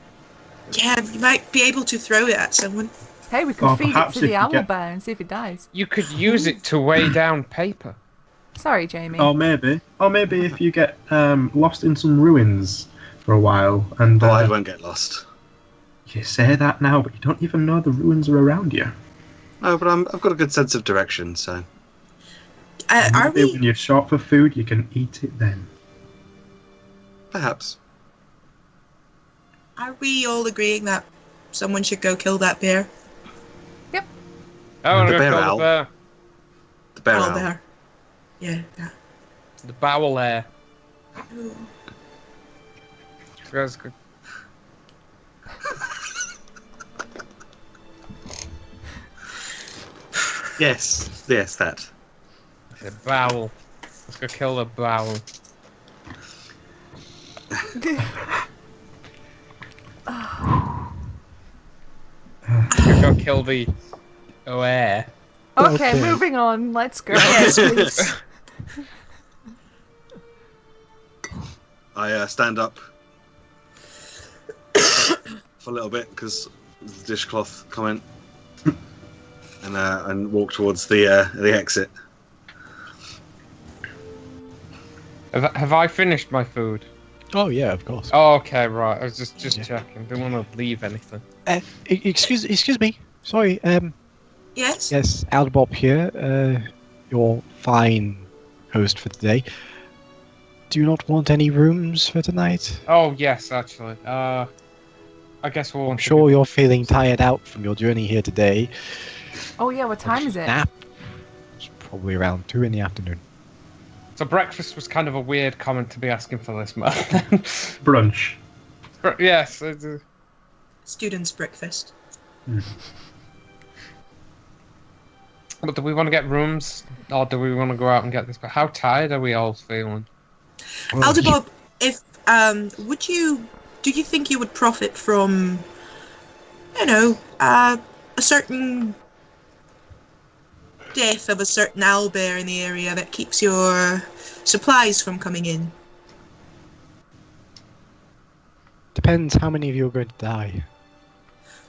Speaker 6: Yeah, you might be able to throw it at someone.
Speaker 2: Hey, we could
Speaker 5: Or
Speaker 2: feed it
Speaker 5: perhaps
Speaker 2: to
Speaker 5: if
Speaker 2: the
Speaker 5: you
Speaker 2: owl
Speaker 5: get-
Speaker 2: bear and see if it dies.
Speaker 3: You could use it to weigh down paper.
Speaker 2: Sorry, Jamie.
Speaker 5: Or maybe if you get lost in some ruins for a while, and
Speaker 4: Oh, I won't get lost.
Speaker 5: you say that now, but you don't even know the ruins are around you.
Speaker 4: No, but I've got a good sense of direction, so.
Speaker 6: Are
Speaker 5: Maybe
Speaker 6: we?
Speaker 5: when you're short for food, you can eat it then.
Speaker 4: Perhaps.
Speaker 6: Are we all agreeing that someone should go kill that bear?
Speaker 3: I want
Speaker 4: The
Speaker 3: to go
Speaker 4: bear
Speaker 3: kill
Speaker 4: owl.
Speaker 3: the bear.
Speaker 4: The bear
Speaker 6: Oh,
Speaker 4: owl.
Speaker 6: bear. Yeah.
Speaker 3: The bowel air.
Speaker 6: Ooh.
Speaker 3: That's good.
Speaker 4: Yes, that.
Speaker 3: The bowel. Let's go kill the bowel. Let's go kill the air.
Speaker 2: Okay,
Speaker 1: Okay.
Speaker 2: moving on. Let's go.
Speaker 6: Yes, please.
Speaker 4: I stand up for a little bit because of the dishcloth comment, and walk towards the exit.
Speaker 3: Have I finished my food?
Speaker 1: Oh yeah, of course.
Speaker 3: Oh, okay, right. I was just
Speaker 1: Yeah.
Speaker 3: checking. Didn't want to leave anything.
Speaker 1: Excuse me. Sorry.
Speaker 6: Yes?
Speaker 1: Yes, Aldbob here. Your fine host for today. Do you not want any rooms for tonight?
Speaker 3: Oh, yes, actually. I guess we'll.
Speaker 1: I'm sure you're feeling tired out from your journey here today.
Speaker 2: Oh yeah, what time is it?
Speaker 1: Nap. It's probably around 2 in the afternoon.
Speaker 3: So breakfast was kind of a weird comment to be asking for this man.
Speaker 5: Brunch.
Speaker 3: Yes.
Speaker 6: Students' breakfast.
Speaker 3: But do we want to get rooms, or do we want to go out and get this? But how tired are we all feeling?
Speaker 1: Well,
Speaker 6: Aldebob, if do you think you would profit from, a certain death of a certain owlbear in the area that keeps your supplies from coming in?
Speaker 1: Depends how many of you are going to die.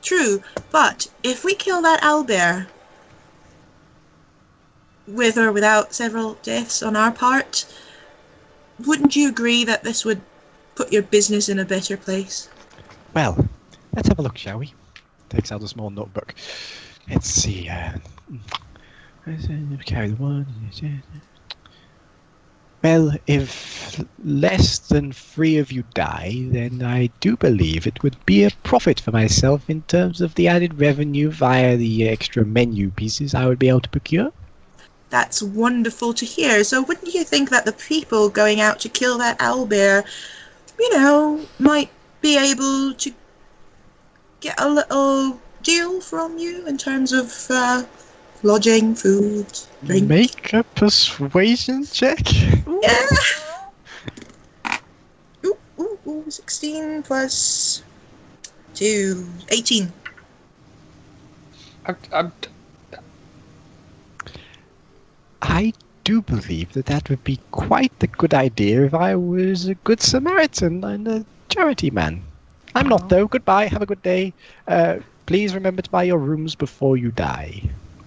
Speaker 6: True, but if we kill that owlbear, with or without several deaths on our part, wouldn't you agree that this would put your business in a better place?
Speaker 1: Well, let's have a look, shall we? Takes out a small notebook. Let's see. Carry the one. Well, if less than 3 of you die, then I do believe it would be a profit for myself in terms of the added revenue via the extra menu pieces I would be able to procure.
Speaker 6: That's wonderful to hear. So wouldn't you think that the people going out to kill that owlbear, might be able to get a little deal from you in terms of lodging, food, drink?
Speaker 1: Make a persuasion check.
Speaker 6: Yeah. Ooh, 16 plus 2, 18.
Speaker 1: I do believe that would be quite a good idea if I was a good Samaritan and a charity man. I'm not, though. Goodbye. Have a good day. Please remember to buy your rooms before you die.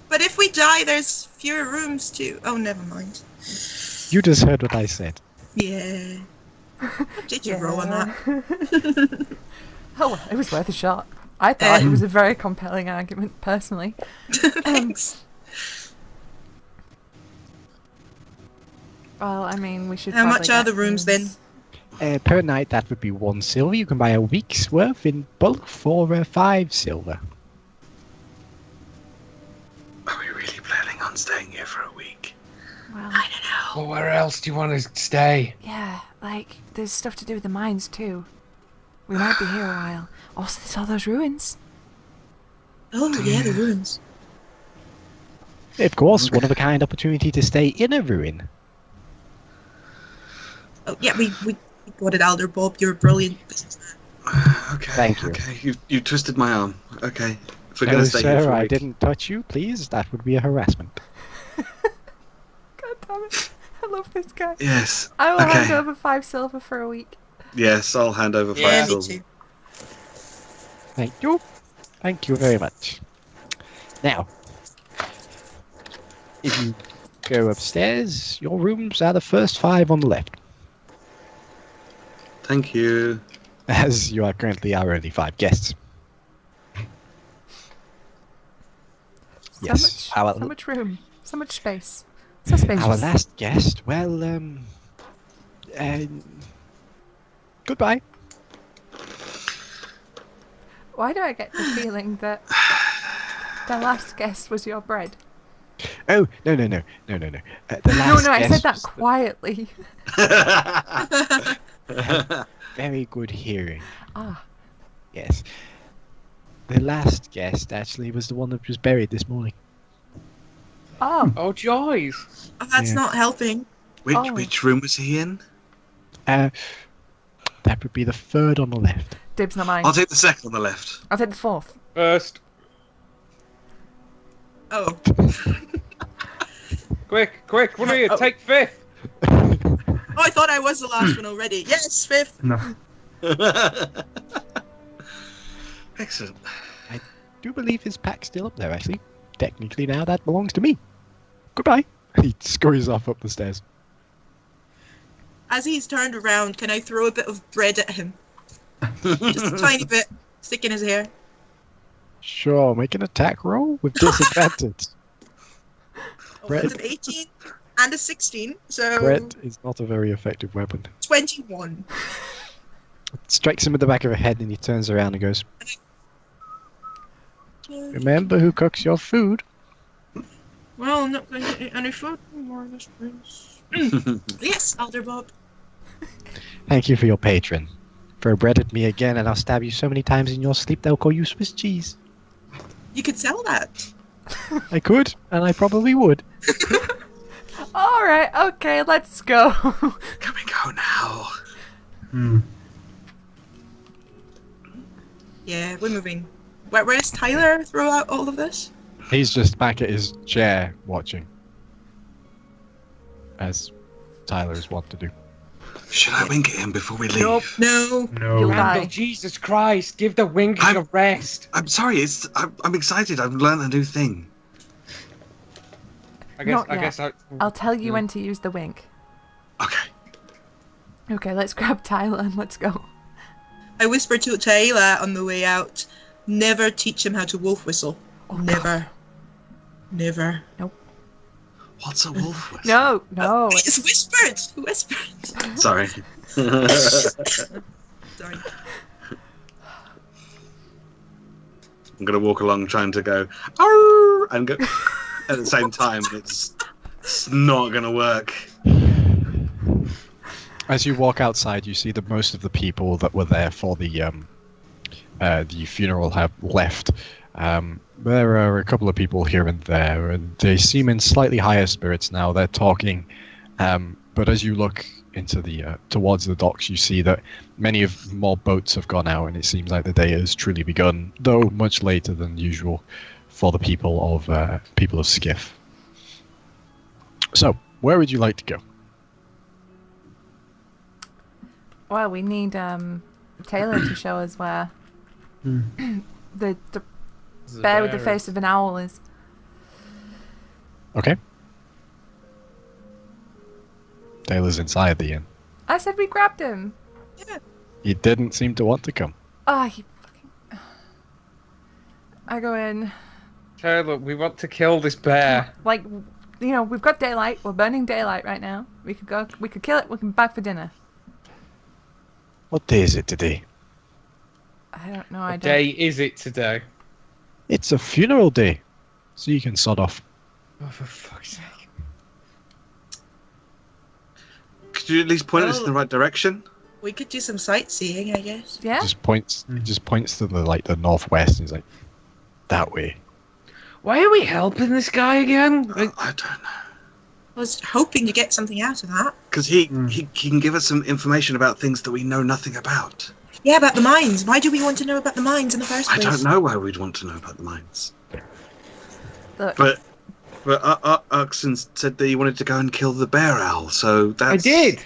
Speaker 6: But if we die, there's fewer rooms too. Oh, never mind.
Speaker 1: You just heard what I said.
Speaker 6: Yeah. Did you roll on that?
Speaker 2: Oh, well, it was worth a shot. I thought it was a very compelling argument, personally.
Speaker 6: Thanks.
Speaker 2: Well, I mean, we should.
Speaker 6: How
Speaker 2: probably
Speaker 6: much are
Speaker 2: get
Speaker 6: the rooms then?
Speaker 1: Per night, that would be 1 silver. You can buy a week's worth in bulk for 5 silver.
Speaker 4: Are we really planning on staying here for a week?
Speaker 2: Well,
Speaker 6: I don't know.
Speaker 3: Well, where else do you want to stay?
Speaker 2: yeah, like there's stuff to do with the mines too. We might be here a while. Also, there's all those ruins.
Speaker 6: Oh, yeah, the ruins.
Speaker 1: Of course, one of a kind opportunity to stay in a ruin.
Speaker 6: Oh, yeah, we got it, Alder Bob. You're a brilliant businessman.
Speaker 4: Okay.
Speaker 1: Thank you.
Speaker 4: Okay, you twisted my arm. Okay. If we're
Speaker 1: No,
Speaker 4: going to stay here
Speaker 1: sir,
Speaker 4: for a
Speaker 1: I
Speaker 4: week.
Speaker 1: didn't touch you. Please, that would be a harassment.
Speaker 2: God damn it! I love this guy.
Speaker 4: Yes.
Speaker 2: I will hand
Speaker 4: Okay.
Speaker 2: over 5 silver for a week.
Speaker 4: Yes, I'll hand over 5
Speaker 6: Yeah, me
Speaker 4: silver.
Speaker 6: too.
Speaker 1: Thank you. Thank you very much. Now, if you go upstairs, your rooms are the first 5 on the left.
Speaker 4: Thank you.
Speaker 1: As you are currently our only 5 guests. Yes.
Speaker 2: So much room. So much space. So spacious.
Speaker 1: Our last guest, well, goodbye.
Speaker 2: Why do I get the feeling that the last guest was your bread?
Speaker 1: Oh, no. The last
Speaker 2: No, I said
Speaker 1: guest
Speaker 2: that
Speaker 1: was
Speaker 2: quietly.
Speaker 1: very good hearing.
Speaker 2: Ah,
Speaker 1: Yes. The last guest actually was the one that was buried this morning.
Speaker 2: oh,
Speaker 3: Oh, joys!
Speaker 6: Oh, that's
Speaker 1: Yeah.
Speaker 6: not helping.
Speaker 2: Oh.
Speaker 4: Which room was he in?
Speaker 1: That would be the 3rd on the left.
Speaker 2: dibs not mine.
Speaker 4: I'll take the second on the left.
Speaker 2: I'll take the 4th.
Speaker 3: First.
Speaker 6: Oh.
Speaker 3: Quick, one of you,
Speaker 6: Oh.
Speaker 3: take 5th!
Speaker 6: Oh, I thought I was the last one already. Yes, 5th.
Speaker 5: No.
Speaker 4: Excellent.
Speaker 1: I do believe his pack's still up there, actually. Technically now that belongs to me. Goodbye. He scurries off up the stairs.
Speaker 6: as he's turned around, can I throw a bit of bread at him? Just a tiny bit, stick in his hair.
Speaker 1: Sure, make an attack roll with disadvantage.
Speaker 6: Oh,
Speaker 1: Bread.
Speaker 6: that's an 18 and a 16, so
Speaker 1: Bread is not a very effective weapon.
Speaker 6: 21.
Speaker 1: It strikes him in the back of the head and he turns around and goes, remember who cooks your food?
Speaker 6: Well, I'm not going to eat any food anymore, this prince. Yes, Elder Bob.
Speaker 1: Thank you for your patron. Throw bread at me again and I'll stab you so many times in your sleep they'll call you Swiss cheese.
Speaker 6: You could sell that.
Speaker 1: I could, and I probably would.
Speaker 2: Alright, okay, let's go.
Speaker 4: Can we go now?
Speaker 6: Yeah, we're moving. Where's Tyler throughout all of this?
Speaker 1: He's just back at his chair watching. As Tyler is wont to do.
Speaker 4: Should I wink at him before we leave?
Speaker 3: Nope.
Speaker 6: No.
Speaker 5: No.
Speaker 2: You'll
Speaker 3: Randel,
Speaker 2: die.
Speaker 3: Jesus Christ, give the winking a rest.
Speaker 4: I'm sorry. I'm excited. I've learned a new thing.
Speaker 3: I
Speaker 2: Not yet.
Speaker 3: guess
Speaker 2: I'll tell you when to use the wink.
Speaker 4: Okay.
Speaker 2: Okay, let's grab Tae'la and let's go.
Speaker 6: I whispered to Tae'la on the way out, never teach him how to wolf whistle.
Speaker 2: Oh,
Speaker 6: Never. Never.
Speaker 4: What's a wolf whistle?
Speaker 2: No,
Speaker 6: It's whispered! Whispered!
Speaker 4: Sorry.
Speaker 6: Sorry.
Speaker 4: I'm gonna walk along trying to go "Arr!" and go at the same time. It's not gonna work.
Speaker 1: As you walk outside, you see that most of the people that were there for the funeral have left. There are a couple of people here and there, and they seem in slightly higher spirits now. They're talking, but as you look into the towards the docks, you see that many of more boats have gone out, and it seems like the day has truly begun, though much later than usual for the people of Skiff. So, where would you like to go?
Speaker 2: Well, we need Tae'la to show us where the bear with the face of an owl is.
Speaker 1: Okay. Taylor's inside the inn.
Speaker 2: I said we grabbed him.
Speaker 1: He didn't seem to want to come.
Speaker 2: Ah, he fucking. I go in.
Speaker 3: Tae'la, we want to kill this bear.
Speaker 2: Like, you know, we've got daylight. We're burning daylight right now. We could go. We could kill it. We can back for dinner.
Speaker 1: What day is it today?
Speaker 2: I don't know. I
Speaker 3: What
Speaker 2: don't.
Speaker 3: day is it today?
Speaker 1: It's a funeral day, so you can sod off.
Speaker 3: Oh, for fuck's sake.
Speaker 4: Could you at least point us in the right direction?
Speaker 6: We could do some sightseeing, I guess.
Speaker 2: Yeah.
Speaker 1: He just points to the northwest, and he's like, that way.
Speaker 3: Why are we helping this guy again?
Speaker 4: I don't know.
Speaker 6: I was hoping to get something out of that.
Speaker 4: Because he can give us some information about things that we know nothing about.
Speaker 6: Yeah, about the mines. Why do we want to know about the mines in the first
Speaker 4: I
Speaker 6: place?
Speaker 4: don't know why we'd want to know about the mines.
Speaker 2: Look.
Speaker 4: But Arxan said that he wanted to go and kill the bear owl, so that's...
Speaker 3: I did!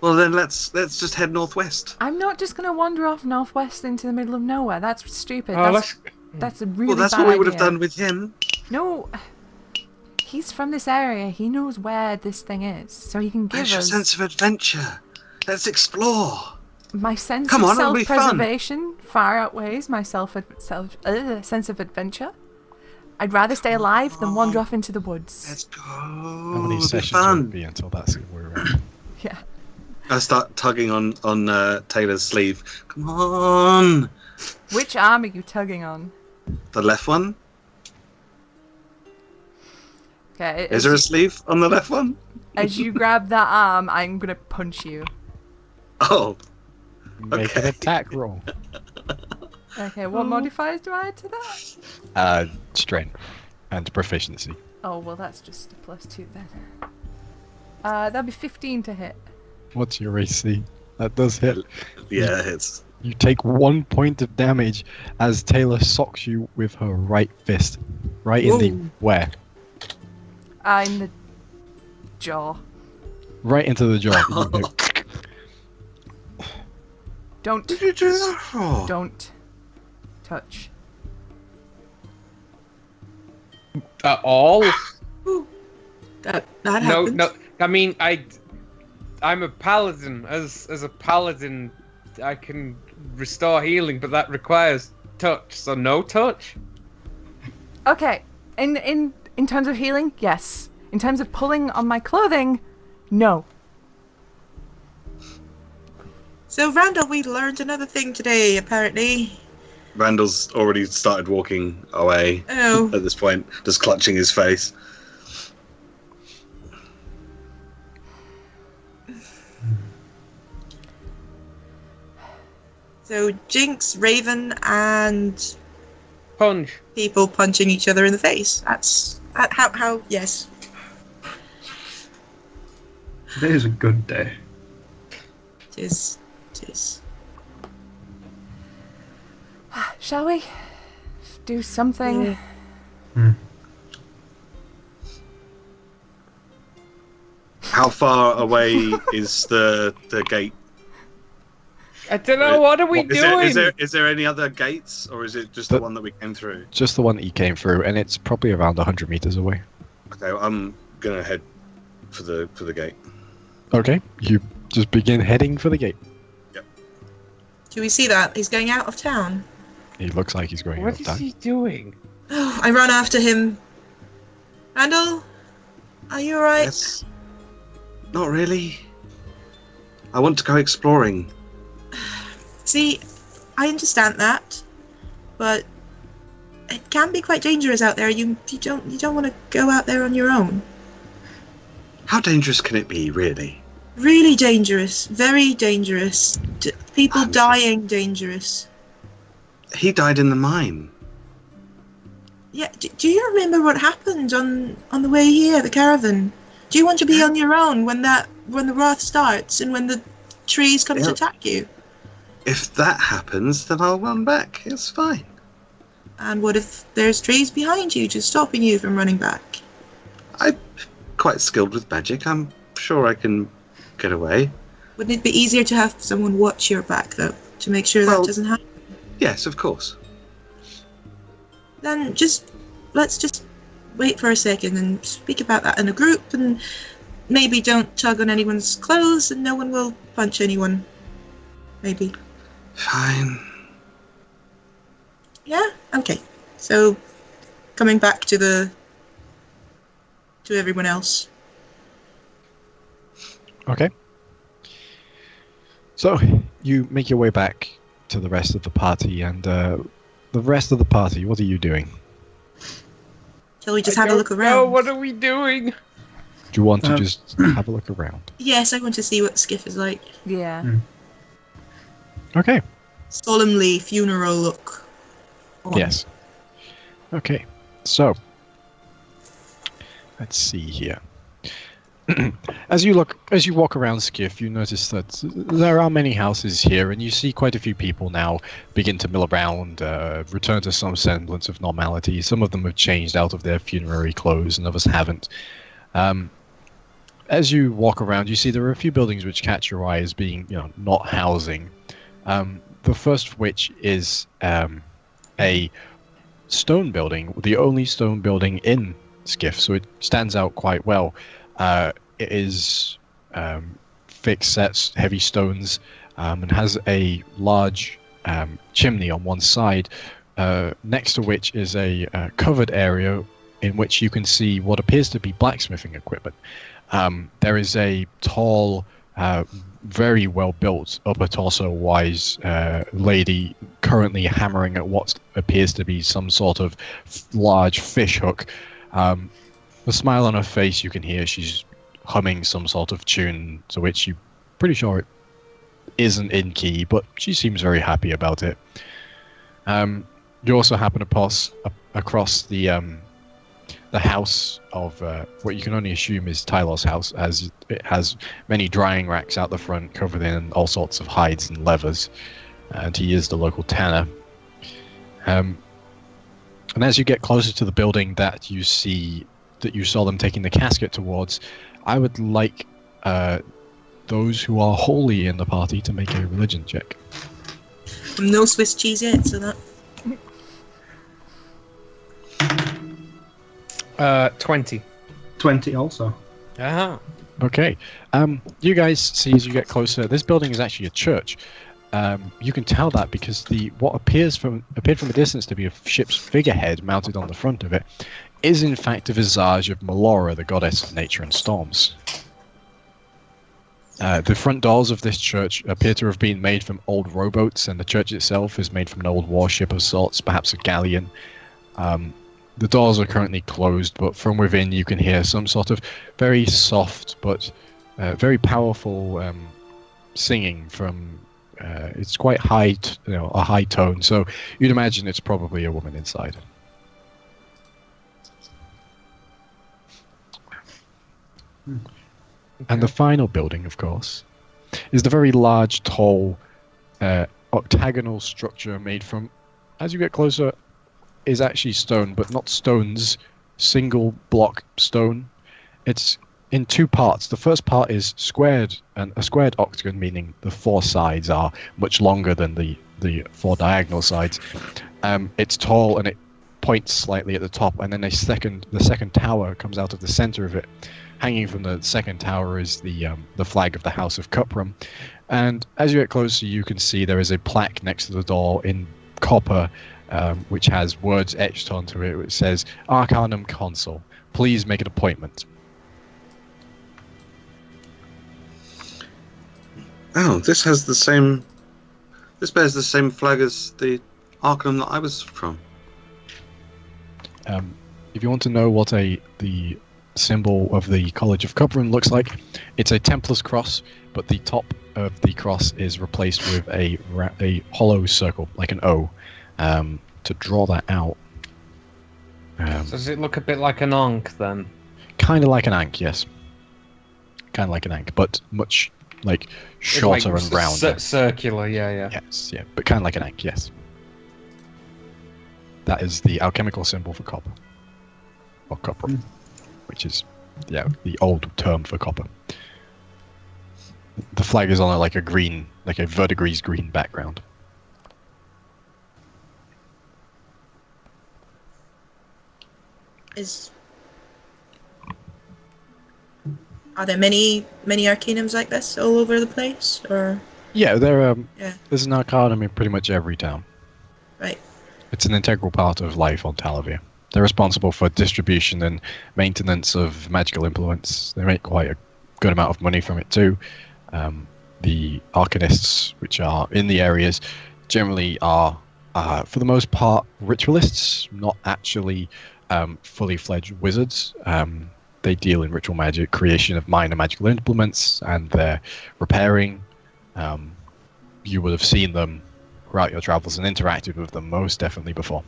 Speaker 4: Well then let's just head northwest.
Speaker 2: I'm not just gonna wander off northwest into the middle of nowhere. That's stupid.
Speaker 3: Oh,
Speaker 2: That's a really
Speaker 4: Well, that's
Speaker 2: bad
Speaker 4: what we would have
Speaker 2: idea.
Speaker 4: done with him.
Speaker 2: No, he's from this area. He knows where this thing is, so he can give
Speaker 4: Where's your
Speaker 2: us.
Speaker 4: sense of adventure? Let's explore.
Speaker 2: My sense
Speaker 4: Come
Speaker 2: of
Speaker 4: on, it'll be fun.
Speaker 2: self-preservation far outweighs my sense of adventure. I'd rather stay alive than wander off into the woods.
Speaker 4: Let's go.
Speaker 1: How many
Speaker 4: It'll be
Speaker 1: sessions will
Speaker 4: fun.
Speaker 1: it be until that's where we're at?
Speaker 2: Yeah.
Speaker 4: I start tugging on Taylor's sleeve. Come on.
Speaker 2: Which arm are you tugging on?
Speaker 4: The left one?
Speaker 2: Okay.
Speaker 4: Is there a sleeve on the left one?
Speaker 2: As you grab that arm, I'm gonna punch you.
Speaker 4: Oh.
Speaker 1: Make an
Speaker 4: Okay.
Speaker 1: attack roll.
Speaker 2: Okay. What modifiers do I add to that?
Speaker 1: Strength and proficiency.
Speaker 2: Oh well, that's just a +2 then. That'd be 15 to hit.
Speaker 1: What's your AC? That does hit.
Speaker 4: Yeah, it's...
Speaker 1: You take 1 point of damage as Taylor socks you with her right fist. Right in the...
Speaker 6: Whoa.
Speaker 1: Where?
Speaker 2: In the jaw.
Speaker 1: Right into the jaw. You go,
Speaker 2: Don't.
Speaker 4: What did you do that for?
Speaker 2: Don't touch.
Speaker 3: At all?
Speaker 6: That
Speaker 3: No,
Speaker 6: happened.
Speaker 3: no. I mean, I'm a paladin. As a paladin, I can restore healing, but that requires touch. So no touch.
Speaker 2: Okay. In terms of healing, yes. In terms of pulling on my clothing, no.
Speaker 6: So, Randall, we learned another thing today, apparently.
Speaker 4: Randall's already started walking away
Speaker 6: Oh.
Speaker 4: at this point, just clutching his face.
Speaker 6: So, Jinx, Raven, and
Speaker 3: Punch.
Speaker 6: people punching each other in the face. That's how yes.
Speaker 5: Today is a good day.
Speaker 6: It is.
Speaker 2: Shall we do something?
Speaker 6: Yeah.
Speaker 4: How far away is the gate?
Speaker 3: I don't know. What are we doing?
Speaker 4: Is there any other gates, or is it just the one that we came through?
Speaker 1: Just the one that you came through, and it's probably around 100 meters away.
Speaker 4: Okay, well, I'm gonna head for the gate.
Speaker 1: Okay, you just begin heading for the gate.
Speaker 4: Yep.
Speaker 6: Do we see that? He's going out of town.
Speaker 1: He looks like he's going
Speaker 3: What
Speaker 1: out
Speaker 3: is
Speaker 1: of
Speaker 3: he doing?
Speaker 6: I run after him. Randall, are you alright?
Speaker 4: Yes. Not really. I want to go exploring.
Speaker 6: See, I understand that, but it can be quite dangerous out there. You don't want to go out there on your own.
Speaker 4: How dangerous can it be, really?
Speaker 6: Really dangerous. Very dangerous. People dying dangerous.
Speaker 4: He died in the mine.
Speaker 6: Yeah. Do you remember what happened on the way here, the caravan? Do you want to be on your own when the wrath starts and when the trees come to attack you?
Speaker 4: If that happens, then I'll run back. It's fine.
Speaker 6: And what if there's trees behind you just stopping you from running back?
Speaker 4: I'm quite skilled with magic. I'm sure I can get away.
Speaker 6: Wouldn't it be easier to have someone watch your back, though, to make sure that doesn't happen?
Speaker 4: Yes, of course.
Speaker 6: Then let's just wait for a second and speak about that in a group, and maybe don't tug on anyone's clothes, and no one will punch anyone. Maybe.
Speaker 4: Fine.
Speaker 6: Yeah? Okay. So, coming back to everyone else.
Speaker 1: Okay. So, you make your way back to the rest of the party, and the rest of the party, what are you doing?
Speaker 6: Shall we just have a look around?
Speaker 3: Oh, what are we doing?
Speaker 1: Do you want to just have a look around?
Speaker 6: Yes, I want to see what Skiff is like.
Speaker 2: Yeah.
Speaker 1: Okay.
Speaker 6: Solemnly funeral look.
Speaker 1: Yes. Okay. So, let's see here. As you walk around Skiff, you notice that there are many houses here, and you see quite a few people now begin to mill around, return to some semblance of normality. Some of them have changed out of their funerary clothes, and others haven't. As you walk around, you see there are a few buildings which catch your eye as being, not housing. The first of which is a stone building, the only stone building in Skiff, so it stands out quite well. It is thick sets, heavy stones, and has a large chimney on one side, next to which is a covered area in which you can see what appears to be blacksmithing equipment. There is a tall, very well built, upper torso wise lady currently hammering at what appears to be some sort of large fish hook. The smile on her face, you can hear she's humming some sort of tune to which you're pretty sure it isn't in key, but she seems very happy about it. You also happen to pass across the house of what you can only assume is Tae'la's house, as it has many drying racks out the front covered in all sorts of hides and leathers, and he is the local tanner. And as you get closer to the building that you saw them taking the casket towards, I would like those who are holy in the party to make a religion check.
Speaker 6: No Swiss cheese yet, so that...
Speaker 3: 20.
Speaker 5: 20 also.
Speaker 3: Ah.
Speaker 1: Okay. You guys see as you get closer, this building is actually a church. You can tell that because what appeared from a distance to be a ship's figurehead mounted on the front of it is in fact a visage of Melora, the goddess of nature and storms. The front doors of this church appear to have been made from old rowboats, and the church itself is made from an old warship of sorts, perhaps a galleon. The doors are currently closed, but from within you can hear some sort of very soft but very powerful singing from. It's quite high, a high tone. So you'd imagine it's probably a woman inside. And the final building, of course, is the very large, tall, octagonal structure made from, as you get closer, is actually stone, but not stones, single block stone. It's in two parts. The first part is squared, and a squared octagon, meaning the four sides are much longer than the four diagonal sides. It's tall and it points slightly at the top, and then the second tower comes out of the center of it. Hanging from the second tower is the flag of the House of Cuprum, and as you get closer, you can see there is a plaque next to the door in copper, which has words etched onto it, which says "Arcanum Consul. Please make an appointment."
Speaker 4: Oh, this has the same. This bears the same flag as the Arcanum that I was from.
Speaker 1: If you want to know what the symbol of the College of Cuprum looks like, it's a Templar's cross, but the top of the cross is replaced with a hollow circle, like an O. To draw that out.
Speaker 3: So does it look a bit like an Ankh then?
Speaker 1: Kind of like an Ankh, yes. Kind of like an Ankh, but much shorter and rounder.
Speaker 3: Circular, yeah.
Speaker 1: Yes, yeah, but kind of like an Ankh, yes. That is the alchemical symbol for copper. Or cuprum, which is, the old term for copper. The flag is on a verdigris green background.
Speaker 6: Are there many Arcanums like this all over the place, or?
Speaker 1: Yeah, there's an Arcanum in pretty much every town.
Speaker 6: Right.
Speaker 1: It's an integral part of life on Talevyrr. They're responsible for distribution and maintenance of magical implements. They make quite a good amount of money from it too. The Arcanists, which are in the areas, generally are, for the most part, ritualists, not actually fully fledged wizards. They deal in ritual magic, creation of minor magical implements, and their repairing. You would have seen them throughout your travels and interacted with them most definitely before.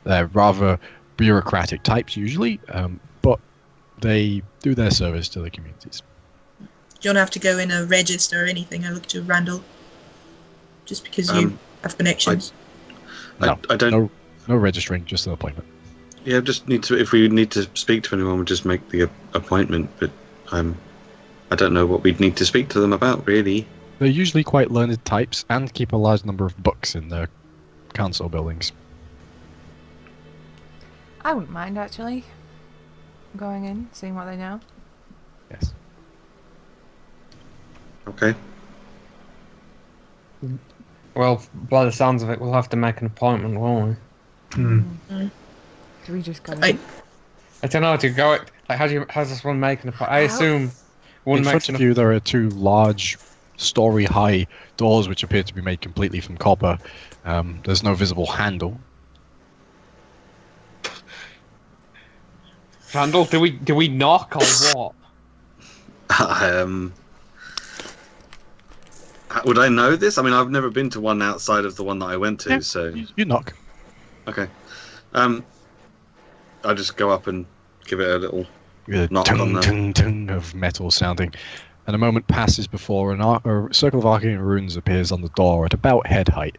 Speaker 1: They're rather bureaucratic types usually, but they do their service to the communities.
Speaker 6: You don't have to go in a register or anything. I look to Randel. Just because you have connections.
Speaker 1: No,
Speaker 4: I don't.
Speaker 1: No registering, just an appointment.
Speaker 4: Yeah, just need to. If we need to speak to anyone, we'll just make the appointment. But I don't know what we'd need to speak to them about, really.
Speaker 1: They're usually quite learned types and keep a large number of books in their council buildings.
Speaker 2: I wouldn't mind, actually. Going in, seeing what they know.
Speaker 1: Yes.
Speaker 4: Okay.
Speaker 3: Well, by the sounds of it, we'll have to make an appointment, won't we?
Speaker 2: Do we just go
Speaker 6: I
Speaker 3: don't know how to go. How does this one make an appointment? I assume one
Speaker 1: in
Speaker 3: makes
Speaker 1: front of you, there are two large, story-high doors which appear to be made completely from copper. There's no visible handle.
Speaker 3: Randall, do we knock or what?
Speaker 4: Would I know this? I mean, I've never been to one outside of the one that I went to,
Speaker 1: Yeah,
Speaker 4: so...
Speaker 1: You knock.
Speaker 4: Okay. I'll just go up and give it a little
Speaker 1: With a
Speaker 4: knock on
Speaker 1: tung,
Speaker 4: the...
Speaker 1: tung, tung of metal sounding. And a moment passes before a circle of arcane runes appears on the door at about head height.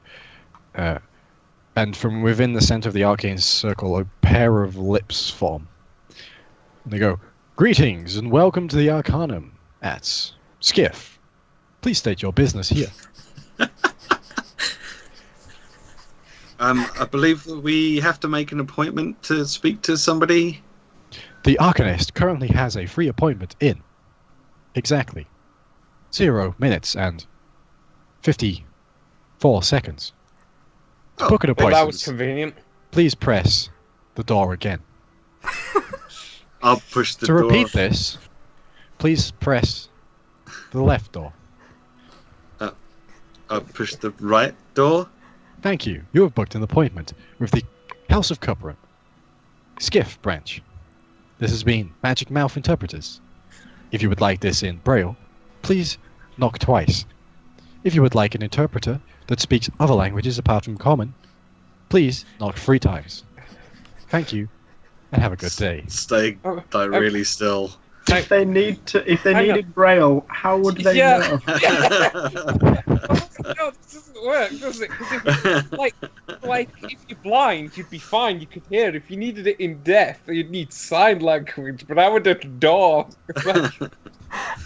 Speaker 1: And from within the center of the arcane circle, a pair of lips form. And they go, "Greetings and welcome to the Arcanum at Skiff. Please state your business here."
Speaker 4: I believe that we have to make an appointment to speak to somebody.
Speaker 1: The Arcanist currently has a free appointment in. exactly 0 minutes and 54 seconds. To book an
Speaker 3: Well, that was
Speaker 1: appointment,
Speaker 3: convenient.
Speaker 1: please press the door again.
Speaker 4: I'll push the
Speaker 1: To
Speaker 4: door.
Speaker 1: repeat this, please press the left door.
Speaker 4: I'll push the right door.
Speaker 1: Thank you. You have booked an appointment with the House of Cuprum, Skiff branch. This has been Magic Mouth Interpreters. If you would like this in Braille, please knock twice. If you would like an interpreter that speaks other languages apart from Common, please knock 3 times. Thank you, and have a good day.
Speaker 4: Stay like really still.
Speaker 5: If they
Speaker 3: Hang on.
Speaker 5: needed Braille, how would they know?
Speaker 3: No, this doesn't work, does it? 'Cause if you're blind, you'd be fine. You could hear. If you needed it in deaf, you'd need sign language. But I would at the door.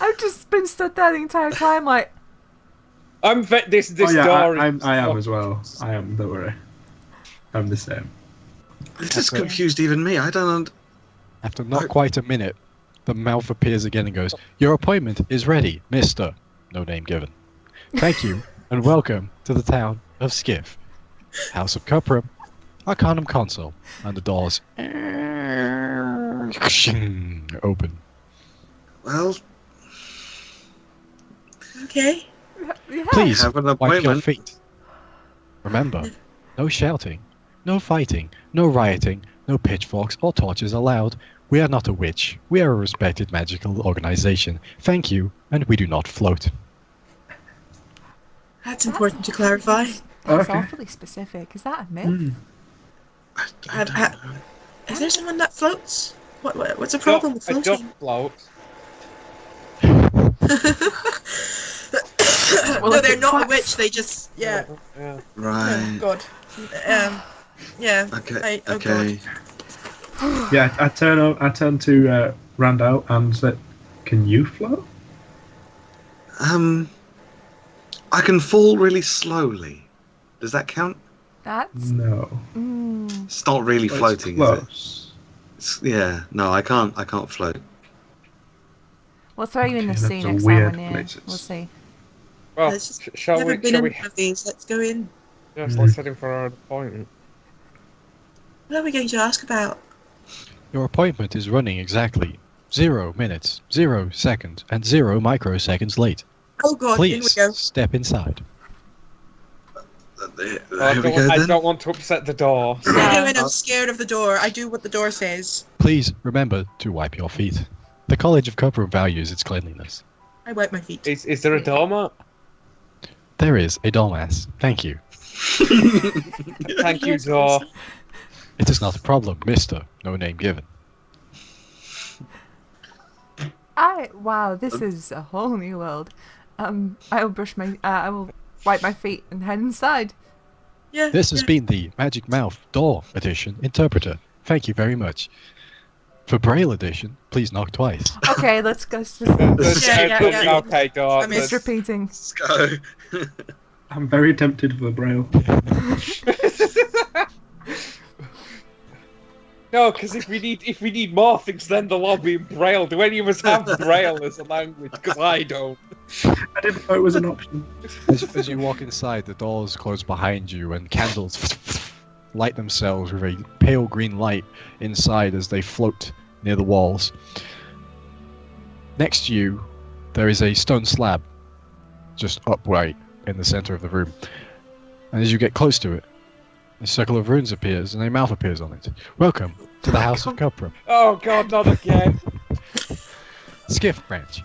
Speaker 2: I've just been stood there the entire time, like.
Speaker 3: This
Speaker 5: Oh yeah,
Speaker 3: door.
Speaker 5: I am as well. I am. Don't worry. I'm the same.
Speaker 4: This has confused even me. I don't.
Speaker 1: After not quite a minute, the mouth appears again and goes, "Your appointment is ready, Mr. No name given. Thank you, and welcome to the town of Skiff, House of Cuprum, Arcanum console." And the doors open.
Speaker 4: Well,
Speaker 6: Okay.
Speaker 2: Yeah.
Speaker 1: Please
Speaker 4: have an
Speaker 1: wipe your
Speaker 4: appointment.
Speaker 1: feet. Remember, no shouting, no fighting, no rioting, no pitchforks or torches allowed. We are not a witch. We are a respected magical organization. Thank you, and we do not float.
Speaker 6: That's important to clarify.
Speaker 2: That's
Speaker 5: Okay.
Speaker 2: awfully specific. Is that a myth?
Speaker 6: Is there someone that floats? What's the problem with
Speaker 3: I
Speaker 6: floating?
Speaker 3: don't float.
Speaker 2: Well,
Speaker 6: No,
Speaker 2: if
Speaker 6: they're
Speaker 2: it
Speaker 6: not a
Speaker 2: quacks.
Speaker 6: witch. They just
Speaker 3: Yeah.
Speaker 4: right.
Speaker 6: Oh God. Yeah.
Speaker 4: Okay.
Speaker 6: Oh
Speaker 4: Okay.
Speaker 5: Yeah, I turn to Randel and say, "Can you float?"
Speaker 4: I can fall really slowly. Does that count?
Speaker 2: That's.
Speaker 5: No.
Speaker 4: It's not really
Speaker 5: But
Speaker 4: floating,
Speaker 5: it's
Speaker 4: is it?
Speaker 5: close.
Speaker 4: Yeah. No, I can't. I can't float.
Speaker 2: We'll throw you in the
Speaker 5: Okay,
Speaker 2: sea
Speaker 5: that's a
Speaker 2: next time we're
Speaker 5: weird
Speaker 2: near.
Speaker 5: places.
Speaker 2: We'll see.
Speaker 3: Well,
Speaker 6: Let's just
Speaker 3: shall
Speaker 6: Never
Speaker 3: we?
Speaker 6: been
Speaker 3: Shall
Speaker 6: in
Speaker 3: we?
Speaker 6: one of these. Let's go in.
Speaker 3: Yes, let's head in for our appointment.
Speaker 6: What are we going to ask about?
Speaker 1: Your appointment is running exactly 0 minutes, 0 seconds, and 0 microseconds late.
Speaker 6: Oh God, in we
Speaker 1: Please
Speaker 6: go.
Speaker 1: step inside.
Speaker 4: Here
Speaker 3: I
Speaker 4: we go then.
Speaker 3: don't want to upset the door.
Speaker 6: I
Speaker 2: Yeah.
Speaker 6: go in. I'm scared of the door. I do what the door says.
Speaker 1: Please remember to wipe your feet. The College of Cuprum values its cleanliness.
Speaker 6: I wipe my feet.
Speaker 3: Is there a doormat?
Speaker 1: There is a dormouse. Thank you.
Speaker 3: Thank you, door.
Speaker 1: It is not a problem, Mister. No name given.
Speaker 2: Wow, this is a whole new world. I will wipe my feet and head inside.
Speaker 6: Yeah.
Speaker 1: This has
Speaker 6: yeah.
Speaker 1: been the Magic Mouth Door Edition Interpreter. Thank you very much. For Braille Edition, please knock twice.
Speaker 2: Okay, let's go.
Speaker 6: Yeah.
Speaker 3: Okay, door.
Speaker 6: I mean,
Speaker 2: It's repeating.
Speaker 4: Let's go.
Speaker 5: I'm very tempted for Braille.
Speaker 3: No, because if we need more things than the lobby in Braille, do any of us have Braille as a language? Because I don't.
Speaker 5: I didn't know it was an option.
Speaker 1: As you walk inside, the doors close behind you and candles light themselves with a pale green light inside as they float near the walls. Next to you, there is a stone slab just upright in the center of the room. And as you get close to it, a circle of runes appears and a mouth appears on it. Welcome to the House of Cuprum.
Speaker 3: Oh God, not again.
Speaker 1: Skiff branch.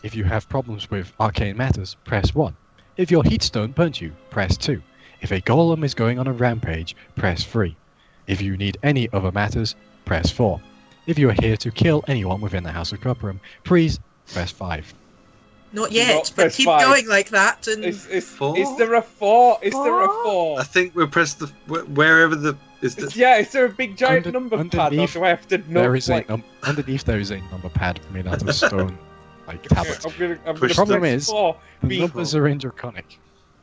Speaker 1: If you have problems with arcane matters, press 1. If your heatstone burnt you, press 2. If a golem is going on a rampage, press 3. If you need any other matters, press 4. If you are here to kill anyone within the House of Cuprum, please press 5.
Speaker 6: Not yet,
Speaker 3: Not
Speaker 6: but
Speaker 3: press
Speaker 6: keep
Speaker 3: 5.
Speaker 6: going like that. And
Speaker 3: Is
Speaker 4: Four?
Speaker 3: there a 4? Is there a 4?
Speaker 4: I think we'll press the wherever the is the.
Speaker 3: Yeah, is there a big giant
Speaker 1: Under-
Speaker 3: number pad, or
Speaker 1: underneath
Speaker 3: do I have to
Speaker 1: There is
Speaker 3: like,
Speaker 1: underneath there is a number pad made out of stone, like tablets.
Speaker 3: I'm gonna
Speaker 4: Push
Speaker 3: press
Speaker 1: Problem is,
Speaker 3: 4.
Speaker 1: The
Speaker 3: B.
Speaker 1: numbers are in Draconic.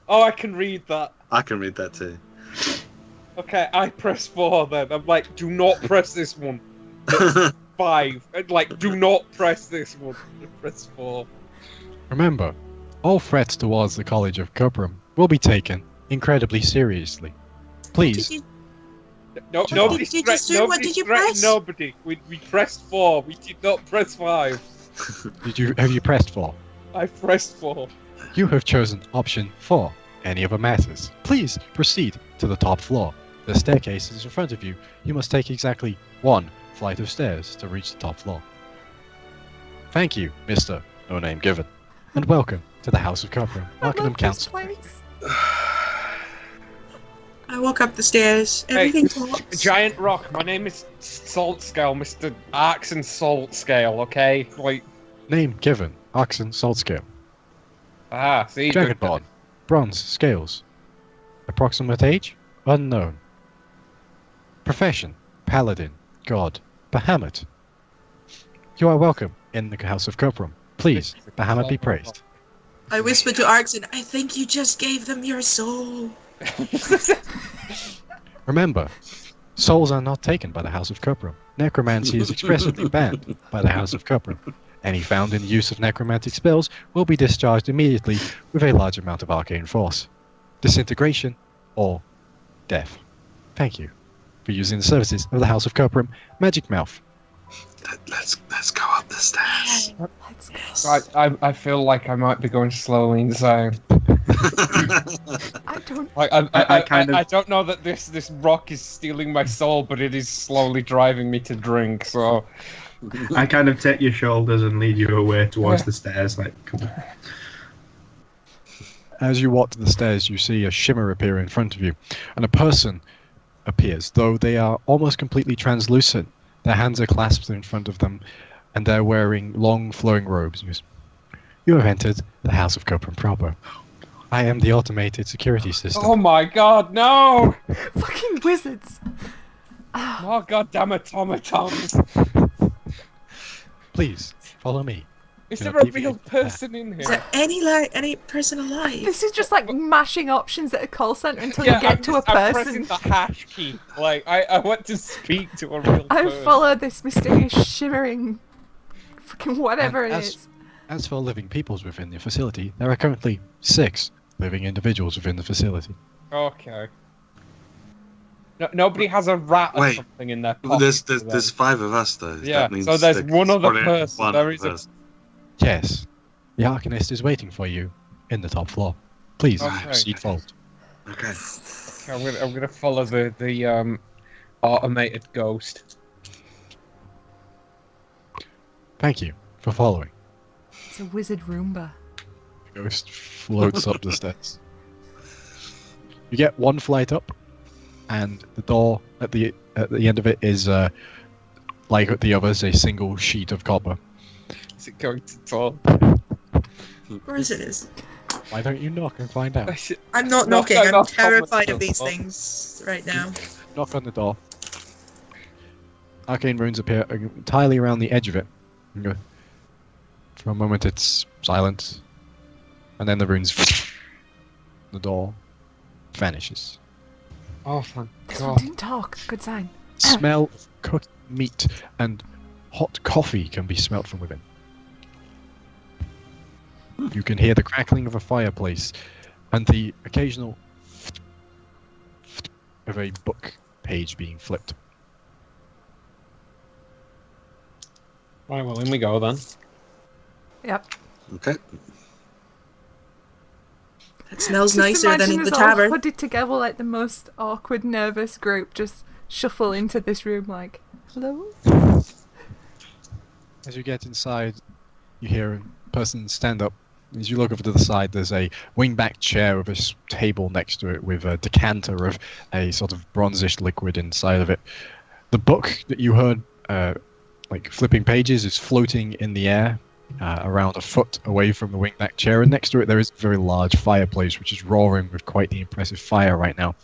Speaker 3: Oh, I can read that.
Speaker 4: I can read that too.
Speaker 3: Okay, I press 4 then. I'm like, do not press this one. 5. And, like, do not press this one. Press 4.
Speaker 1: Remember, all threats towards the College of Cuprum will be taken incredibly seriously. Please,
Speaker 3: No,
Speaker 6: What
Speaker 3: nobody
Speaker 6: did you just do? What did you
Speaker 3: threatened
Speaker 6: press?
Speaker 3: nobody. We pressed 4. We did not press 5.
Speaker 1: have you pressed 4?
Speaker 3: I pressed 4.
Speaker 1: You have chosen option 4. Any other matters? Please proceed to the top floor. The staircase is in front of you. You must take exactly 1 flight of stairs to reach the top floor. Thank you, Mr. No Name Given, and welcome to the House of Cuprum, Arcanum Council.
Speaker 6: I walk up the stairs. Everything talks.
Speaker 3: Giant rock. My name is Salt Scale, Mr. Arxan Salt Scale. Okay, like
Speaker 1: Name given, Arxan Salt Scale.
Speaker 3: see.
Speaker 1: Dragonborn, bronze scales. Approximate age, unknown. Profession, paladin, god, Bahamut. You are welcome in the House of Cuprum. Please, Bahamut be praised.
Speaker 6: I whisper to Arxan, I think you just gave them your soul.
Speaker 1: Remember, souls are not taken by the House of Cuprum. Necromancy is expressly banned by the House of Cuprum. Any found in the use of necromantic spells will be discharged immediately with a large amount of arcane force, disintegration, or death. Thank you for using the services of the House of Cuprum. Magic Mouth.
Speaker 4: Let's go up the stairs.
Speaker 2: Let's go.
Speaker 3: I feel like I might be going slowly insane.
Speaker 2: I don't.
Speaker 3: Like I don't know that this rock is stealing my soul, but it is slowly driving me to drink. So
Speaker 5: I kind of take your shoulders and lead you away towards the stairs. Like, come on.
Speaker 1: As you walk to the stairs, you see a shimmer appear in front of you, and a person appears, though they are almost completely translucent. Their hands are clasped in front of them, and they're wearing long, flowing robes. You have entered the House of Cuprum proper. I am the automated security system.
Speaker 3: oh my god, no!
Speaker 2: Fucking wizards.
Speaker 3: Oh goddamn automatons!
Speaker 1: Please, follow me.
Speaker 3: Is
Speaker 1: Do
Speaker 3: there
Speaker 1: not
Speaker 3: a
Speaker 1: deviate
Speaker 3: real
Speaker 1: from the path.
Speaker 3: person in
Speaker 6: Is
Speaker 3: here?
Speaker 6: there any person alive?
Speaker 2: This is just like mashing options at a call center until you get to a
Speaker 3: I'm pressing
Speaker 2: person.
Speaker 3: the hash key. Like I want to speak to a real
Speaker 2: I
Speaker 3: person.
Speaker 2: follow this mysterious shimmering, fucking whatever it
Speaker 1: And
Speaker 2: is.
Speaker 1: As for living peoples within the facility, there are currently 6 living individuals within the facility.
Speaker 3: Okay. No, nobody has a rat or
Speaker 4: Wait,
Speaker 3: something in their
Speaker 4: Well,
Speaker 3: pocket.
Speaker 4: there's 5 of us though.
Speaker 3: Yeah,
Speaker 4: That means
Speaker 3: so there's
Speaker 4: there's
Speaker 3: one other
Speaker 4: probably
Speaker 3: person.
Speaker 4: one
Speaker 3: There is a-
Speaker 4: person.
Speaker 1: Yes, the Arcanist is waiting for you in the top floor. Please,
Speaker 3: Okay.
Speaker 1: proceed forward.
Speaker 4: Okay.
Speaker 3: Okay, I'm gonna follow the automated ghost.
Speaker 1: Thank you for following.
Speaker 2: It's a wizard Roomba.
Speaker 1: The ghost floats up the stairs. You get 1 flight up, and the door at the end of it is like the others, a single sheet of copper.
Speaker 3: Is it going to talk?
Speaker 6: Of course it is.
Speaker 1: Why don't you knock and find out?
Speaker 6: I'm not
Speaker 3: No,
Speaker 6: knocking.
Speaker 3: no,
Speaker 6: I'm
Speaker 3: no,
Speaker 6: terrified
Speaker 3: no,
Speaker 6: of these
Speaker 3: no.
Speaker 6: things right now.
Speaker 1: Knock on the door. Arcane runes appear entirely around the edge of it. You go- For a moment, it's silent, and then the runes. The door vanishes.
Speaker 3: Oh, thank
Speaker 2: This one
Speaker 3: God.
Speaker 2: didn't talk. Good sign.
Speaker 1: Smell of cooked meat and hot coffee can be smelt from within. You can hear the crackling of a fireplace and the occasional of a book page being flipped.
Speaker 3: Right, well, in we go then.
Speaker 2: Yep.
Speaker 4: Okay.
Speaker 6: It smells
Speaker 2: Just
Speaker 6: nicer than
Speaker 2: imagine
Speaker 6: in the
Speaker 2: us all
Speaker 6: tavern.
Speaker 2: hooded together like the most awkward, nervous group, just shuffle into this room like, hello?
Speaker 1: As you get inside, you hear a person stand up. As you look over to the side, there's a wingback chair with a table next to it with a decanter of a sort of bronzish liquid inside of it. The book that you heard, like flipping pages, is floating in the air around a foot away from the wingback chair, and next to it there is a very large fireplace which is roaring with quite the impressive fire right now.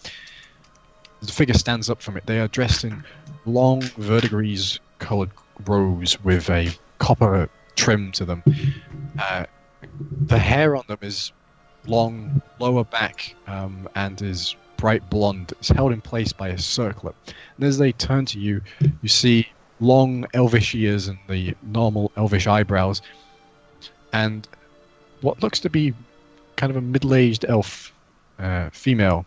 Speaker 1: The figure stands up from it. They are dressed in long verdigris coloured robes with a copper trim to them. The hair on them is long, lower back, and is bright blonde. It's held in place by a circlet. And as they turn to you, you see long elvish ears and the normal elvish eyebrows, and what looks to be kind of a middle-aged elf female.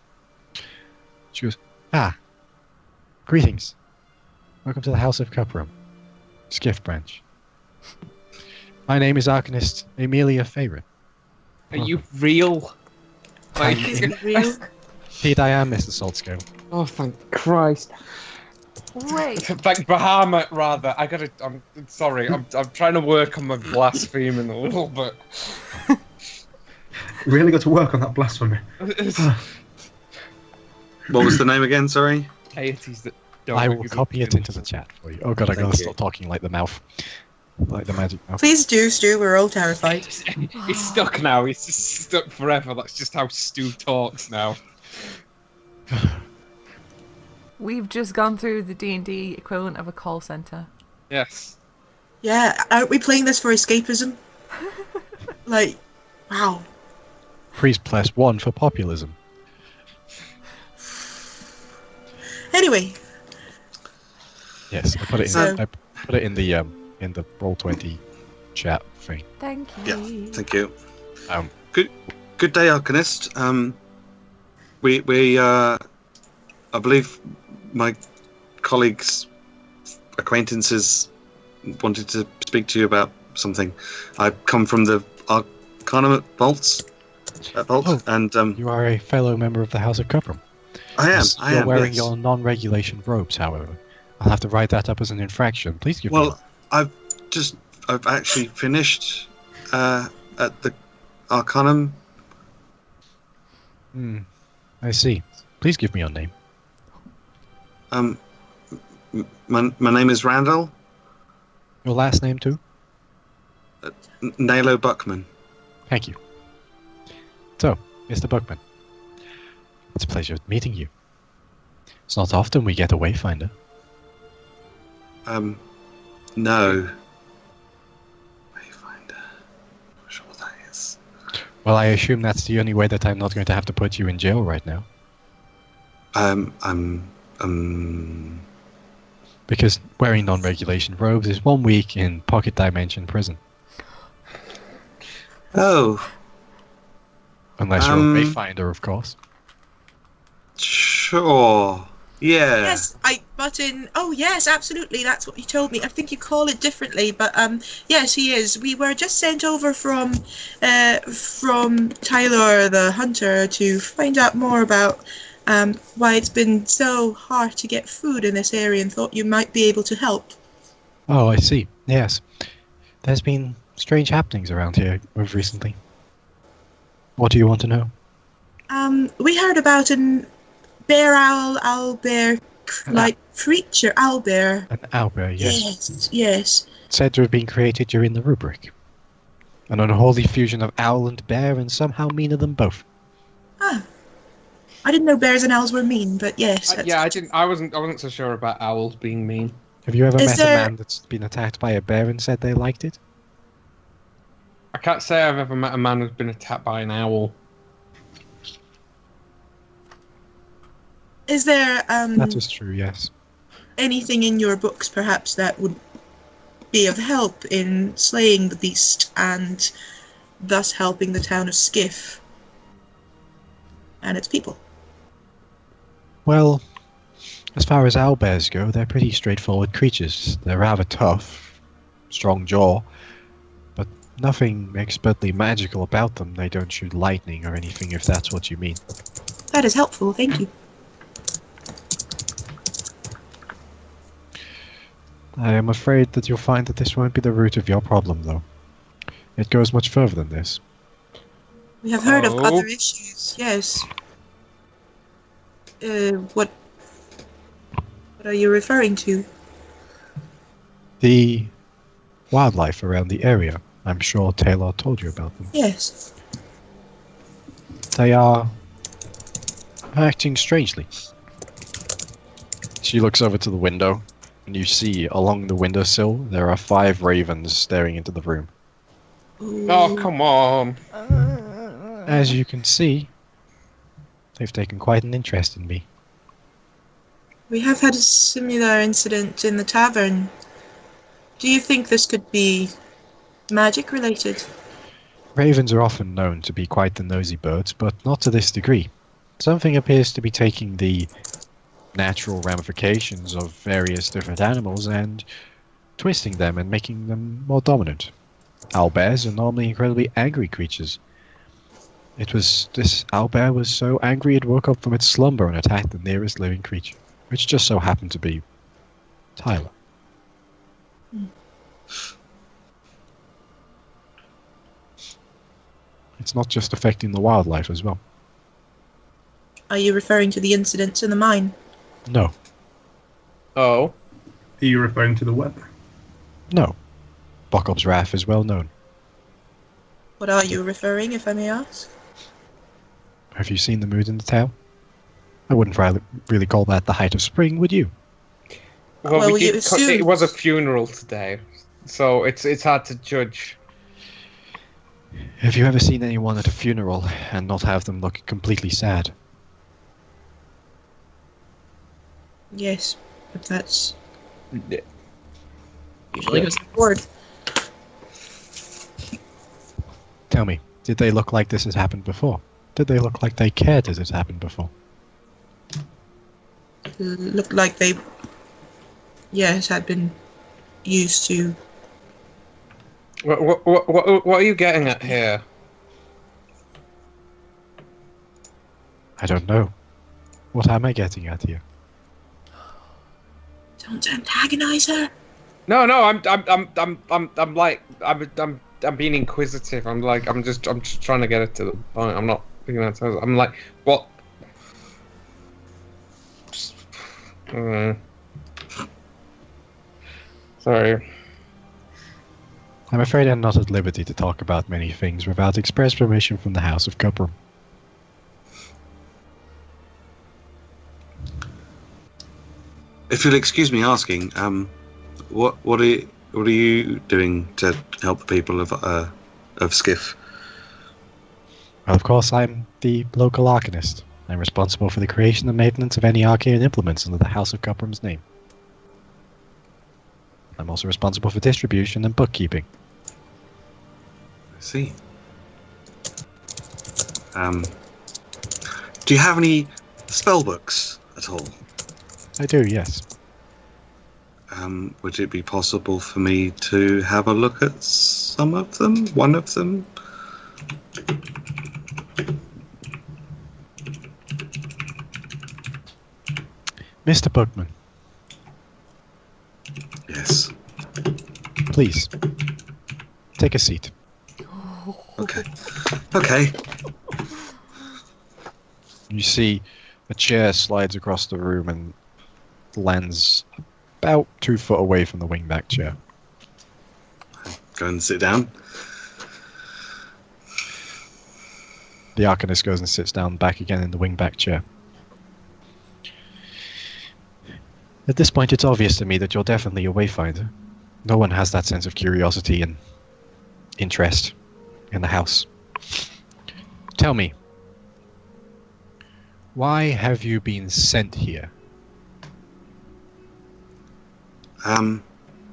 Speaker 1: She goes, greetings. Welcome to the House of Cuprum, Skiff branch. My name is Arcanist Amelia Feyre.
Speaker 3: Are you real? Like,
Speaker 6: Is it real?
Speaker 1: Indeed I am, Mr. Saltscale.
Speaker 3: oh, thank Christ.
Speaker 2: Wait.
Speaker 3: Thank Bahamut, rather. I'm sorry. I'm trying to work on my blaspheming a little bit.
Speaker 5: Really got to work on that blasphemy.
Speaker 4: What was the name again? Sorry.
Speaker 3: Deities that don't
Speaker 1: I will
Speaker 3: recognize
Speaker 1: copy it into the chat for you. Oh god, I
Speaker 4: Thank
Speaker 1: gotta
Speaker 4: you.
Speaker 1: stop talking like the mouth. Like the magic mouth.
Speaker 6: Please do, Stu. We're all terrified.
Speaker 3: He's stuck now. He's just stuck forever. That's just how Stu talks now.
Speaker 2: We've just gone through the D&D equivalent of a call center.
Speaker 3: Yes.
Speaker 6: Yeah, aren't we playing this for escapism? Like, wow.
Speaker 1: Priest +1 for populism.
Speaker 6: Anyway,
Speaker 1: Yes, I put it in.
Speaker 6: So-
Speaker 1: I put it in the Roll20 chat thing.
Speaker 2: Thank you.
Speaker 4: Yeah, thank you.
Speaker 1: Um,
Speaker 4: Good day, Arcanist. I believe my colleagues, acquaintances, wanted to speak to you about something. I come from the Arcanum vault,
Speaker 1: Oh.
Speaker 4: and
Speaker 1: You are a fellow member of the House of Cuprum.
Speaker 4: I am.
Speaker 1: You're wearing
Speaker 4: yes.
Speaker 1: your non-regulation robes, however. I'll have to write that up as an infraction. Please give me.
Speaker 4: Well, I've actually finished at the Arcanum.
Speaker 1: I see. Please give me your name.
Speaker 4: My name is Randel.
Speaker 1: Your last name too?
Speaker 4: Nalo Buckman.
Speaker 1: Thank you. So, Mr. Buckman, it's a pleasure meeting you. It's not often we get a wayfinder.
Speaker 4: No. Wayfinder. Not sure what that is.
Speaker 1: Well, I assume that's the only way that I'm not going to have to put you in jail right now. Because wearing non-regulation robes is 1 week in Pocket Dimension prison.
Speaker 4: Oh,
Speaker 1: Unless you're a wayfinder, of course.
Speaker 4: sure. Yeah.
Speaker 6: yes, oh yes, absolutely, that's what you told me. I think you call it differently, but yes, he is. We were just sent over from Tae'la the hunter to find out more about why it's been so hard to get food in this area, and thought you might be able to help.
Speaker 1: Oh, I see. Yes. There's been strange happenings around here recently. What do you want to know?
Speaker 6: We heard about an owlbear like creature, owlbear.
Speaker 1: An owlbear, yes.
Speaker 6: Yes.
Speaker 1: Said to have been created during the rubric. An unholy fusion of owl and bear, and somehow meaner than both.
Speaker 6: Ah. I didn't know bears and owls were mean, but yes.
Speaker 3: I wasn't so sure about owls being mean.
Speaker 1: Have you ever
Speaker 6: Is
Speaker 1: met
Speaker 6: there-
Speaker 1: a man that's been attacked by a bear and said they liked it?
Speaker 3: I can't say I've ever met a man who's been attacked by an owl.
Speaker 6: Is there
Speaker 1: That is true, yes.
Speaker 6: anything in your books perhaps that would be of help in slaying the beast and thus helping the town of Skiff and its people?
Speaker 1: Well, as far as owlbears go, they're pretty straightforward creatures. They're rather tough, strong jaw, but nothing expertly magical about them. They don't shoot lightning or anything, if that's what you mean.
Speaker 6: That is helpful, thank you.
Speaker 1: I am afraid that you'll find that this won't be the root of your problem, though. It goes much further than this.
Speaker 6: We have heard of
Speaker 3: Oh.
Speaker 6: other issues, yes. What are you referring to?
Speaker 1: The wildlife around the area. I'm sure Tae'la told you about them.
Speaker 6: Yes.
Speaker 1: They are acting strangely. She looks over to the window, and you see along the windowsill there are 5 ravens staring into the room.
Speaker 3: Oh, come on.
Speaker 1: As you can see, they've taken quite an interest in me.
Speaker 6: We have had a similar incident in the tavern Do you think this could be magic related?
Speaker 1: Ravens are often known to be quite the nosy birds, but not to this degree. Something appears to be taking the natural ramifications of various different animals and twisting them and making them more dominant. Owlbears are normally incredibly angry creatures. This owlbear was so angry it woke up from its slumber and attacked the nearest living creature, which just so happened to be Tae'la. It's not just affecting the wildlife as well.
Speaker 6: Are you referring to the incidents in the mine?
Speaker 1: No.
Speaker 3: Oh.
Speaker 5: Are you referring to the weather?
Speaker 1: No. Bokob's wrath is well known.
Speaker 6: What are you referring, if I may ask?
Speaker 1: Have you seen the mood in the tail? I wouldn't really call that the height of spring, would you?
Speaker 3: Well,
Speaker 6: you assume...
Speaker 3: it was a funeral today, so it's hard to judge.
Speaker 1: Have you ever seen anyone at a funeral and not have them look completely sad?
Speaker 6: Yes, but that's
Speaker 3: Yeah.
Speaker 6: usually goes forward.
Speaker 1: Tell me, did they look like this has happened before? Did they look like they cared as it's happened before?
Speaker 6: Looked like they, yes, had been used to.
Speaker 3: What are you getting at here?
Speaker 1: I don't know. What am I getting at here?
Speaker 6: Don't antagonize her.
Speaker 3: No, I'm being inquisitive. I'm just trying to get it to the point. I'm not being that. I'm like, what? Sorry.
Speaker 1: I'm afraid I'm not at liberty to talk about many things without express permission from the House of Cuprum.
Speaker 4: If you'll excuse me asking, what are you doing to help the people of Skiff?
Speaker 1: Well, of course, I'm the local Arcanist. I'm responsible for the creation and maintenance of any arcane implements under the House of Cuprum's name. I'm also responsible for distribution and bookkeeping.
Speaker 4: I see. Do you have any spell books at all?
Speaker 1: I do, yes.
Speaker 4: Would it be possible for me to have a look at some of them? One of them?
Speaker 1: Mr. Bookman,
Speaker 4: Yes.
Speaker 1: please, take a seat.
Speaker 4: Okay. Okay.
Speaker 1: You see a chair slides across the room and lands about 2 foot away from the wingback chair.
Speaker 4: Go and sit down.
Speaker 1: The Arcanist goes and sits down back again in the wingback chair. At this point, it's obvious to me that you're definitely a wayfinder. No one has that sense of curiosity and interest in the house. Tell me, why have you been sent here?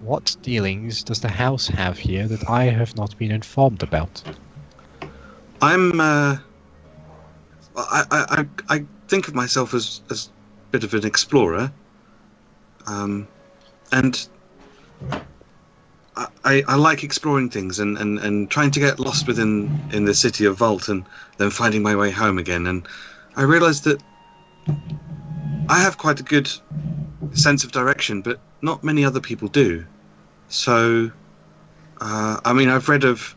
Speaker 1: What dealings does the house have here that I have not been informed about?
Speaker 4: I think of myself as a bit of an explorer, and I like exploring things and trying to get lost in the city of Vault and then finding my way home again. And I realised that I have quite a good sense of direction, but not many other people do. So, I've read of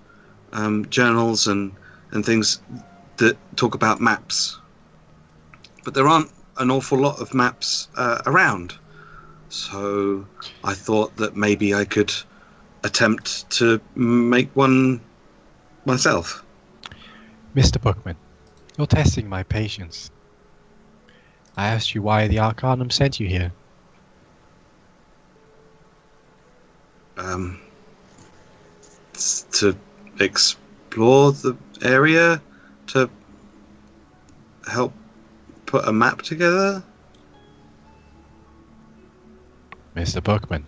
Speaker 4: journals and things that talk about maps, but there aren't an awful lot of maps around. So I thought that maybe I could attempt to make one myself.
Speaker 1: Mr. Bookman, you're testing my patience. I asked you why the Arcanum sent you here.
Speaker 4: To explore the area, to help put a map together.
Speaker 1: Mr. Bookman,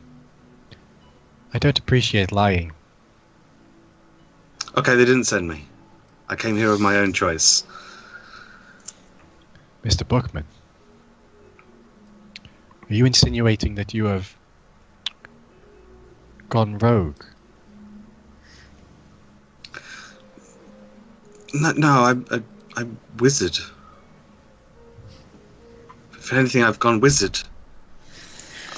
Speaker 1: I don't appreciate lying.
Speaker 4: Okay, they didn't send me. I came here of my own choice.
Speaker 1: Mr. Bookman, are you insinuating that you have gone rogue?
Speaker 4: No, I'm wizard. If anything, I've gone wizard.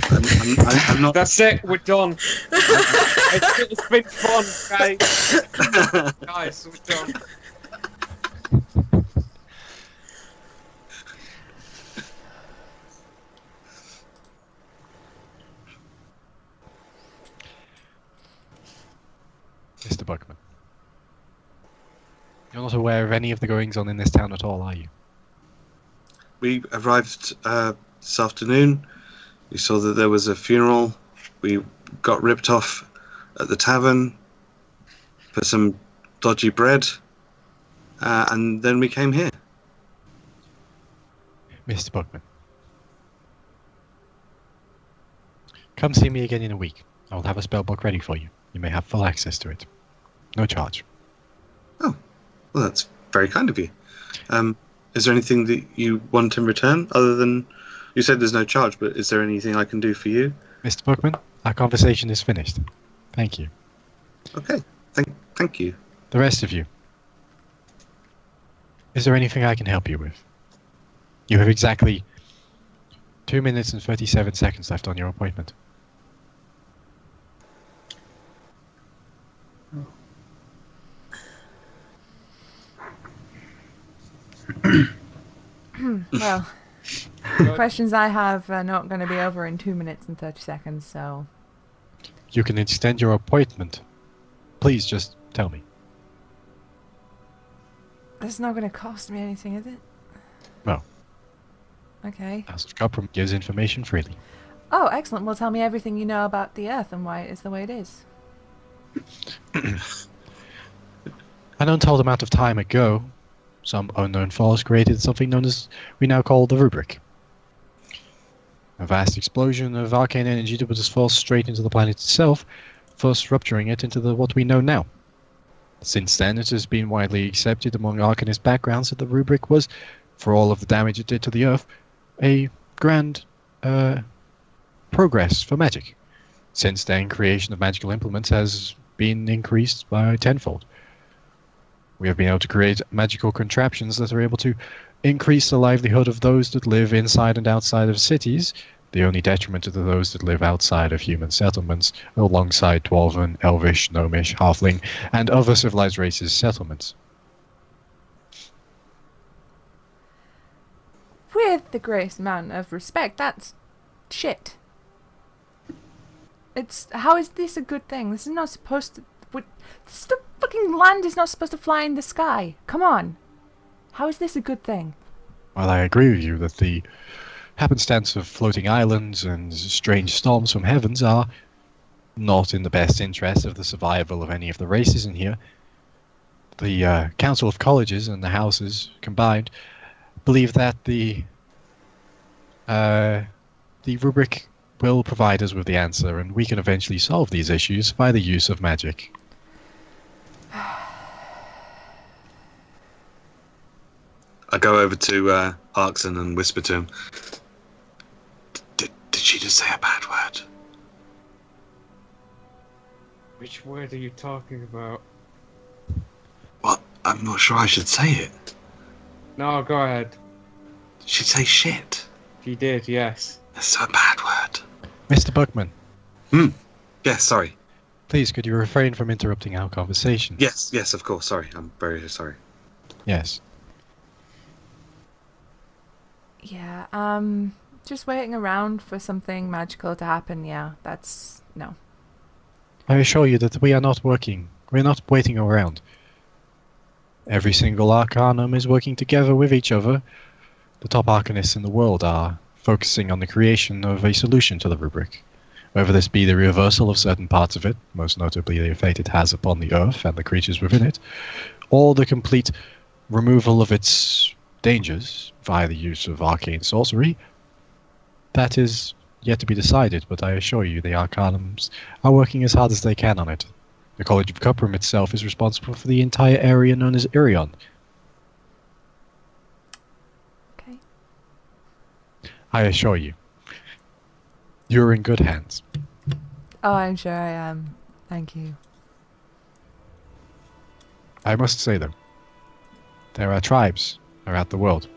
Speaker 4: I'm not.
Speaker 3: That's it. We're done. It's been fun, guys. Guys, we're done.
Speaker 1: Mr. Bookman, you're not aware of any of the goings on in this town at all, are you?
Speaker 4: We arrived this afternoon. We saw that there was a funeral. We got ripped off at the tavern for some dodgy bread, and then we came here.
Speaker 1: Mr. Bookman, come see me again in a week. I will have a spell book ready for you. You may have full access to it. No charge.
Speaker 4: Oh, well, that's very kind of you. Is there anything that you want in return other than... You said there's no charge, but is there anything I can do for you?
Speaker 1: Mr. Bookman, our conversation is finished. Thank you.
Speaker 4: Okay, thank you.
Speaker 1: The rest of you, is there anything I can help you with? You have exactly 2 minutes and 37 seconds left on your appointment.
Speaker 2: Well, the questions I have are not going to be over in 2 minutes and 30 seconds, so...
Speaker 1: You can extend your appointment. Please just tell me.
Speaker 2: That's not going to cost me anything, is it?
Speaker 1: No.
Speaker 2: Okay.
Speaker 1: House of Copram gives information freely.
Speaker 2: Oh, excellent. Well, tell me everything you know about the Earth and why it is the way it is.
Speaker 1: An untold amount of time ago, some unknown force created something known as we now call the Rubric. A vast explosion of arcane energy that was just forced straight into the planet itself, thus rupturing it into what we know now. Since then, it has been widely accepted among Arcanist backgrounds that the Rubric was, for all of the damage it did to the Earth, a grand progress for magic. Since then, creation of magical implements has been increased by tenfold. We have been able to create magical contraptions that are able to increase the livelihood of those that live inside and outside of cities, the only detriment to those that live outside of human settlements, alongside Dwarven, Elvish, Gnomish, Halfling, and other civilized races' settlements.
Speaker 2: With the greatest amount of respect, that's shit. How is this a good thing? This is not supposed to... The fucking land is not supposed to fly in the sky. Come on. How is this a good thing?
Speaker 1: Well, I agree with you that the happenstance of floating islands and strange storms from heavens are not in the best interest of the survival of any of the races in here. The Council of Colleges and the Houses combined believe that the rubric will provide us with the answer, and we can eventually solve these issues by the use of magic.
Speaker 4: I go over to Arxan and whisper to him. Did she just say a bad word?
Speaker 3: Which word are you talking about?
Speaker 4: Well, I'm not sure I should say it.
Speaker 3: No, go ahead.
Speaker 4: Did she say shit?
Speaker 3: She did, yes.
Speaker 4: That's a bad word.
Speaker 1: Mr. Buckman.
Speaker 4: Yes, sorry.
Speaker 1: Please, could you refrain from interrupting our conversation?
Speaker 4: Yes, of course. Sorry, I'm very sorry.
Speaker 1: Yes.
Speaker 2: Yeah, just waiting around for something magical to happen, yeah, that's... no.
Speaker 1: I assure you that we are not working. We're not waiting around. Every single Arcanum is working together with each other. The top Arcanists in the world are focusing on the creation of a solution to the rubric. Whether this be the reversal of certain parts of it, most notably the effect it has upon the Earth and the creatures within it, or the complete removal of its dangers via the use of arcane sorcery, that is yet to be decided, but I assure you the Arcanums are working as hard as they can on it. The College of Cuprum itself is responsible for the entire area known as Irion.
Speaker 2: Okay.
Speaker 1: I assure you, you're in good hands.
Speaker 2: Oh, I'm sure I am. Thank you.
Speaker 1: I must say, though, there are tribes around the world.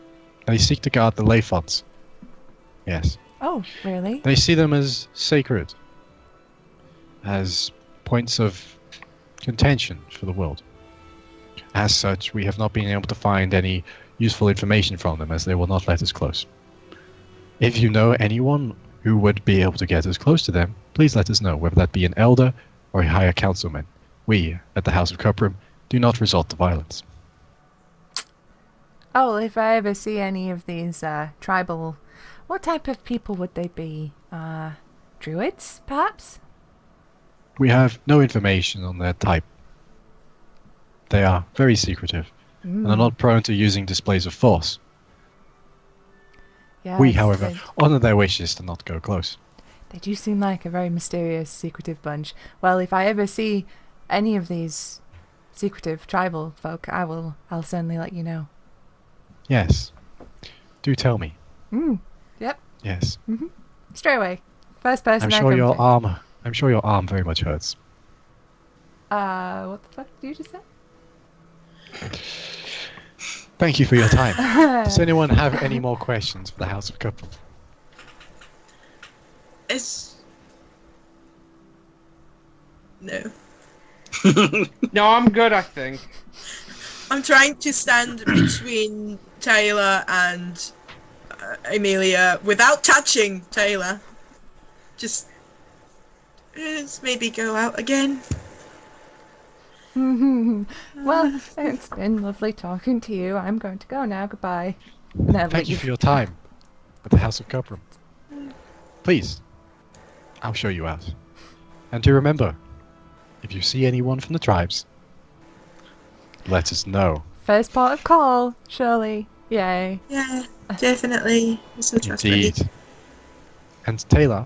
Speaker 1: They seek to guard the ley fonts. Yes.
Speaker 2: Oh, really?
Speaker 1: They see them as sacred, as points of contention for the world. As such, we have not been able to find any useful information from them, as they will not let us close. If you know anyone who would be able to get us close to them, please let us know, whether that be an elder or a higher councilman. We, at the House of Cuprum, do not resort to violence.
Speaker 2: Oh, well, if I ever see any of these tribal... What type of people would they be? Druids, perhaps?
Speaker 1: We have no information on their type. They are very secretive, and are not prone to using displays of force.
Speaker 2: Yeah,
Speaker 1: We, however, honour their wishes to not go close.
Speaker 2: They do seem like a very mysterious, secretive bunch. Well, if I ever see any of these secretive tribal folk, I'll certainly let you know.
Speaker 1: Yes. Do tell me.
Speaker 2: Yep.
Speaker 1: Yes.
Speaker 2: Straight away. First person
Speaker 1: I'm
Speaker 2: I
Speaker 1: sure
Speaker 2: come
Speaker 1: your
Speaker 2: to.
Speaker 1: I'm sure your arm very much hurts.
Speaker 2: What the fuck did you just say?
Speaker 1: Thank you for your time. Does anyone have any more questions for the House of Cuprum?
Speaker 6: No.
Speaker 3: No, I'm good, I think.
Speaker 6: I'm trying to stand between Tae'la and Amelia without touching Tae'la. Just maybe go out again.
Speaker 2: Well, it's been lovely talking to you. I'm going to go now. Goodbye. And I
Speaker 1: Thank you
Speaker 2: leave.
Speaker 1: for your time at the House of Cuprum. Please, I'll show you out. And do remember, if you see anyone from the tribes, let us know.
Speaker 2: First part of call, surely. Yay.
Speaker 6: Yeah, definitely. I'm so trustworthy.
Speaker 1: Indeed. And Tae'la,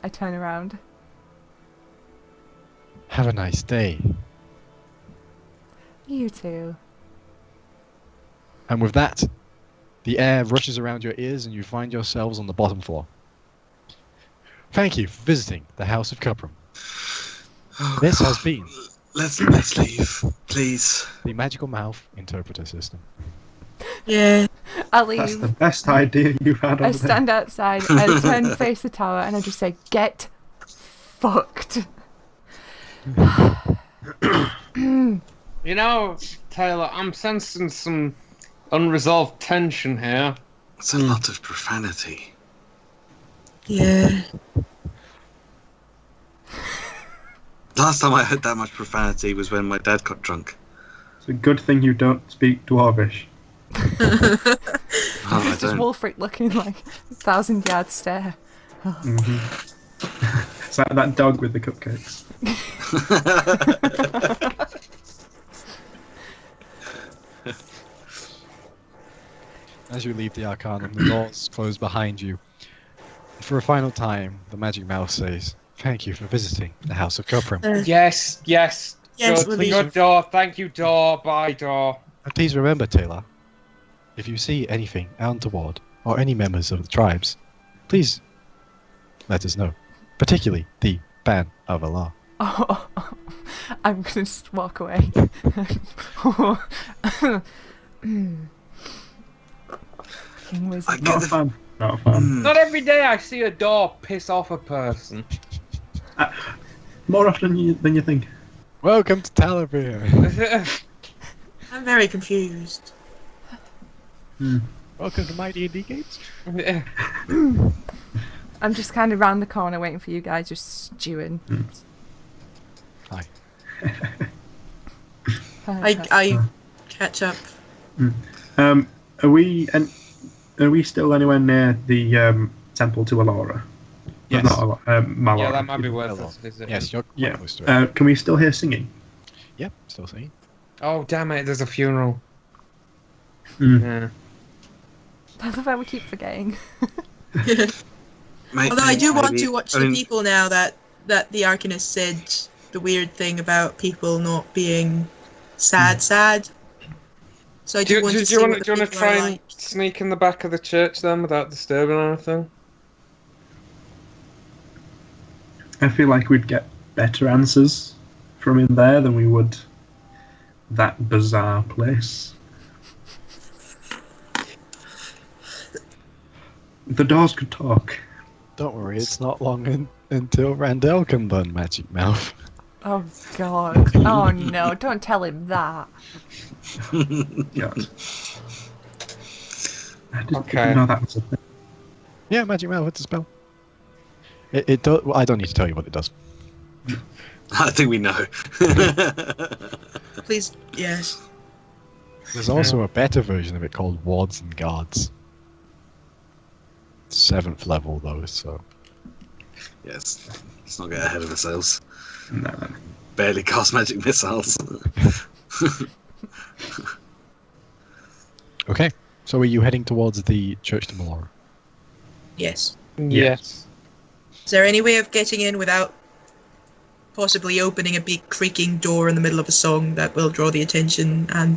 Speaker 2: I turn around.
Speaker 1: have a nice day.
Speaker 2: You too.
Speaker 1: And with that, the air rushes around your ears and you find yourselves on the bottom floor. Thank you for visiting the House of Cuprum. This has been
Speaker 4: Let's leave, please.
Speaker 1: the Magical Mouth Interpreter System.
Speaker 6: Yeah.
Speaker 2: I
Speaker 5: That's
Speaker 2: leave.
Speaker 5: the best idea you've had.
Speaker 2: I
Speaker 5: over there.
Speaker 2: stand outside, I turn face the tower, and I just say, "Get fucked."
Speaker 3: You know, Tae'la, I'm sensing some unresolved tension here.
Speaker 4: It's a lot of profanity.
Speaker 6: Yeah.
Speaker 4: Last time I heard that much profanity was when my dad got drunk.
Speaker 5: It's a good thing you don't speak Dwarvish.
Speaker 4: Oh, I
Speaker 2: Just
Speaker 4: don't.
Speaker 2: Wulfric looking like 1,000-yard stare.
Speaker 5: It's like that dog with the cupcakes.
Speaker 1: As you leave the Arcanum, the doors close behind you. For a final time, the Magic Mouse says, "Thank you for visiting the House of Cuprum.
Speaker 3: Yes.
Speaker 6: Yes,
Speaker 3: Good,
Speaker 6: we'll
Speaker 3: good door. Thank you, door. Bye, door.
Speaker 1: And please remember, Tae'la, if you see anything untoward or any members of the tribes, please let us know. Particularly the Ban of Allah."
Speaker 2: Oh, I'm gonna just walk away. Fucking wizard.
Speaker 4: I get
Speaker 5: Not a
Speaker 4: the-
Speaker 5: fan. Not a fan.
Speaker 3: Not every day I see a door piss off a person.
Speaker 5: More often than you think.
Speaker 1: Welcome to Talevyrr.
Speaker 6: I'm very confused.
Speaker 1: Welcome to my D&D games.
Speaker 2: I'm just kind of round the corner waiting for you guys, just stewing.
Speaker 1: Hi.
Speaker 6: I catch up.
Speaker 5: Are we still anywhere near the temple to Alora?
Speaker 1: Yes.
Speaker 5: Not Malora.
Speaker 3: Yeah, that might be worth
Speaker 1: Hello.
Speaker 3: us visiting.
Speaker 1: Yes, you're quite
Speaker 5: Yeah.
Speaker 1: close to it.
Speaker 5: Can we still hear singing?
Speaker 1: Yep, still seeing.
Speaker 3: Oh, damn it, there's a funeral.
Speaker 5: Mm.
Speaker 3: Yeah.
Speaker 2: That's the fact we keep forgetting.
Speaker 6: Although I do want
Speaker 4: maybe-
Speaker 6: to watch
Speaker 4: I
Speaker 6: the
Speaker 4: mean,
Speaker 6: people now that the Arcanist said the weird thing about people not being sad. So I
Speaker 3: Do
Speaker 6: do want to
Speaker 3: you
Speaker 6: see
Speaker 3: want
Speaker 6: what the
Speaker 3: to
Speaker 6: people
Speaker 3: try
Speaker 6: are
Speaker 3: and
Speaker 6: like.
Speaker 3: sneak in the back of the church then without disturbing anything?
Speaker 5: I feel like we'd get better answers from in there than we would that bizarre place. The doors could talk.
Speaker 1: Don't worry, it's not long until Randel can learn Magic Mouth.
Speaker 2: Oh god. Oh no, don't tell him that.
Speaker 5: God. I didn't
Speaker 3: Okay.
Speaker 5: know that was a thing.
Speaker 1: Yeah, Magic Mouth, it's a spell. It does. Well, I don't need to tell you what it does.
Speaker 4: I think we know.
Speaker 6: Please, yes.
Speaker 1: There's also a better version of it called Wards and Guards. 7th level though, so
Speaker 4: Yes, let's not get ahead of ourselves.
Speaker 5: No.
Speaker 4: Barely cast magic missiles.
Speaker 1: okay. So are you heading towards the Church de Melora?
Speaker 6: Yes.
Speaker 3: Yes.
Speaker 6: Is there any way of getting in without possibly opening a big creaking door in the middle of a song that will draw the attention and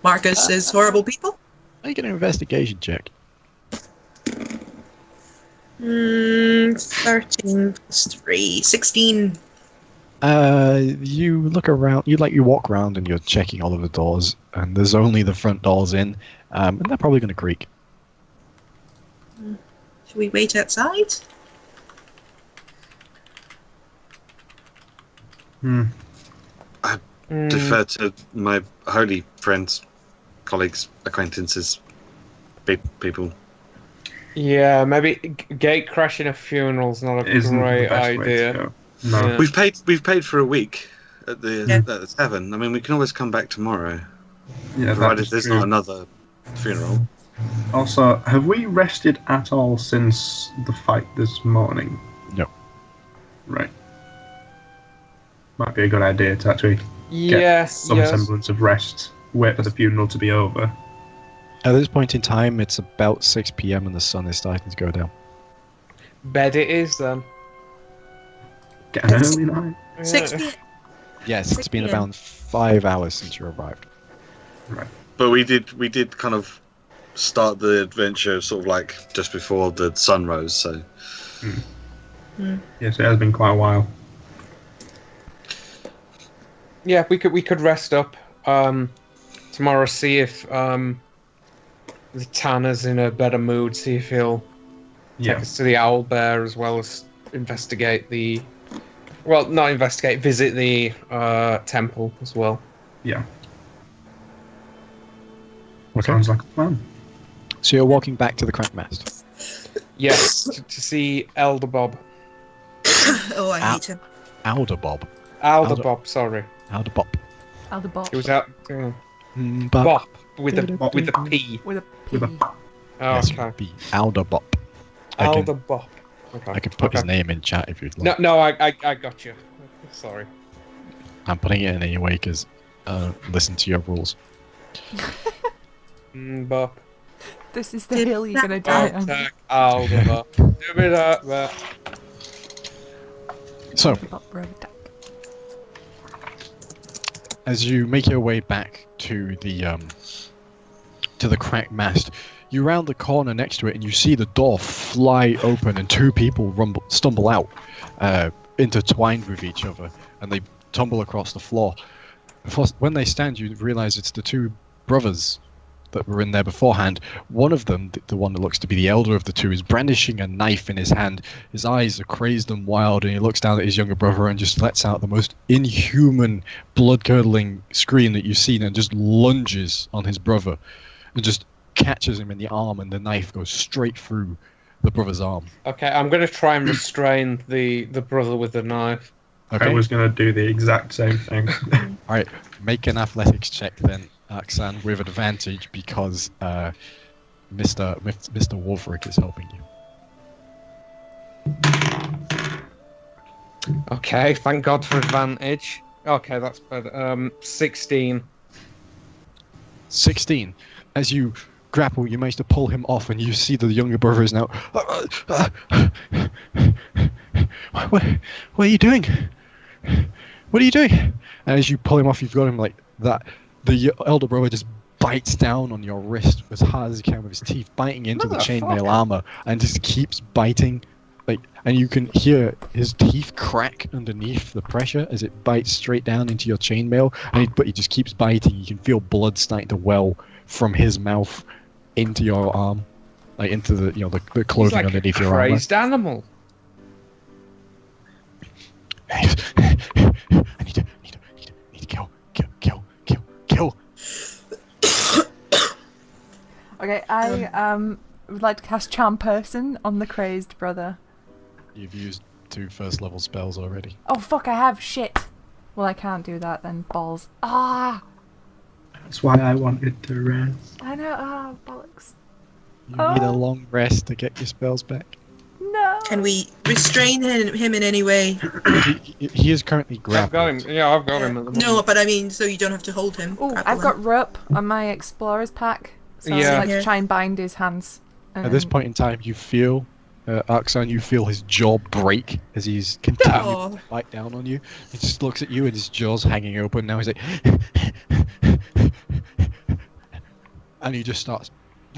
Speaker 6: mark us as horrible people?
Speaker 1: Make an investigation check.
Speaker 6: 13 plus 3, 16.
Speaker 1: You look around. You walk around and you're checking all of the doors, and there's only the front doors in, and they're probably going to creak.
Speaker 6: Should we wait outside?
Speaker 4: Defer to my holy friends, colleagues, acquaintances, people.
Speaker 3: Yeah, maybe gate crashing a funeral's not a
Speaker 5: Isn't the
Speaker 3: great
Speaker 5: best way to
Speaker 3: idea.
Speaker 5: go. No.
Speaker 3: Yeah.
Speaker 4: We've paid for a week at the
Speaker 6: Yeah.
Speaker 4: at the tavern. I mean, we can always come back tomorrow,
Speaker 5: Yeah,
Speaker 4: provided
Speaker 5: that's
Speaker 4: there's
Speaker 5: true.
Speaker 4: not another funeral.
Speaker 5: Also, have we rested at all since the fight this morning?
Speaker 1: No.
Speaker 5: Right. Might be a good idea to actually
Speaker 3: Yes,
Speaker 5: some
Speaker 3: yes.
Speaker 5: semblance of rest. Wait for the funeral to be over.
Speaker 1: At this point in time, it's about 6 p.m. and the sun is starting to go down.
Speaker 3: Bed it is then.
Speaker 5: Get an early night.
Speaker 6: 6
Speaker 3: Yeah.
Speaker 6: p.m.
Speaker 1: Yes,
Speaker 6: 6
Speaker 1: it's been
Speaker 6: p.m.
Speaker 1: about 5 hours since you arrived.
Speaker 5: Right.
Speaker 4: But we did kind of start the adventure sort of like just before the sun rose. So
Speaker 5: Yes, it has been quite a while.
Speaker 3: Yeah, we could rest up. Tomorrow, see if the Tanner's in a better mood. See if he'll take
Speaker 5: Yeah.
Speaker 3: us to the Owl Bear as well as investigate the. Well, not investigate. Visit the temple as well.
Speaker 5: Yeah.
Speaker 1: Okay.
Speaker 5: Sounds like a plan.
Speaker 1: So you're walking back to the crack mast.
Speaker 3: Yes, to see Elder Bob.
Speaker 6: Oh, I hate him.
Speaker 1: Alder Bob.
Speaker 3: Elder Bob, sorry.
Speaker 1: Alder Bob.
Speaker 2: Elder Bop.
Speaker 3: He was out.
Speaker 1: Bob.
Speaker 3: Bop with a P.
Speaker 2: With a
Speaker 5: With a
Speaker 2: P.
Speaker 3: Oh,
Speaker 1: Yes,
Speaker 3: okay.
Speaker 1: be Alder Bob. I
Speaker 3: Elder
Speaker 1: can,
Speaker 3: Bob. Okay.
Speaker 1: I can put his
Speaker 3: Okay.
Speaker 1: name in chat if you'd like.
Speaker 3: No, I got you. Sorry.
Speaker 1: I'm putting it in anyway because listen to your rules.
Speaker 3: Bop.
Speaker 2: This is the hill you're gonna die on.
Speaker 3: Attack Elder Bob. Do me that.
Speaker 1: So,
Speaker 2: Bop, road attack.
Speaker 1: as you make your way back to the cracked mast, you round the corner next to it and you see the door fly open and two people stumble out, intertwined with each other, and they tumble across the floor. When they stand, you realise it's the two brothers that were in there beforehand. One of them, the one that looks to be the elder of the two, is brandishing a knife in his hand. His eyes are crazed and wild, and he looks down at his younger brother and just lets out the most inhuman, blood-curdling scream that you've seen, and just lunges on his brother and just catches him in the arm, and the knife goes straight through the brother's arm.
Speaker 3: Okay, I'm gonna try and restrain the brother with the knife.
Speaker 1: Okay,
Speaker 5: I was going to do the exact same thing.
Speaker 1: all right. Make an athletics check then, Arxan, with advantage because Mr. Wulfric is helping you.
Speaker 3: Okay, thank God for advantage. Okay, that's better. 16.
Speaker 1: 16. As you grapple, you manage to pull him off, and you see the younger brother is now. What are you doing? What are you doing? And as you pull him off, you've got him like that. The elder brother just bites down on your wrist as hard as he can with his teeth, biting into the chainmail armor, and just keeps biting. And you can hear his teeth crack underneath the pressure as it bites straight down into your chainmail. But he just keeps biting. You can feel blood starting to well from his mouth into your arm, like into the the clothing
Speaker 3: He's like
Speaker 1: underneath
Speaker 3: a
Speaker 1: your armor.
Speaker 3: crazed animal.
Speaker 1: I need to kill.
Speaker 2: Okay, I would like to cast Charm Person on the crazed brother.
Speaker 1: You've used 2 first-level spells already.
Speaker 2: Oh fuck, I have shit. Well, I can't do that then. Balls. Ah!
Speaker 5: That's why I wanted to rest.
Speaker 2: I know. Ah, bollocks.
Speaker 1: You need a long rest to get your spells back.
Speaker 2: No.
Speaker 6: Can we restrain him in any way?
Speaker 1: He is currently
Speaker 3: I've
Speaker 1: grappled.
Speaker 3: got him. Yeah, I've got him at the moment.
Speaker 6: No, but I mean, so you don't have to hold him.
Speaker 2: Oh,
Speaker 6: grapple
Speaker 2: I've
Speaker 6: him.
Speaker 2: got rope on my explorer's pack. So
Speaker 3: Yeah.
Speaker 2: I'd like
Speaker 6: Yeah.
Speaker 2: to try and bind his hands.
Speaker 1: At this point in time, you feel, Arxan, you feel his jaw break as he's continuing
Speaker 6: Oh.
Speaker 1: to bite down on you. He just looks at you and his jaw's hanging open. Now he's like... and he just starts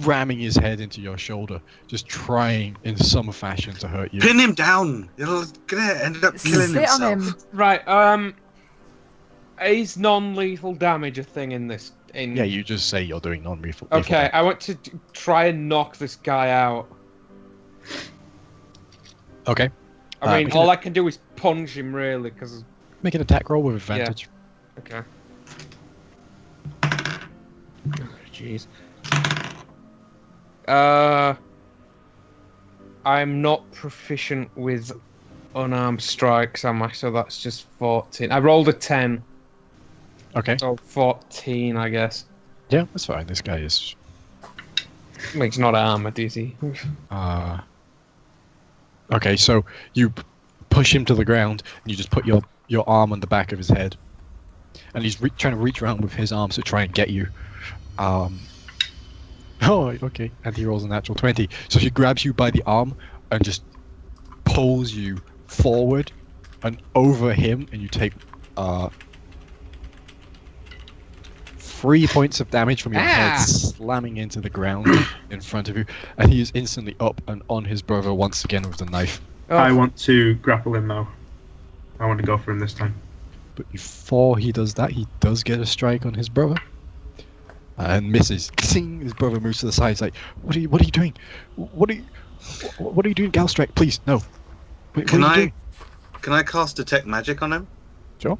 Speaker 1: ramming his head into your shoulder, just trying in some fashion to hurt you.
Speaker 4: Pin him down. It'll gonna end up killing
Speaker 2: Sit on
Speaker 4: himself.
Speaker 2: him.
Speaker 3: Right. Is non-lethal damage a thing in this?
Speaker 1: Yeah, you just say you're doing non-lethal.
Speaker 3: Okay, I want to try and knock this guy out.
Speaker 1: Okay.
Speaker 3: I mean,
Speaker 1: make
Speaker 3: all
Speaker 1: an-
Speaker 3: I can do is punch him, really, because...
Speaker 1: Make an attack roll with advantage.
Speaker 3: Okay. Jeez. I'm not proficient with unarmed strikes, am I? So that's just 14. I rolled a 10.
Speaker 1: Okay.
Speaker 3: So 14, I guess.
Speaker 1: Yeah, that's fine. This guy is...
Speaker 3: I mean, he's not armored, is he?
Speaker 1: Okay, so you push him to the ground, and you just put your arm on the back of his head. And he's trying to reach around with his arms to try and get you. Oh, okay. And he rolls a natural 20. So he grabs you by the arm and just pulls you forward and over him, and you take 3 points of damage from your head slamming into the ground in front of you. And he is instantly up and on his brother once again with the knife.
Speaker 3: Oh.
Speaker 5: I want to grapple him though. I want to go for him this time.
Speaker 1: But before he does that, he does get a strike on his brother. And misses. His brother moves to the side. He's like, "What are you doing? What are you doing, Galstrike? Please, no. What
Speaker 4: Can
Speaker 1: are you
Speaker 4: I
Speaker 1: doing?"
Speaker 4: cast detect magic on him?
Speaker 1: Sure.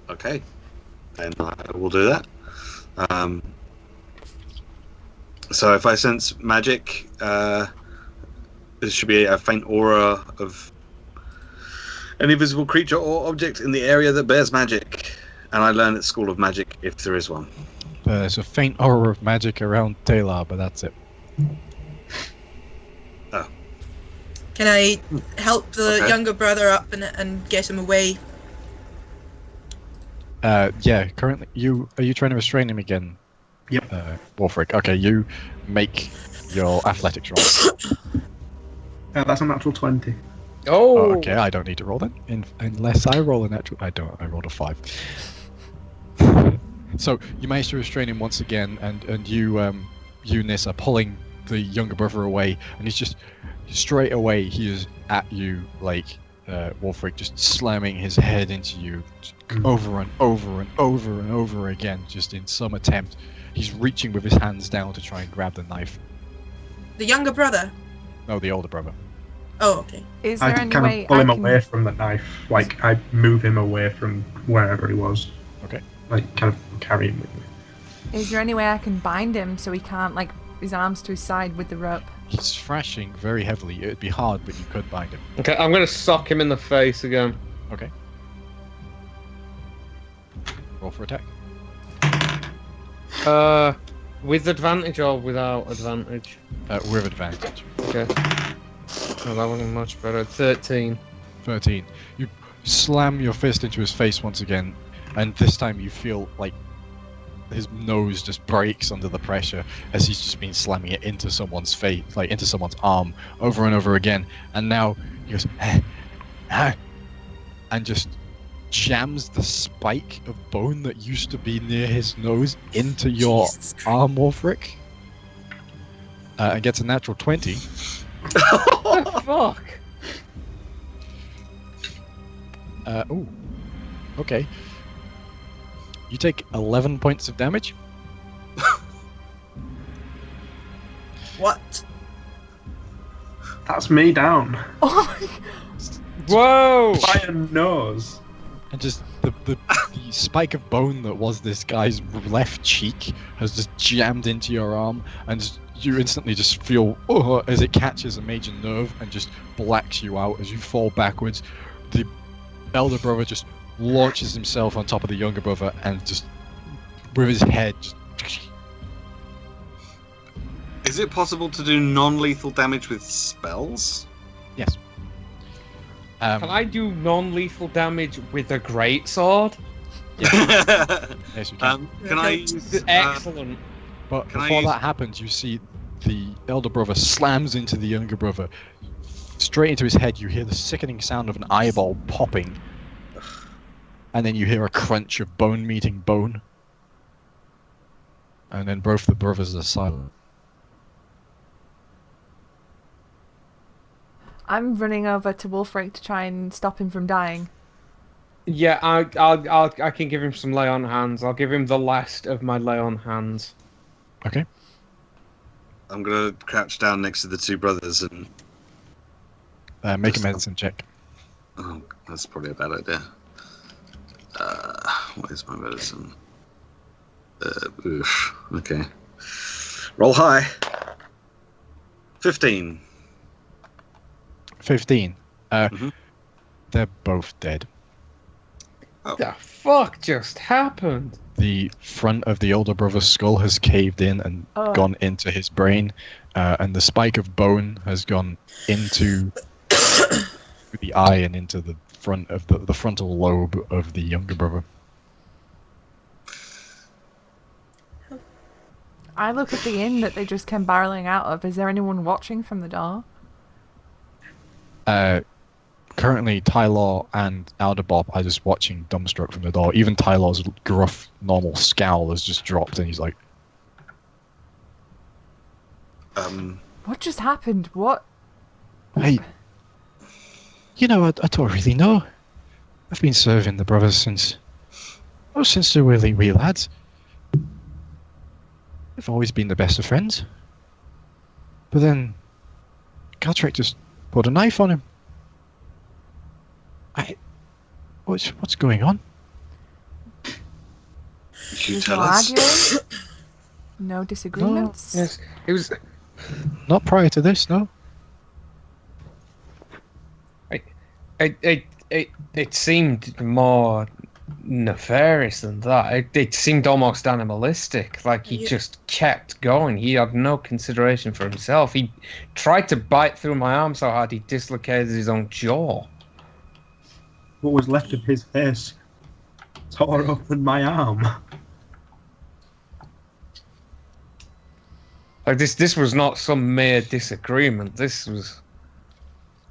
Speaker 4: Okay, then I will do that. So if I sense magic, there should be a faint aura of any visible creature or object in the area that bears magic, and I learn at School of Magic if there is one.
Speaker 1: There's a faint aura of magic around Tae'la, but that's it.
Speaker 4: Oh.
Speaker 6: Can I help the
Speaker 4: Okay.
Speaker 6: younger brother up and get him away?
Speaker 1: Yeah. Currently, are you trying to restrain him again?
Speaker 5: Yep.
Speaker 1: Wulfric. Okay, you make your athletics roll.
Speaker 5: That's a natural 20.
Speaker 3: Oh!
Speaker 1: Okay, I don't need to roll then, unless I roll a natural. I don't. I rolled a 5. So you manage to restrain him once again, and you, Niss, are pulling the younger brother away, and he's just straight away. He is at you like Wulfric, just slamming his head into you, over and over and over and over again, just in some attempt. He's reaching with his hands down to try and grab the knife.
Speaker 6: The younger brother?
Speaker 1: No, the older brother.
Speaker 6: Oh, okay.
Speaker 2: Is
Speaker 5: I
Speaker 2: there any
Speaker 5: kind
Speaker 2: way
Speaker 5: of pull
Speaker 2: I
Speaker 5: him
Speaker 2: can...
Speaker 5: away from the knife. Like, I move him away from wherever he was.
Speaker 1: Okay.
Speaker 5: Like, kind of carry him with me.
Speaker 2: Is there any way I can bind him so he can't, like, his arms to his side with the rope?
Speaker 1: He's thrashing very heavily. It'd be hard, but you could bind him.
Speaker 3: Okay, I'm gonna sock him in the face again.
Speaker 1: Okay. Roll for attack.
Speaker 3: With advantage or without advantage?
Speaker 1: With advantage.
Speaker 3: Okay. Oh, that wasn't much better. 13.
Speaker 1: 13. You slam your fist into his face once again, and this time you feel like his nose just breaks under the pressure as he's just been slamming it into someone's face, like into someone's arm, over and over again. And now he goes, and just jams the spike of bone that used to be near his nose into your arm, Wulfric, and gets a natural 20.
Speaker 3: Fuck.
Speaker 1: Ooh. Okay. You take 11 points of damage.
Speaker 6: What?
Speaker 5: That's me down
Speaker 2: Oh,
Speaker 3: Whoa!
Speaker 5: by a nose.
Speaker 1: And just the spike of bone that was this guy's left cheek has just jammed into your arm, and you instantly just feel as it catches a major nerve and just blacks you out as you fall backwards. The elder brother just launches himself on top of the younger brother and just with his head just...
Speaker 4: Is it possible to do non-lethal damage with spells?
Speaker 1: Yes.
Speaker 3: Can I do non-lethal damage with a greatsword?
Speaker 1: Yes, you can.
Speaker 4: Can I use...
Speaker 3: Excellent.
Speaker 1: But
Speaker 4: can I
Speaker 1: before
Speaker 4: use-
Speaker 1: that happens, you see the elder brother slams into the younger brother. Straight into his head, you hear the sickening sound of an eyeball popping. And then you hear a crunch of bone meeting bone. And then both the brothers are silent.
Speaker 2: I'm running over to Wulfric to try and stop him from dying.
Speaker 3: Yeah, I can give him some lay on hands. I'll give him the last of my lay on hands.
Speaker 1: Okay.
Speaker 4: I'm gonna crouch down next to the two brothers and...
Speaker 1: Make a medicine check.
Speaker 4: Oh, that's probably a bad idea. What is my medicine? Oof. Okay. Roll high. 15.
Speaker 1: 15.
Speaker 4: Mhm.
Speaker 1: They're both dead.
Speaker 3: What the fuck just happened?
Speaker 1: The front of the older brother's skull has caved in and gone into his brain, and the spike of bone has gone into the eye and into the front of the frontal lobe of the younger brother.
Speaker 2: I look at the inn that they just came barreling out of. Is there anyone watching from the door?
Speaker 1: Currently, Tae'la and Alderbob are just watching dumbstruck from the door. Even Tyler's gruff, normal scowl has just dropped, and he's like,
Speaker 2: What just happened? What?
Speaker 1: I don't really know. I've been serving the brothers since they were wee lads. They've always been the best of friends. But then, Galtrick just put a knife on him. What's going on?
Speaker 4: Could you
Speaker 2: There's
Speaker 4: tell
Speaker 2: no
Speaker 4: us?
Speaker 2: arguing? No disagreements?
Speaker 3: Yes, it was.
Speaker 1: Not prior to this, no.
Speaker 3: It seemed more nefarious than that. It seemed almost animalistic. Like he
Speaker 6: Yeah.
Speaker 3: just kept going. He had no consideration for himself. He tried to bite through my arm so hard he dislocated his own jaw.
Speaker 5: What was left of his face tore open my arm.
Speaker 3: Like this was not some mere disagreement. This was.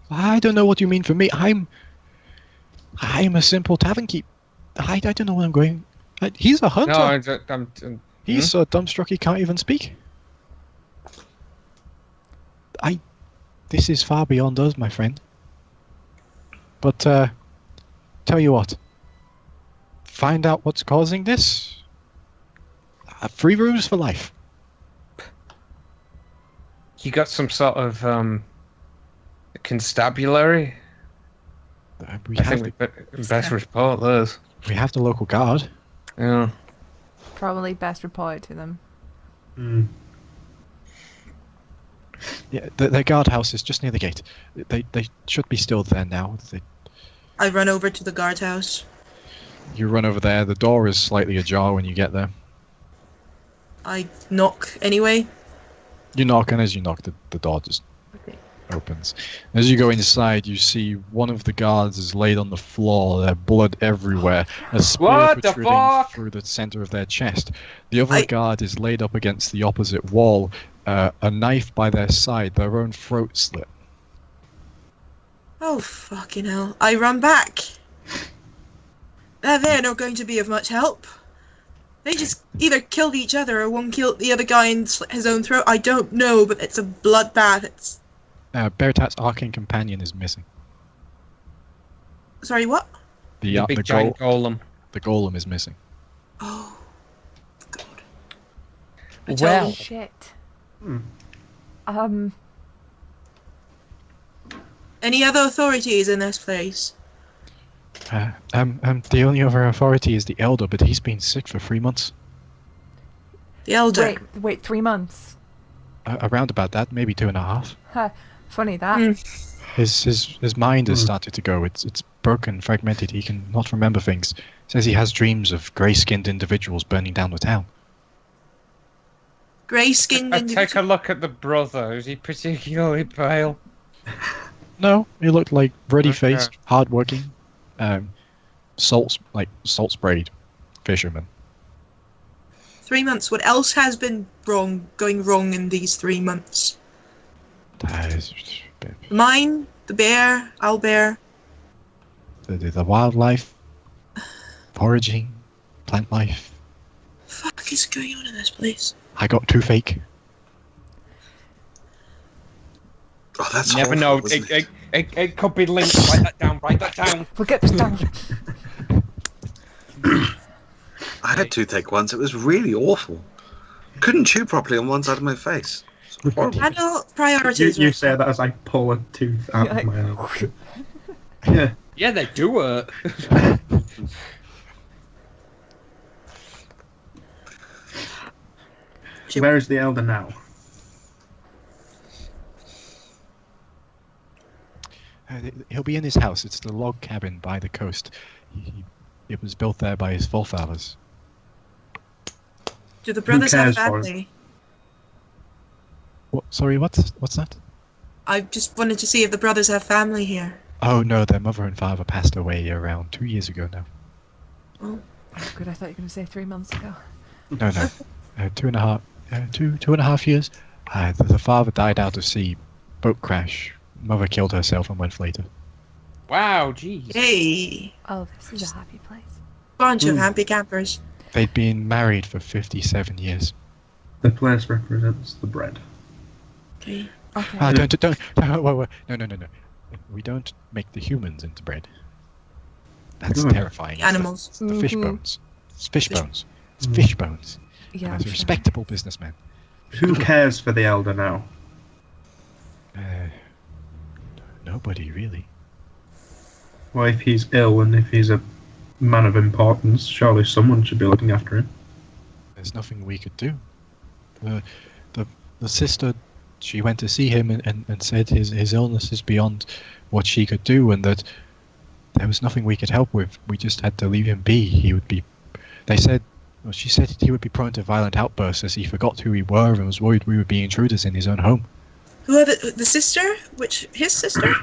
Speaker 1: I don't know what you mean for me. I'm a simple tavern keep. I don't know where I'm going. He's a hunter.
Speaker 3: No, I'm
Speaker 1: He's so dumbstruck he can't even speak. This is far beyond us, my friend. But, tell you what. Find out what's causing this. 3 rooms for life.
Speaker 3: You got some sort of constabulary?
Speaker 1: We
Speaker 3: I
Speaker 1: have
Speaker 3: think we best report those.
Speaker 1: we have the local guard.
Speaker 3: Yeah.
Speaker 2: Probably best report it to them.
Speaker 5: Mm.
Speaker 1: Yeah, their guardhouse is just near the gate. They should be still there now.
Speaker 6: I run over to the guardhouse.
Speaker 1: You run over there. The door is slightly ajar when you get there.
Speaker 6: I knock anyway.
Speaker 1: You knock, and as you knock, the door just opens. As you go inside, you see one of the guards is laid on the floor, their blood everywhere, a spear
Speaker 3: What the
Speaker 1: protruding
Speaker 3: fuck?
Speaker 1: through the center of their chest. The other
Speaker 6: I-
Speaker 1: guard is laid up against the opposite wall, a knife by their side, their own throat slit.
Speaker 6: Oh, fucking hell. I run back. They're not going to be of much help. They just either killed each other or one killed the other guy and slit his own throat. I don't know, but it's a bloodbath. It's...
Speaker 1: Beartat's arcane companion is missing.
Speaker 6: Sorry, what?
Speaker 1: The
Speaker 3: big giant golem.
Speaker 1: the golem is missing.
Speaker 6: Oh, God.
Speaker 3: Well,
Speaker 2: Shit.
Speaker 5: Hmm.
Speaker 6: Any other authorities in this place?
Speaker 1: The only other authority is the elder, but he's been sick for 3 months.
Speaker 6: The elder.
Speaker 2: Wait, 3 months.
Speaker 1: Around about that, maybe 2.5.
Speaker 2: Huh. Funny that.
Speaker 1: His mind has started to go. It's broken, fragmented. He can not remember things. Says he has dreams of grey-skinned individuals burning down the town.
Speaker 6: Grey-skinned
Speaker 3: take a
Speaker 6: individual.
Speaker 3: look at the brother. Is he particularly pale?
Speaker 1: No, he looked like ruddy-faced, hard-working, salt sprayed fisherman.
Speaker 6: 3 months. What else has been going wrong in these 3 months? Mine, the bear, owlbear.
Speaker 1: The wildlife, foraging, plant life.
Speaker 6: Fuck is going on in this place?
Speaker 1: I got toothache.
Speaker 4: Oh, that's
Speaker 3: You never know.
Speaker 4: horrible, isn't it?
Speaker 3: It could be linked. Write that down. Write that down.
Speaker 2: We'll get this down.
Speaker 4: I had toothache once. It was really awful. Couldn't chew properly on one side of my face. It's horrible.
Speaker 6: Adult priorities.
Speaker 5: You say that as I pull a tooth out of my arm. Yeah.
Speaker 3: Yeah, they do it.
Speaker 5: Where is the elder now?
Speaker 1: He'll be in his house. It's the log cabin by the coast. It was built there by his forefathers.
Speaker 6: Do the brothers have
Speaker 5: cares for it?
Speaker 6: family?
Speaker 1: What? Sorry, what's that?
Speaker 6: I just wanted to see if the brothers have family here.
Speaker 1: Oh no, their mother and father passed away around 2 years ago now.
Speaker 6: Oh.
Speaker 2: Oh, good. I thought you were going to say 3 months ago.
Speaker 1: No, 2.5 years. The father died out to sea, boat crash. Mother killed herself and went later.
Speaker 3: Wow, jeez.
Speaker 6: Hey,
Speaker 2: Oh, this is a happy place.
Speaker 6: bunch of happy campers.
Speaker 1: They'd been married for 57 years.
Speaker 5: The place represents the bread.
Speaker 6: Okay.
Speaker 2: Okay.
Speaker 1: Don't. Wait. No. We don't make the humans into bread. That's
Speaker 5: Good.
Speaker 1: terrifying. It's
Speaker 6: Animals.
Speaker 1: The fish
Speaker 2: Mhm.
Speaker 1: bones. It's fish
Speaker 6: Fish-
Speaker 1: bones. It's fish bones.
Speaker 2: Yeah,
Speaker 1: As a
Speaker 2: I'm sure.
Speaker 1: respectable businessman.
Speaker 5: Who cares for the elder now?
Speaker 1: Nobody really.
Speaker 5: Well, if he's ill and if he's a man of importance, surely someone should be looking after him.
Speaker 1: There's nothing we could do. The sister, she went to see him and said his illness is beyond what she could do, and that there was nothing we could help with. We just had to leave him be. He would be. She said he would be prone to violent outbursts as he forgot who we were and was worried we would be intruders in his own home.
Speaker 6: Who are the sister? Which his sister?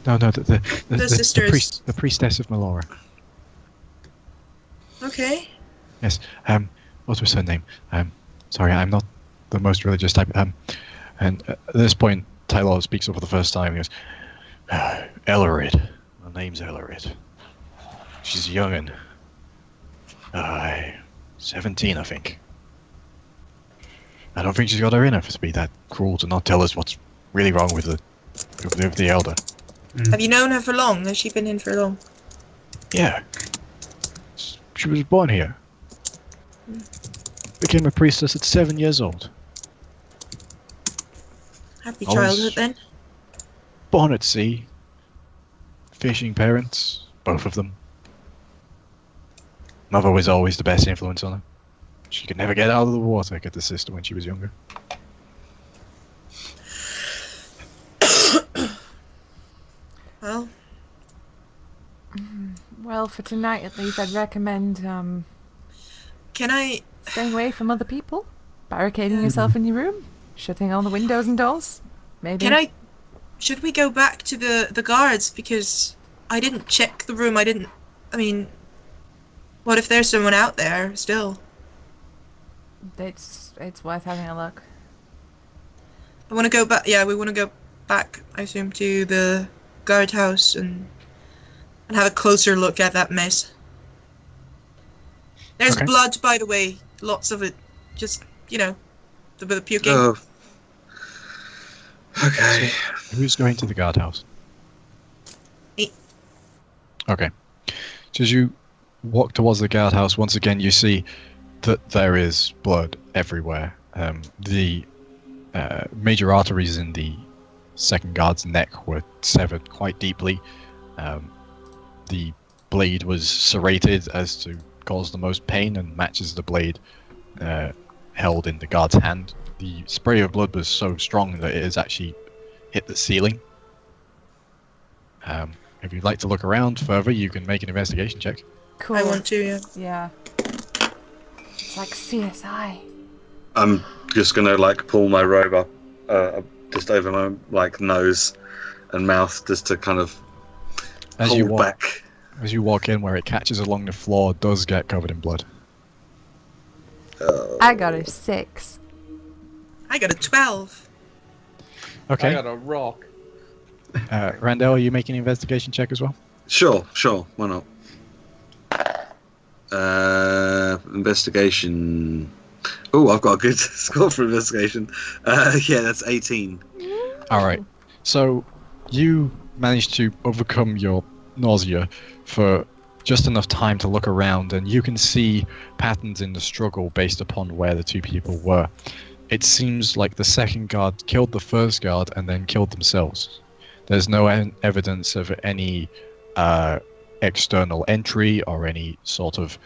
Speaker 1: No, the
Speaker 6: sisters.
Speaker 1: the priestess of Melora.
Speaker 6: Okay.
Speaker 1: Yes. What was her name? Sorry, I'm not the most religious type. And at this point, Tae'la speaks up for the first time. He goes, Ellerid. Her name's Ellerid. She's young and 17, I think. I don't think she's got her in her to be that cruel to not tell us what's really wrong with the elder.
Speaker 6: Have you known her for long? Has she been in for long?
Speaker 1: Yeah. She was born here. Became a priestess at 7 years old.
Speaker 6: Happy
Speaker 1: Always-
Speaker 6: childhood then.
Speaker 1: Born at sea. Fishing parents, both of them. Mother was always the best influence on her. She could never get out of the water, could the sister, when she was younger.
Speaker 6: Well,
Speaker 2: Well, for tonight at least, I'd recommend
Speaker 6: can I?
Speaker 2: staying away from other people, barricading yourself in your room, shutting all the windows and doors. Maybe.
Speaker 6: Can I Should we go back to the guards? Because I didn't check the room. I mean, what if there's someone out there still?
Speaker 2: It's worth having a look.
Speaker 6: I want to go back. Yeah, we want to go back, I assume, to the guardhouse and have a closer look at that mess. There's
Speaker 1: Okay.
Speaker 6: blood, by the way. Lots of it. Just, the puking.
Speaker 4: Oh. Okay.
Speaker 1: Who's going to the guardhouse?
Speaker 6: Me.
Speaker 1: Okay. So as you walk towards the guardhouse, once again you see that there is blood everywhere. The major arteries in the second guard's neck were severed quite deeply. The blade was serrated as to cause the most pain and matches the blade held in the guard's hand. The spray of blood was so strong that it has actually hit the ceiling. If you'd like to look around further, you can make an investigation check.
Speaker 2: Cool.
Speaker 6: I want to, yeah.
Speaker 2: Yeah. It's like CSI.
Speaker 4: I'm just gonna pull my robe up, just over my nose and mouth, just to kind of
Speaker 1: As you
Speaker 4: hold
Speaker 1: walk,
Speaker 4: back.
Speaker 1: as you walk in, where it catches along the floor, does get covered in blood.
Speaker 2: I got a 6.
Speaker 6: I got a 12.
Speaker 1: Okay.
Speaker 3: I got a rock.
Speaker 1: Randel, are you making an investigation check as well?
Speaker 4: Sure, why not? Investigation. Oh, I've got a good score for investigation. Yeah, that's 18.
Speaker 1: All right. So you managed to overcome your nausea for just enough time to look around, and you can see patterns in the struggle based upon where the two people were. It seems like the second guard killed the first guard and then killed themselves. There's no evidence of any external entry or any sort of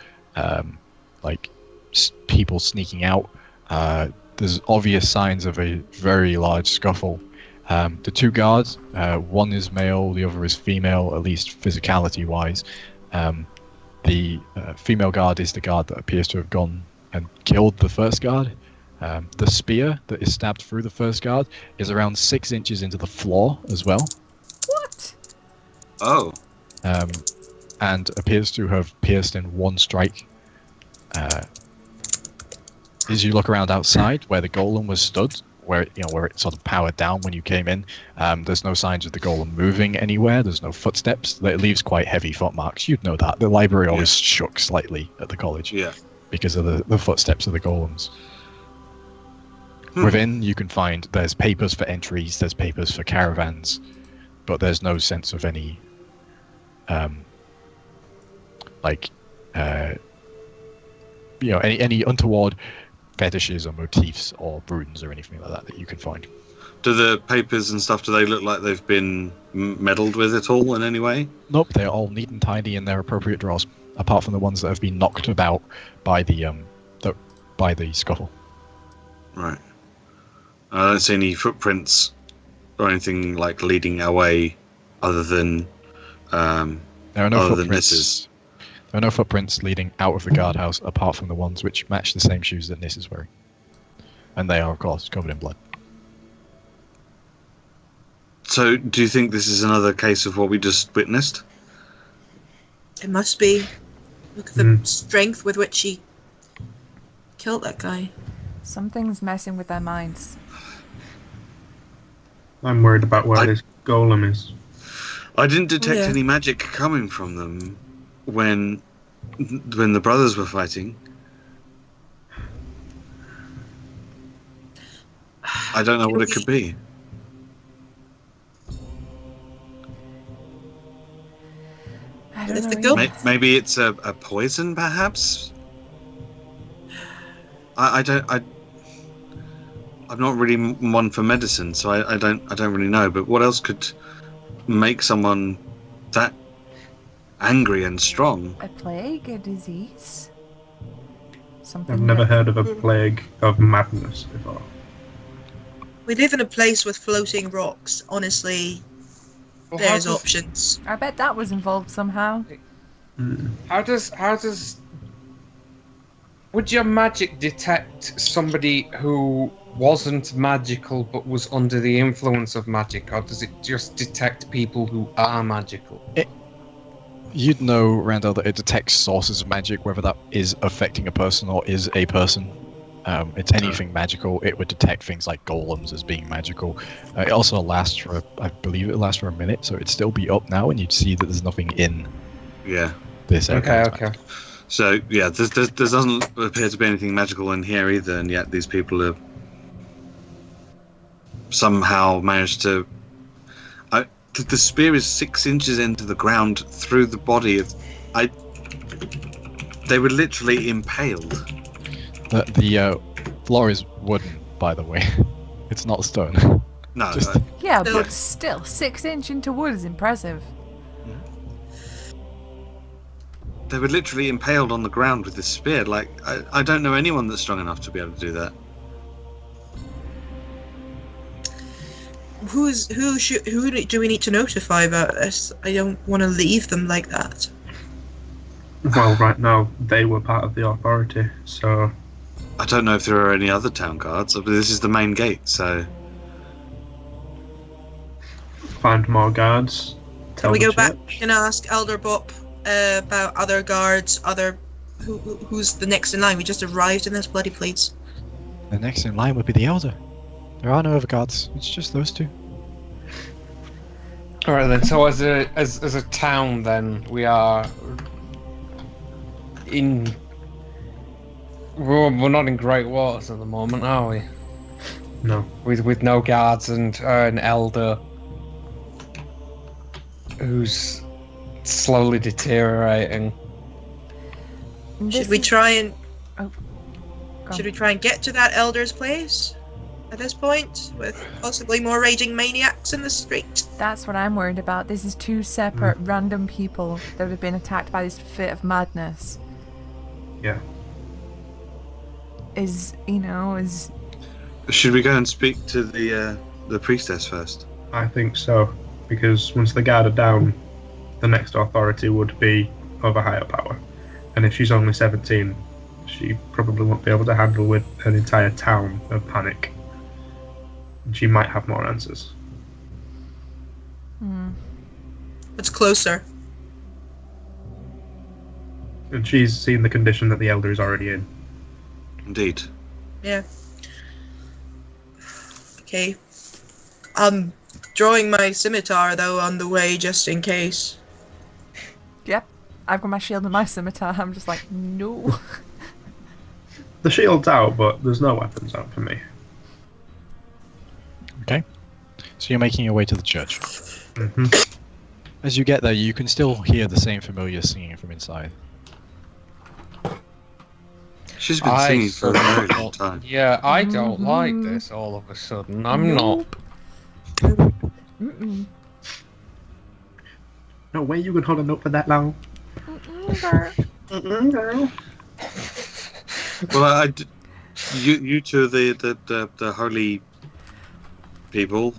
Speaker 1: people sneaking out. There's obvious signs of a very large scuffle. The two guards, one is male, the other is female, at least physicality-wise. The female guard is the guard that appears to have gone and killed the first guard. The spear that is stabbed through the first guard is around 6 inches into the floor as well.
Speaker 2: What?
Speaker 4: Oh.
Speaker 1: And appears to have pierced in one strike. As you look around outside, where the golem was stood, where it sort of powered down when you came in, there's no signs of the golem moving anywhere. There's no footsteps. It leaves quite heavy footmarks. You'd know that. The library always shook slightly at the college because of the footsteps of the golems. Within, you can find there's papers for entries, there's papers for caravans, but there's no sense of any any untoward fetishes or motifs or runes or anything like that you can find.
Speaker 4: Do the papers and stuff, do they look like they've been meddled with at all in any way?
Speaker 1: Nope, they're all neat and tidy in their appropriate drawers, apart from the ones that have been knocked about by the scuffle.
Speaker 4: Right. I don't see any footprints or anything leading away other than
Speaker 1: There are no
Speaker 4: other than
Speaker 1: footprints.
Speaker 4: Niss's.
Speaker 1: There are no footprints leading out of the guardhouse apart from the ones which match the same shoes that Niss is wearing. And they are, of course, covered in blood.
Speaker 4: So, do you think this is another case of what we just witnessed?
Speaker 6: It must be. Look at the strength with which she killed that guy.
Speaker 2: Something's messing with their minds.
Speaker 5: I'm worried about where this golem is.
Speaker 4: I didn't detect any magic coming from them when the brothers were fighting. I don't know what it could be.
Speaker 2: I
Speaker 6: But
Speaker 2: don't
Speaker 6: if the
Speaker 2: know.
Speaker 6: goat-
Speaker 4: Maybe it's a poison, perhaps. I'm not really one for medicine, so I don't really know. But what else could make someone that angry and strong?
Speaker 2: A plague? A disease? Something
Speaker 5: I've never
Speaker 2: that-
Speaker 5: heard of a plague of madness before.
Speaker 6: We live in a place with floating rocks. Honestly,
Speaker 3: Well,
Speaker 6: there's options.
Speaker 2: I bet that was involved somehow.
Speaker 3: How does Would your magic detect somebody who wasn't magical but was under the influence of magic, or does it just detect people who are magical?
Speaker 1: You'd know, Randel, that it detects sources of magic, whether that is affecting a person or is a person. It's anything magical. It would detect things like golems as being magical. It also lasts for, I believe it lasts for a minute, so it'd still be up now, and you'd see that there's nothing in
Speaker 4: Yeah.
Speaker 1: this area.
Speaker 3: Okay.
Speaker 4: So yeah, there doesn't appear to be anything magical in here either, and yet these people have somehow managed to. The spear is 6 inches into the ground through the body of. They were literally impaled.
Speaker 1: The floor is wooden, by the way. It's not stone.
Speaker 4: No,
Speaker 1: Just-
Speaker 2: Yeah,
Speaker 6: No.
Speaker 2: but still, 6 inch into wood is impressive.
Speaker 4: they were literally impaled on the ground with this spear. Like I don't know anyone that's strong enough to be able to do that.
Speaker 6: Who do we need to notify about this? I don't want to leave them like that.
Speaker 5: Well, right now they were part of the authority, so
Speaker 4: I don't know if there are any other town guards, but this is the main gate, so
Speaker 5: find more guards.
Speaker 6: Can we
Speaker 5: the
Speaker 6: go back
Speaker 5: church.
Speaker 6: and ask Elder Bop about other guards, who's the next in line? We just arrived in this bloody place.
Speaker 1: The next in line would be the Elder. There are no other guards. It's just those two.
Speaker 3: All right then. So as a town, then we are in. We're not in Great Waters at the moment, are we?
Speaker 5: No.
Speaker 3: With no guards and an elder who's slowly deteriorating.
Speaker 6: Should we try and
Speaker 2: Go
Speaker 6: should
Speaker 2: on.
Speaker 6: we try and get to that elder's place at this point, with possibly more raging maniacs in the street?
Speaker 2: That's what I'm worried about. This is two separate random people that have been attacked by this fit of madness.
Speaker 5: Yeah.
Speaker 4: should we go and speak to the priestess first?
Speaker 5: I think so, because once the guard are down, the next authority would be of a higher power. And if she's only 17, she probably won't be able to handle with an entire town of panic. And she might have more answers.
Speaker 6: It's closer.
Speaker 5: And she's seen the condition that the Elder is already in.
Speaker 4: Indeed.
Speaker 6: Yeah. Okay. I'm drawing my scimitar though on the way just in case.
Speaker 2: Yep. I've got my shield and my scimitar. I'm just like, no.
Speaker 5: The shield's out, but there's no weapons out for me.
Speaker 1: Okay. So you're making your way to the church.
Speaker 5: Mm-hmm.
Speaker 1: As you get there, you can still hear the same familiar singing from inside.
Speaker 4: She's been singing for a very long time.
Speaker 3: Yeah, I don't like this all of a sudden. I'm not.
Speaker 2: Mm-mm.
Speaker 5: No way you can hold a note for that long.
Speaker 4: Well, you two are the holy people.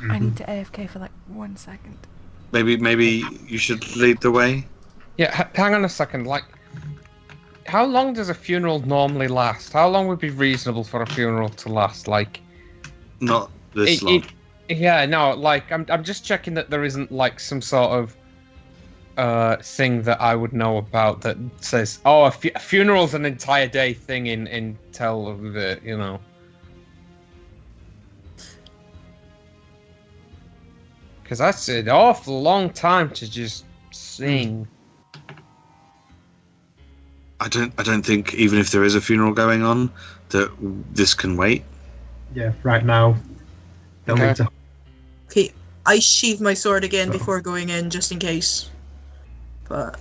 Speaker 2: I need to AFK for like 1 second.
Speaker 4: Maybe you should lead the way.
Speaker 3: Yeah, hang on a second. Like, how long does a funeral normally last? How long would be reasonable for a funeral to last? Like,
Speaker 4: Not this long.
Speaker 3: yeah, no. Like, I'm just checking that there isn't like some sort of thing that I would know about that says, oh, a funeral's an entire day thing in Talevyrr, you know. Because that's an awful long time to just sing.
Speaker 4: I don't think even if there is a funeral going on that this can wait.
Speaker 5: Yeah, right now. They'll
Speaker 3: Okay.
Speaker 5: need to.
Speaker 6: Okay, I sheathe my sword again before going in, just in case. But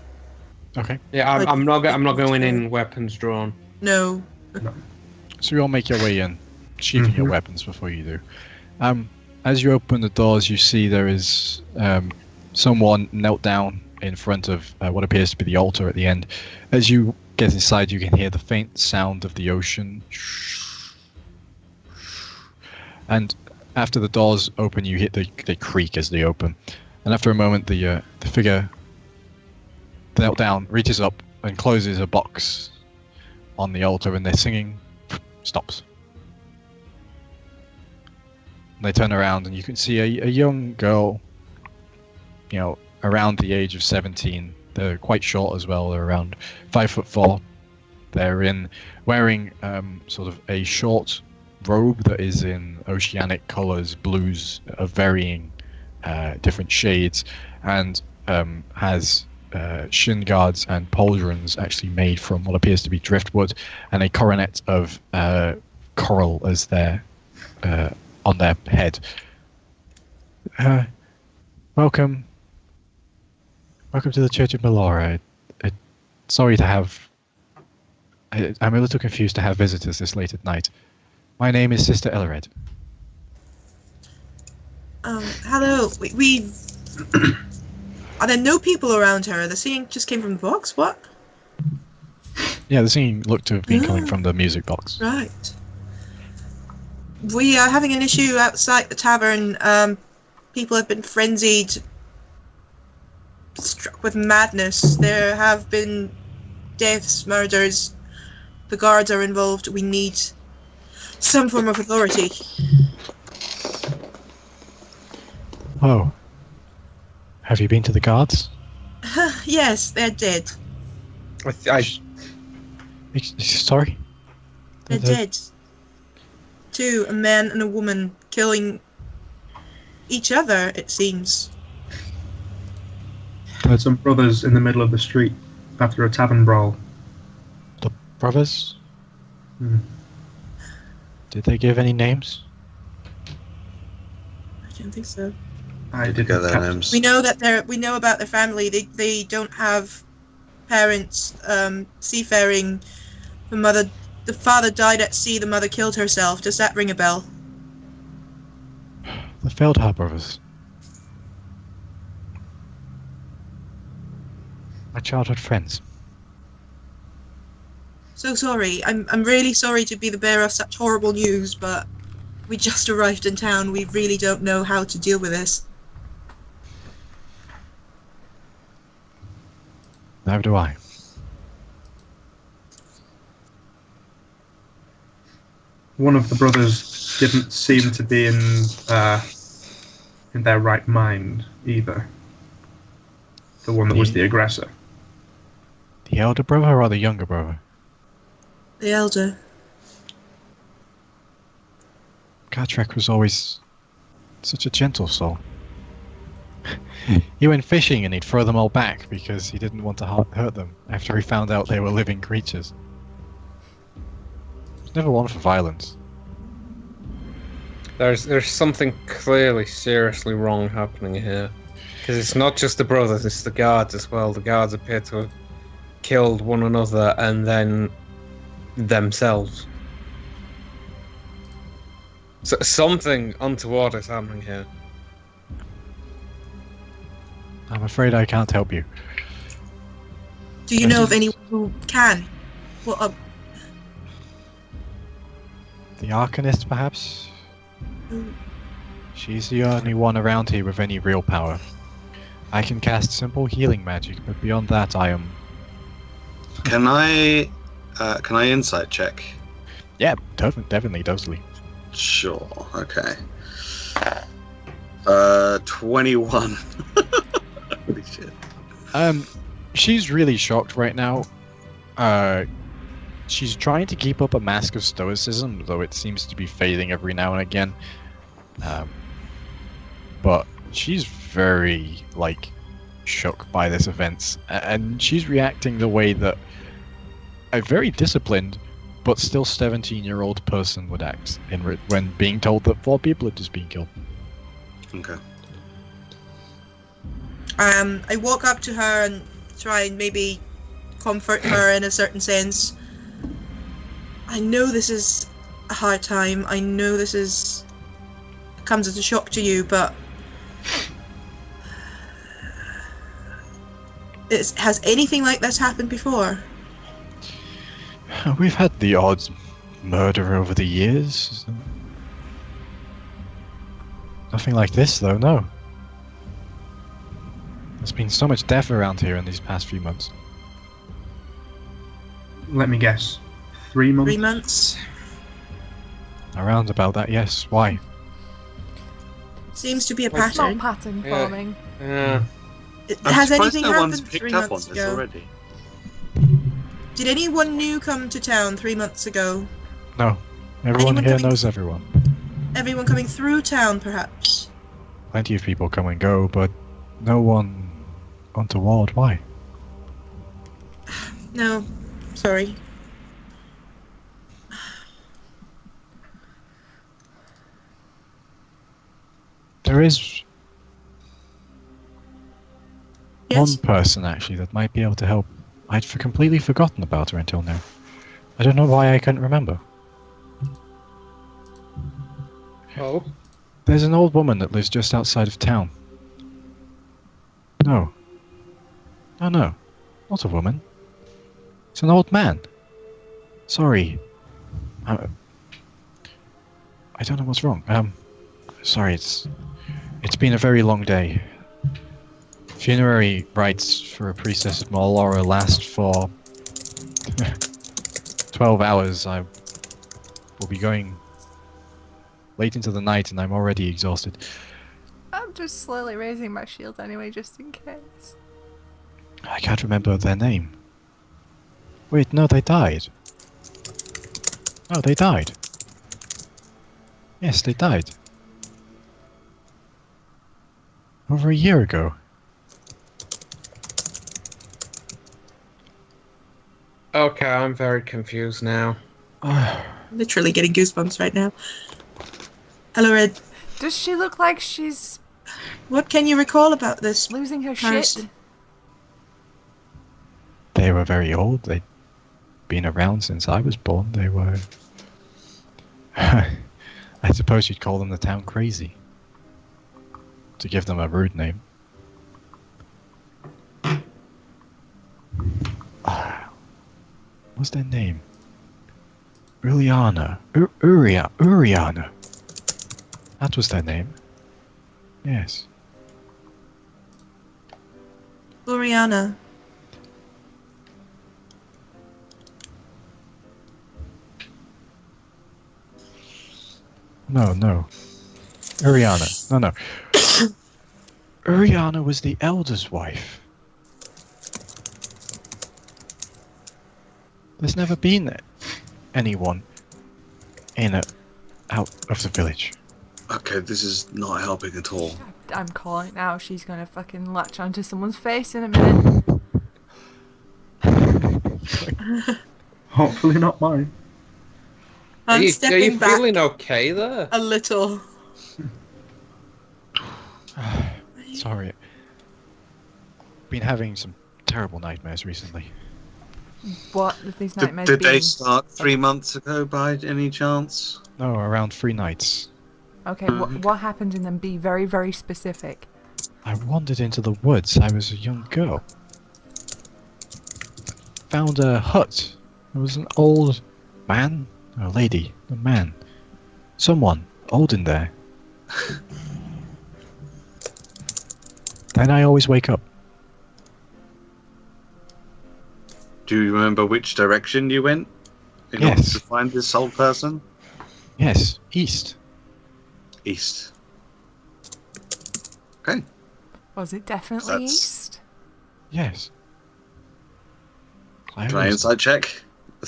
Speaker 1: Okay.
Speaker 3: Yeah, I'm not going in weapons drawn.
Speaker 6: no.
Speaker 1: So you all make your way in, sheathing your weapons before you do. As you open the doors, you see there is someone knelt down in front of what appears to be the altar at the end. As you get inside, you can hear the faint sound of the ocean. And after the doors open, you hit they creak as they open. And after a moment, the figure knelt down, reaches up, and closes a box on the altar and they're singing, stops. And they turn around and you can see a young girl, you know, around the age of 17. They're quite short as well. They're around 5'4". They're wearing sort of a short robe that is in oceanic colors, blues of varying different shades, and has shin guards and pauldrons actually made from what appears to be driftwood, and a coronet of coral as their on their head. Welcome to the Church of Melora. Sorry to have. I'm a little confused to have visitors this late at night. My name is Sister Elred.
Speaker 6: Hello. We are there no people around her? The singing just came from the box. What?
Speaker 1: Yeah, the singing looked to have been coming from the music box.
Speaker 6: Right. We are having an issue outside the tavern. People have been frenzied, struck with madness. There have been deaths, murders. The guards are involved. We need some form of authority.
Speaker 1: Oh. Have you been to the guards?
Speaker 6: Yes, they're dead.
Speaker 1: Sorry?
Speaker 6: They're dead. Two, a man and a woman, killing each other, it seems.
Speaker 5: There's some brothers in the middle of the street after a tavern brawl.
Speaker 1: The brothers?
Speaker 5: Hmm.
Speaker 1: Did they give any names?
Speaker 6: I don't think so.
Speaker 5: I
Speaker 4: Get
Speaker 5: didn't
Speaker 4: their
Speaker 5: catch.
Speaker 4: names.
Speaker 6: We know that we know about their family. They don't have parents. Seafaring. The father died at sea. The mother killed herself. Does that ring a bell?
Speaker 1: The Feldhaar brothers. My childhood friends.
Speaker 6: So sorry. I'm really sorry to be the bearer of such horrible news, but we just arrived in town. We really don't know how to deal with this.
Speaker 1: Neither do I.
Speaker 5: One of the brothers didn't seem to be in their right mind either. The one that was the aggressor.
Speaker 1: The elder brother or the younger brother?
Speaker 6: The elder.
Speaker 1: Cartrek was always such a gentle soul. He went fishing and he'd throw them all back because he didn't want to hurt them after he found out they were living creatures. He was never one for violence.
Speaker 3: There's something clearly seriously wrong happening here. Because it's not just the brothers, it's the guards as well. The guards appear to have killed one another and then themselves. So something untoward is happening here.
Speaker 1: I'm afraid I can't help you.
Speaker 6: Do you know of anyone who can? Well,
Speaker 1: The Arcanist, perhaps? She's the only one around here with any real power. I can cast simple healing magic, but beyond that I am...
Speaker 4: Can I insight check?
Speaker 1: Yeah, definitely.
Speaker 4: Sure. Okay. 21. Holy shit.
Speaker 1: She's really shocked right now. She's trying to keep up a mask of stoicism, though it seems to be fading every now and again. But she's very, shook by this event, and she's reacting the way that a very disciplined, but still 17-year-old person would act when being told that 4 people had just been killed.
Speaker 4: Okay.
Speaker 6: I walk up to her and try and maybe comfort her in a certain sense. I know this is a hard time. I know this comes as a shock to you, but has anything like this happened before?
Speaker 1: We've had the odd murder over the years. Nothing like this, though, no. There's been so much death around here in these past few months.
Speaker 5: Let me guess. 3 months.
Speaker 6: 3 months.
Speaker 1: Around about that, yes. Why?
Speaker 6: Seems to be a
Speaker 3: Well,
Speaker 2: Small
Speaker 6: pattern.
Speaker 2: pattern
Speaker 3: Yeah.
Speaker 2: forming.
Speaker 3: Yeah.
Speaker 4: I'm
Speaker 6: Has
Speaker 4: surprised
Speaker 6: anything
Speaker 4: no one's
Speaker 6: happened
Speaker 4: picked
Speaker 6: 3
Speaker 4: up on
Speaker 6: months
Speaker 4: this
Speaker 6: ago?
Speaker 4: already.
Speaker 6: Did anyone new come to town 3 months ago?
Speaker 1: No. Everyone
Speaker 6: Anyone
Speaker 1: here
Speaker 6: coming-
Speaker 1: knows everyone.
Speaker 6: Everyone coming through town, perhaps?
Speaker 1: Plenty of people come and go, but no one untoward. Why?
Speaker 6: No, sorry.
Speaker 1: There is
Speaker 6: Yes?
Speaker 1: one person, actually, that might be able to help. I'd completely forgotten about her until now. I don't know why I couldn't remember.
Speaker 3: Oh.
Speaker 1: There's an old woman that lives just outside of town. No. Oh no. Not a woman. It's an old man. Sorry. I don't know what's wrong. Sorry, it's been a very long day. Funerary rites for a priestess of Malora last for 12 hours. I will be going late into the night and I'm already exhausted.
Speaker 2: I'm just slowly raising my shield anyway, just in case.
Speaker 1: I can't remember their name. Wait, no, they died. Oh, they died. Yes, they died. Over a year ago.
Speaker 3: Okay, I'm very confused now.
Speaker 6: Literally getting goosebumps right now. Hello, Red.
Speaker 2: Does she look like she's
Speaker 6: What can you recall about this
Speaker 2: losing her
Speaker 6: person?
Speaker 2: shit?
Speaker 1: They were very old. They'd been around since I was born. They were... I suppose you'd call them the town crazy. To give them a rude name. What's their name? Uriana. Uriana. That was their name. Yes.
Speaker 6: Oriana.
Speaker 1: No. Uriana. No. Uriana was the elder's wife. There's never been anyone out of the village.
Speaker 4: Okay, this is not helping at all.
Speaker 2: I'm calling it now. She's gonna fucking latch onto someone's face in a minute.
Speaker 5: Hopefully not mine.
Speaker 3: Are
Speaker 6: I'm
Speaker 3: you
Speaker 6: stepping back
Speaker 3: feeling okay there?
Speaker 6: a little.
Speaker 1: Sorry. Been having some terrible nightmares recently.
Speaker 2: What have these
Speaker 4: Did,
Speaker 2: nightmares
Speaker 4: did
Speaker 2: been?
Speaker 4: they start 3 months ago by any chance?
Speaker 1: No, around 3 nights.
Speaker 2: Okay, what happened in them? Be very, very specific.
Speaker 1: I wandered into the woods. I was a young girl. Found a hut. There was an old man, a lady, a man, someone old in there. Then I always wake up.
Speaker 4: Do you remember which direction you went in order
Speaker 1: Yes.
Speaker 4: to find this old person?
Speaker 1: Yes, east.
Speaker 4: East. Okay.
Speaker 2: Was it definitely
Speaker 4: That's-
Speaker 2: east?
Speaker 1: Yes. I
Speaker 4: Can I
Speaker 1: was-
Speaker 4: insight check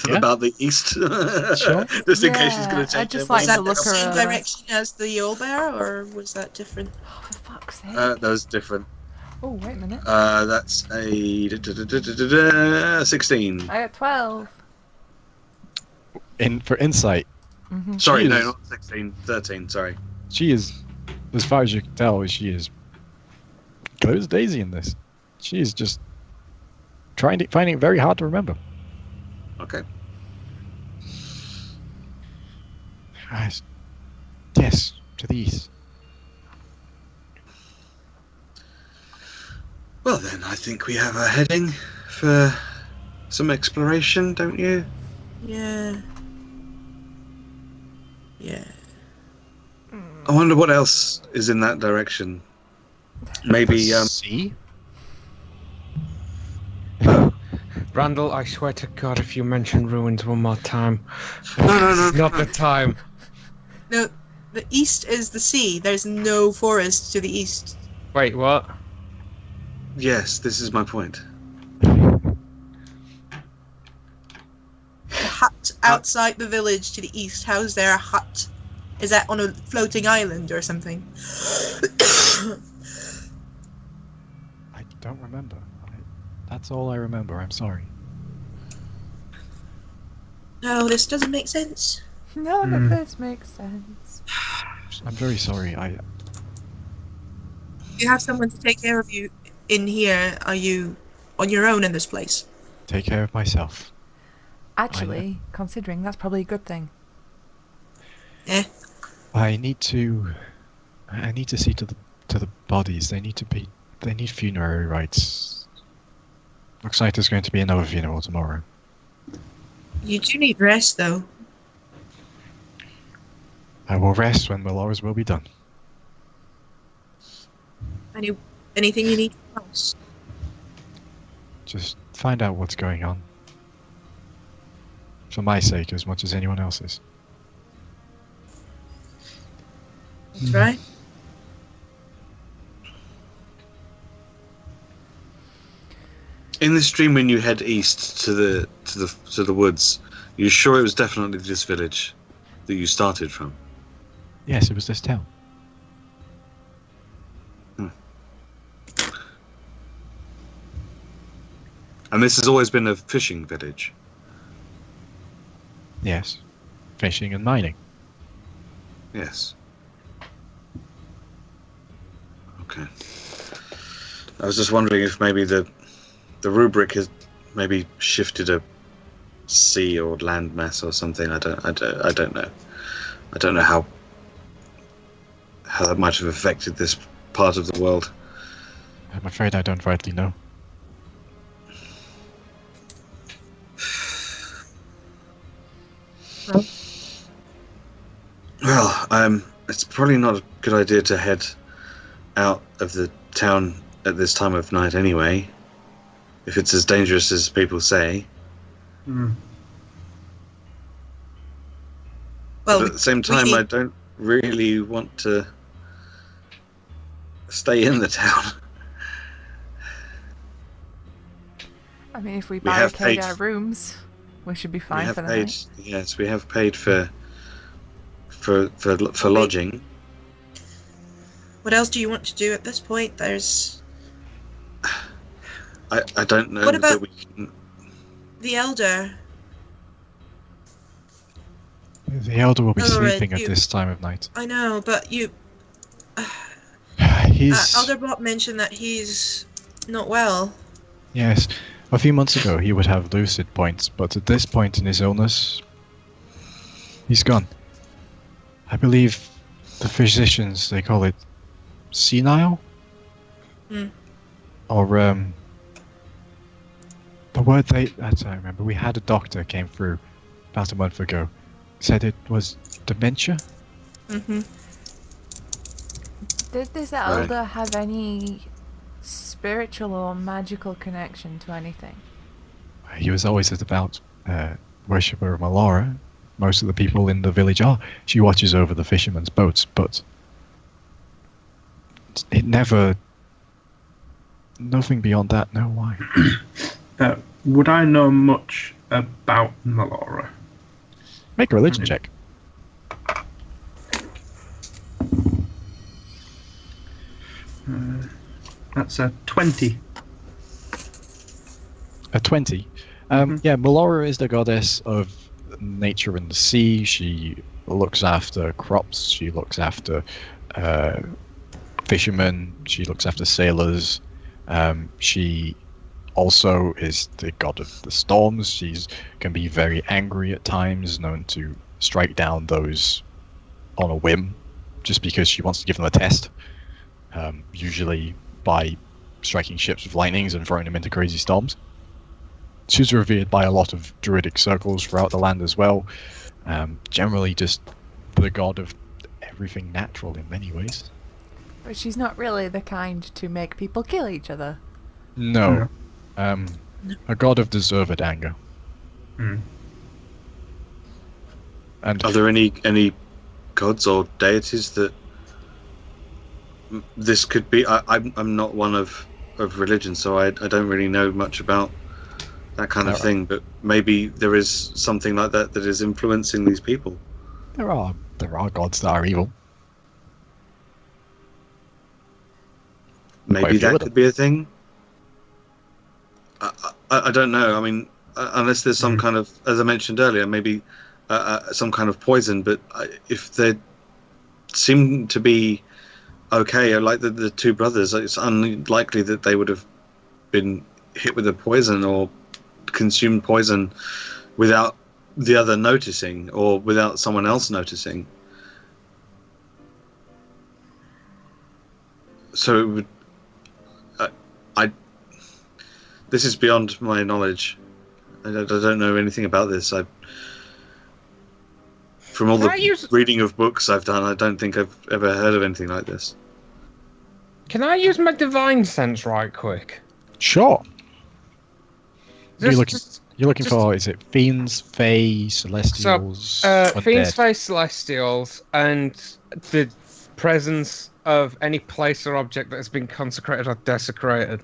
Speaker 1: Yeah.
Speaker 4: about the east?
Speaker 1: Sure.
Speaker 4: Just in case she's going
Speaker 2: Yeah,
Speaker 4: to take
Speaker 2: I'd just
Speaker 4: it.
Speaker 2: like
Speaker 6: Was
Speaker 2: to
Speaker 6: that the
Speaker 2: look
Speaker 6: same
Speaker 2: around.
Speaker 6: direction as the owlbear, or was that different?
Speaker 2: Oh, for fuck's sake.
Speaker 4: That was different.
Speaker 2: Oh, wait a minute.
Speaker 4: That's a 16.
Speaker 2: I got 12.
Speaker 1: For insight,
Speaker 2: Mm-hmm.
Speaker 4: Sorry, no,
Speaker 1: Jeez.
Speaker 4: not 16. 13, sorry.
Speaker 1: she is, as far as you can tell, she is clear as daisy in this. She is just finding it very hard to remember.
Speaker 4: Okay.
Speaker 1: Yes, to the east.
Speaker 4: Well then, I think we have a heading for some exploration, don't you?
Speaker 6: Yeah. Yeah.
Speaker 4: I wonder what else is in that direction. Maybe,
Speaker 1: The sea?
Speaker 3: Randall, I swear to God, if you mention ruins one more time,
Speaker 4: No.
Speaker 3: not the time.
Speaker 6: No, the east is the sea. There's no forest to the east.
Speaker 3: Wait, what?
Speaker 4: Yes, this is my point.
Speaker 6: The hut outside the village to the east. How's there a hut? Is that on a floating island or something?
Speaker 1: I don't remember. That's all I remember. I'm sorry.
Speaker 6: No, this doesn't make sense.
Speaker 2: None of this makes sense.
Speaker 1: I'm very sorry.
Speaker 6: You have someone to take care of you in here. Are you on your own in this place?
Speaker 1: Take care of myself.
Speaker 2: Actually, considering that's probably a good thing.
Speaker 6: Eh?
Speaker 1: I need to see to the bodies. They need funerary rites. Looks like there's going to be another funeral tomorrow.
Speaker 6: You do need rest, though.
Speaker 1: I will rest when Melora's will be done.
Speaker 6: Anything you need from us?
Speaker 1: Just find out what's going on. For my sake as much as anyone else's.
Speaker 6: That's right.
Speaker 4: In this dream, when you head east to the woods, you sure it was definitely this village that you started from?
Speaker 1: Yes, it was this town.
Speaker 4: And this has always been a fishing village.
Speaker 1: Yes. Fishing and mining.
Speaker 4: Yes. Okay. I was just wondering if maybe the rubric has maybe shifted a sea or land mass or something. I don't know. I don't know how that might have affected this part of the world.
Speaker 1: I'm afraid I don't rightly know.
Speaker 4: Well, it's probably not a good idea to head out of the town at this time of night anyway, if it's as dangerous as people say.
Speaker 6: Well,
Speaker 4: But at the same time, I don't really want to stay in the town.
Speaker 2: I mean, if we
Speaker 4: have
Speaker 2: barricade
Speaker 4: paid-
Speaker 2: our rooms, we should be
Speaker 4: We
Speaker 2: fine
Speaker 4: have
Speaker 2: for the
Speaker 4: paid,
Speaker 2: night.
Speaker 4: yes, we have paid for lodging.
Speaker 6: What else do you want to do at this point? There's
Speaker 4: I don't know
Speaker 6: What about-
Speaker 4: that we can.
Speaker 6: the elder.
Speaker 1: The elder will be
Speaker 6: Alright,
Speaker 1: sleeping at
Speaker 6: you-
Speaker 1: this time of night.
Speaker 6: I know, but you.
Speaker 1: He's...
Speaker 6: Elder Bob mentioned that he's not well.
Speaker 1: Yes. A few months ago he would have lucid points, but at this point in his illness, he's gone. I believe the physicians, they call it senile? Or, the word I don't remember. We had a doctor came through about a month ago. Said it was dementia?
Speaker 6: Mm-hmm.
Speaker 2: Did this elder have any spiritual or magical connection to anything?
Speaker 1: He was always a devout worshipper of Melora. Most of the people in the village are. She watches over the fishermen's boats, but it never... Nothing beyond that, no why.
Speaker 5: Would I know much about Melora?
Speaker 1: Make a religion check.
Speaker 5: That's a 20.
Speaker 1: A 20. Yeah, Melora is the goddess of nature and the sea. She looks after crops. She looks after fishermen. She looks after sailors. She also is the god of the storms. She can be very angry at times, known to strike down those on a whim, just because she wants to give them a test. Usually by striking ships with lightnings and throwing them into crazy storms. She's revered by a lot of druidic circles throughout the land as well. Generally just the god of everything natural in many ways.
Speaker 2: But she's not really the kind to make people kill each other.
Speaker 1: No. A god of deserved anger.
Speaker 5: Hmm.
Speaker 1: And
Speaker 4: Are there any gods or deities that this could be? I'm not one of religion, so I don't really know much about that kind of
Speaker 1: Alright.
Speaker 4: thing. But maybe there is something like that is influencing these people.
Speaker 1: there are gods that are evil. Quite a
Speaker 4: Maybe
Speaker 1: few
Speaker 4: that
Speaker 1: of them.
Speaker 4: could be a thing. I don't know. I mean, unless there's some kind of, as I mentioned earlier, maybe some kind of poison. But if they seem to be okay, like the two brothers, it's unlikely that they would have been hit with a poison or consumed poison without the other noticing or without someone else noticing. So it would. This is beyond my knowledge. I don't know anything about this. From all the reading of books I've done, I don't think I've ever heard of anything like this.
Speaker 3: Can I use my divine sense right quick?
Speaker 1: Sure. You're
Speaker 3: Just
Speaker 1: looking for, is it fiends, fae, celestials, undead?
Speaker 3: Fiends, Face, Celestials, and the presence of any place or object that has been consecrated or desecrated.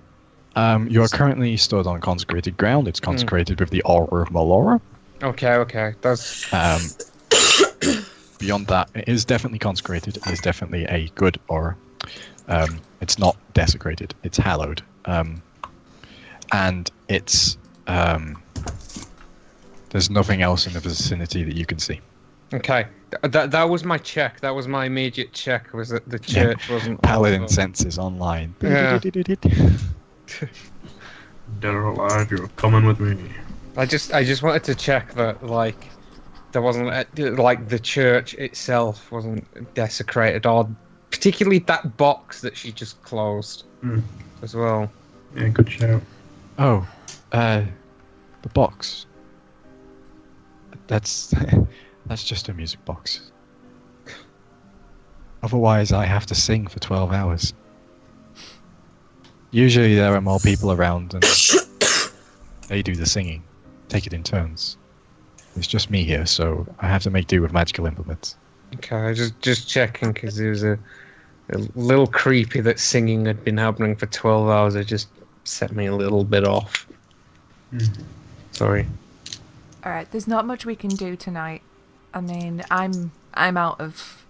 Speaker 1: You are currently stood on consecrated ground. It's consecrated with the aura of Melora.
Speaker 3: Okay. That's
Speaker 1: Beyond that, it is definitely consecrated. It is definitely a good aura. It's not desecrated. It's hallowed. And it's there's nothing else in the vicinity that you can see.
Speaker 3: okay. That was my check. That was my immediate check. Was that the church wasn't
Speaker 1: Paladin
Speaker 3: also-
Speaker 1: senses online.
Speaker 3: Yeah.
Speaker 5: Dead or alive, you're coming with me.
Speaker 3: I just wanted to check that there wasn't like the church itself wasn't desecrated, or particularly that box that she just closed as well.
Speaker 5: Yeah, good shout.
Speaker 1: Oh, the box. That's just a music box. Otherwise, I have to sing for 12 hours. Usually there are more people around and they do the singing. Take it in turns. It's just me here, so I have to make do with magical implements.
Speaker 3: Okay, just checking because it was a little creepy that singing had been happening for 12 hours. It just set me a little bit off. Sorry.
Speaker 2: All right, there's not much we can do tonight. I mean, I'm out of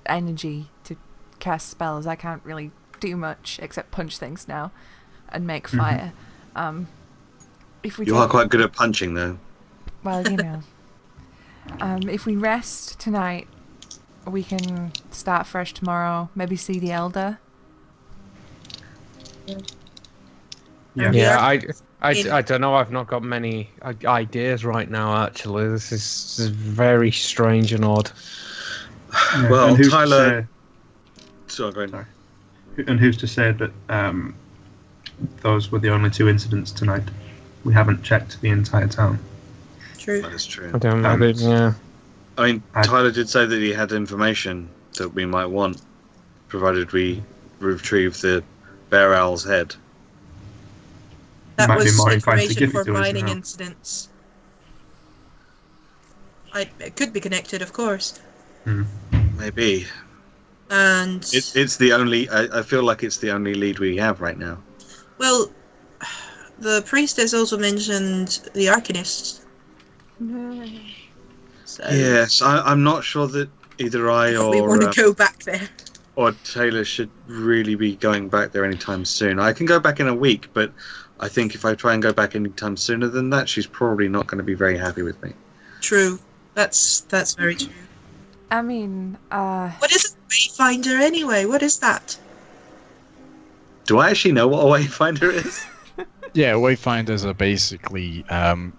Speaker 2: energy to cast spells. I can't really do much except punch things now and make fire. If we
Speaker 4: You are quite good at punching, though.
Speaker 2: well, you know, if we rest tonight, we can start fresh tomorrow. Maybe see the elder.
Speaker 5: Yeah.
Speaker 3: I don't know. I've not got many ideas right now. Actually, this is very strange and odd.
Speaker 5: Yeah,
Speaker 4: Well,
Speaker 5: and who's
Speaker 4: Tae'la-
Speaker 5: to
Speaker 4: So, go ahead.
Speaker 5: say, and who's to say that those were the only two incidents tonight? We haven't checked the entire town.
Speaker 6: True.
Speaker 4: That is true.
Speaker 3: I don't know. Yeah.
Speaker 4: I mean, Tyler did say that he had information that we might want, provided we retrieve the bear owl's head.
Speaker 6: That
Speaker 5: Might be
Speaker 6: was
Speaker 5: more inclined to
Speaker 6: information
Speaker 5: give it
Speaker 6: for
Speaker 5: to us
Speaker 6: mining
Speaker 5: now.
Speaker 6: incidents. It could be connected, of course.
Speaker 4: Maybe.
Speaker 6: And
Speaker 4: It's the only. I feel like it's the only lead we have right now.
Speaker 6: well, the priestess also mentioned the Arcanist. So
Speaker 4: Yes, I'm not sure that either I
Speaker 6: we want
Speaker 4: or
Speaker 6: to go back there.
Speaker 4: or Taylor should really be going back there anytime soon. I can go back in a week, but I think if I try and go back anytime sooner than that, she's probably not going to be very happy with me.
Speaker 6: True. That's very true.
Speaker 2: I mean,
Speaker 6: What is a wayfinder anyway? What is that?
Speaker 4: Do I actually know what a wayfinder is?
Speaker 1: Yeah, Wayfinders are basically,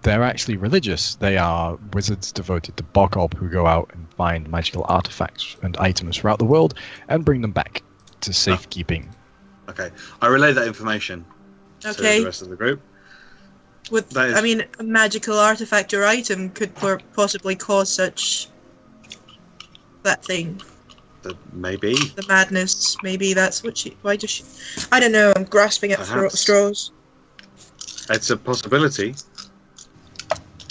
Speaker 1: they're actually religious. They are wizards devoted to Bokob who go out and find magical artifacts and items throughout the world and bring them back to safekeeping.
Speaker 4: Okay, I relay that information to
Speaker 6: Okay.
Speaker 4: the rest of the group.
Speaker 6: With
Speaker 4: That is-
Speaker 6: I mean, a magical artifact or item could possibly cause that thing.
Speaker 4: Maybe.
Speaker 6: The madness. Maybe that's what she. Why does she? I don't know. I'm grasping at
Speaker 4: Perhaps.
Speaker 6: straws.
Speaker 4: It's a possibility.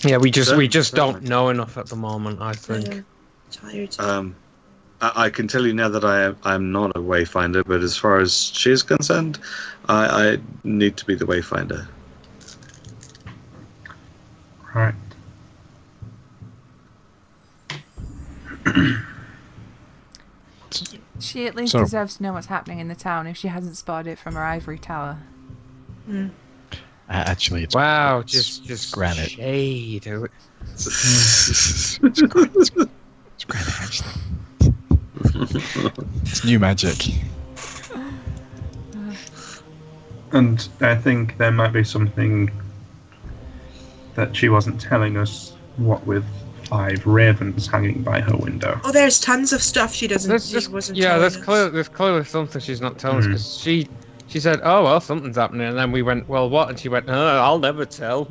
Speaker 3: Yeah, we just
Speaker 4: Certainly.
Speaker 3: don't know enough at the moment, I think.
Speaker 6: Tired.
Speaker 4: I can tell you now that I'm not a wayfinder, but as far as she's concerned, I need to be the wayfinder.
Speaker 5: Right.
Speaker 2: She at least
Speaker 1: So-
Speaker 2: deserves to know what's happening in the town if she hasn't spotted it from her ivory tower.
Speaker 1: Actually, it's
Speaker 3: Wow,
Speaker 1: it's
Speaker 3: just
Speaker 1: granite.
Speaker 3: shade.
Speaker 1: It's granite, actually. It's new magic.
Speaker 5: And I think there might be something that she wasn't telling us, what with 5 ravens hanging by her window.
Speaker 6: Oh, there's tons of stuff she doesn't.
Speaker 3: There's
Speaker 6: wasn't
Speaker 3: yeah,
Speaker 6: telling
Speaker 3: there's
Speaker 6: us.
Speaker 3: clearly something she's not telling us because she said, "Oh well, something's happening," and then we went, "Well, what?" And she went, "I'll never tell."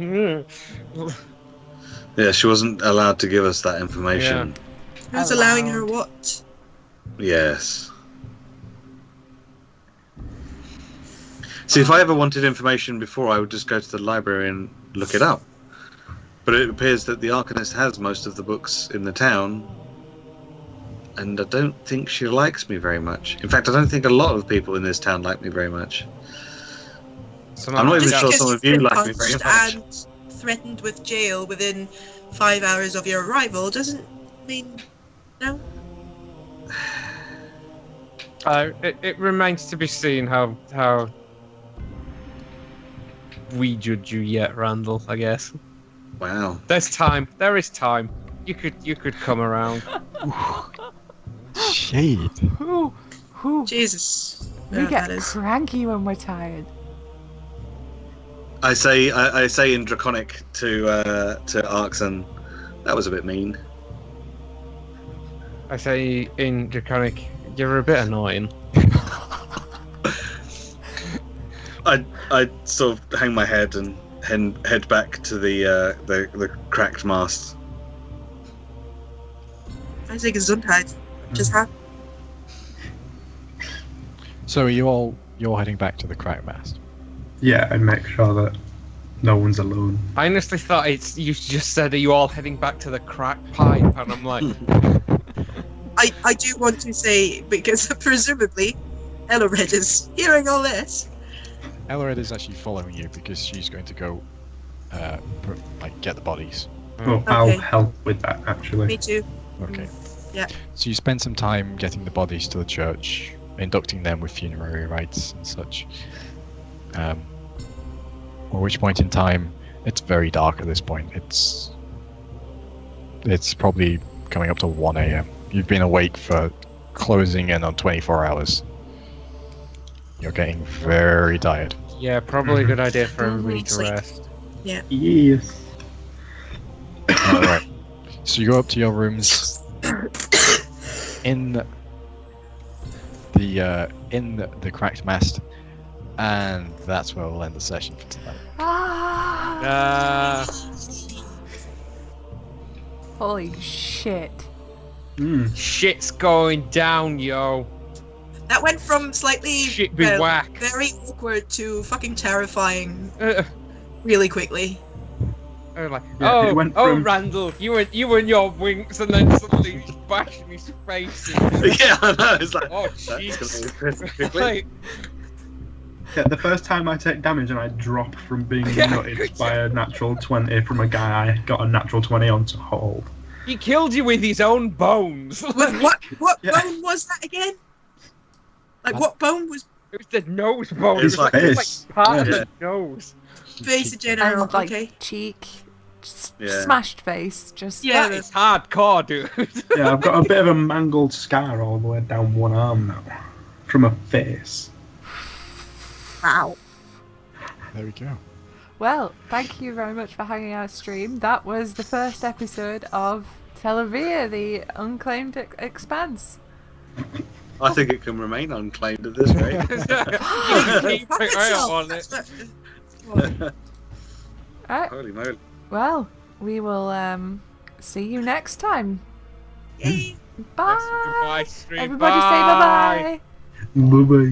Speaker 4: Yeah, she wasn't allowed to give us that information.
Speaker 6: Who's allowing her what?
Speaker 4: Yes. See, if I ever wanted information before, I would just go to the library and look it up. But it appears that the Arcanist has most of the books in the town, and I don't think she likes me very much. In fact, I don't think a lot of people in this town like me very much. I'm not even sure some of you like me very much.
Speaker 6: And threatened with jail within 5 hours of your arrival doesn't mean no.
Speaker 3: It remains to be seen how we judge you yet, Randall. I guess
Speaker 4: Wow.
Speaker 3: there's time. There is time. You could come around.
Speaker 1: Shade.
Speaker 2: Who?
Speaker 6: Jesus.
Speaker 2: We
Speaker 6: Yeah,
Speaker 2: get
Speaker 6: that is.
Speaker 2: cranky when we're tired.
Speaker 4: I say in Draconic to Arxan, that was a bit mean.
Speaker 3: I say in Draconic, you're a bit annoying.
Speaker 4: I sort of hang my head and head back to the cracked mast.
Speaker 6: I say Gesundheit. Just happened.
Speaker 1: So you're heading back to the crack mast.
Speaker 5: Yeah, and make sure that no one's alone.
Speaker 3: I honestly thought you just said, "Are you all heading back to the crack pipe?" And I'm like,
Speaker 6: I do want to say, because presumably Ellered is hearing all this.
Speaker 1: Ellered is actually following you because she's going to go, get the bodies.
Speaker 5: Oh,
Speaker 6: Okay.
Speaker 5: I'll help with that, actually.
Speaker 6: Me too.
Speaker 1: Okay.
Speaker 6: Yeah.
Speaker 1: So you spend some time getting the bodies to the church, inducting them with funerary rites and such. At which point in time, it's very dark at this point. It's probably coming up to 1 a.m. You've been awake for closing in on 24 hours. You're getting very tired.
Speaker 3: "Yeah, probably a good idea for
Speaker 6: Don't
Speaker 3: everybody
Speaker 6: need
Speaker 3: to
Speaker 6: sleep.
Speaker 3: rest."
Speaker 5: Yes.
Speaker 1: Alright. So you go up to your rooms in the cracked mast, and that's where we'll end the session for tonight.
Speaker 2: Holy shit.
Speaker 3: Shit's going down, yo.
Speaker 6: That went from slightly
Speaker 3: Shit be whack.
Speaker 6: very awkward to fucking terrifying
Speaker 3: Uh,
Speaker 6: really quickly.
Speaker 3: like,
Speaker 5: Yeah, it went from-
Speaker 3: Randall, you and your winks, and then suddenly he's bashing his face in.
Speaker 4: Yeah, I know. It's like,
Speaker 3: Oh,
Speaker 4: that's
Speaker 3: jeez.
Speaker 4: gonna be pretty quickly.
Speaker 3: Like,
Speaker 5: Yeah, the first time I take damage and I drop from being nutted by a natural 20 from a guy I got a natural 20 on to hold.
Speaker 3: he killed you with his own bones.
Speaker 6: With what
Speaker 5: Yeah.
Speaker 6: bone was that again? Like what bone was
Speaker 3: It was the nose bone.
Speaker 5: His
Speaker 3: it was
Speaker 5: face.
Speaker 3: like part of
Speaker 4: Yeah.
Speaker 3: the nose.
Speaker 6: face in general?
Speaker 2: And like
Speaker 6: Okay.
Speaker 2: cheek,
Speaker 4: Yeah.
Speaker 2: smashed face, just
Speaker 6: Yeah.
Speaker 3: That is hardcore, dude.
Speaker 5: Yeah, I've got a bit of a mangled scar all the way down one arm now. From a face.
Speaker 6: Wow.
Speaker 1: There we go.
Speaker 2: Well, thank you very much for hanging out stream. That was the first episode of Talevyrr, the Unclaimed Expanse.
Speaker 4: I think it can remain unclaimed at this rate.
Speaker 3: Keep
Speaker 6: Fuck
Speaker 3: an eye
Speaker 6: itself.
Speaker 3: on
Speaker 6: That's
Speaker 3: it.
Speaker 6: what-
Speaker 2: Alright,
Speaker 4: Holy moly.
Speaker 2: well, we will see you next time.
Speaker 6: Yay.
Speaker 2: Bye!
Speaker 3: Goodbye, stream.
Speaker 2: Everybody say
Speaker 3: Bye.
Speaker 2: bye-bye!
Speaker 5: Bye bye.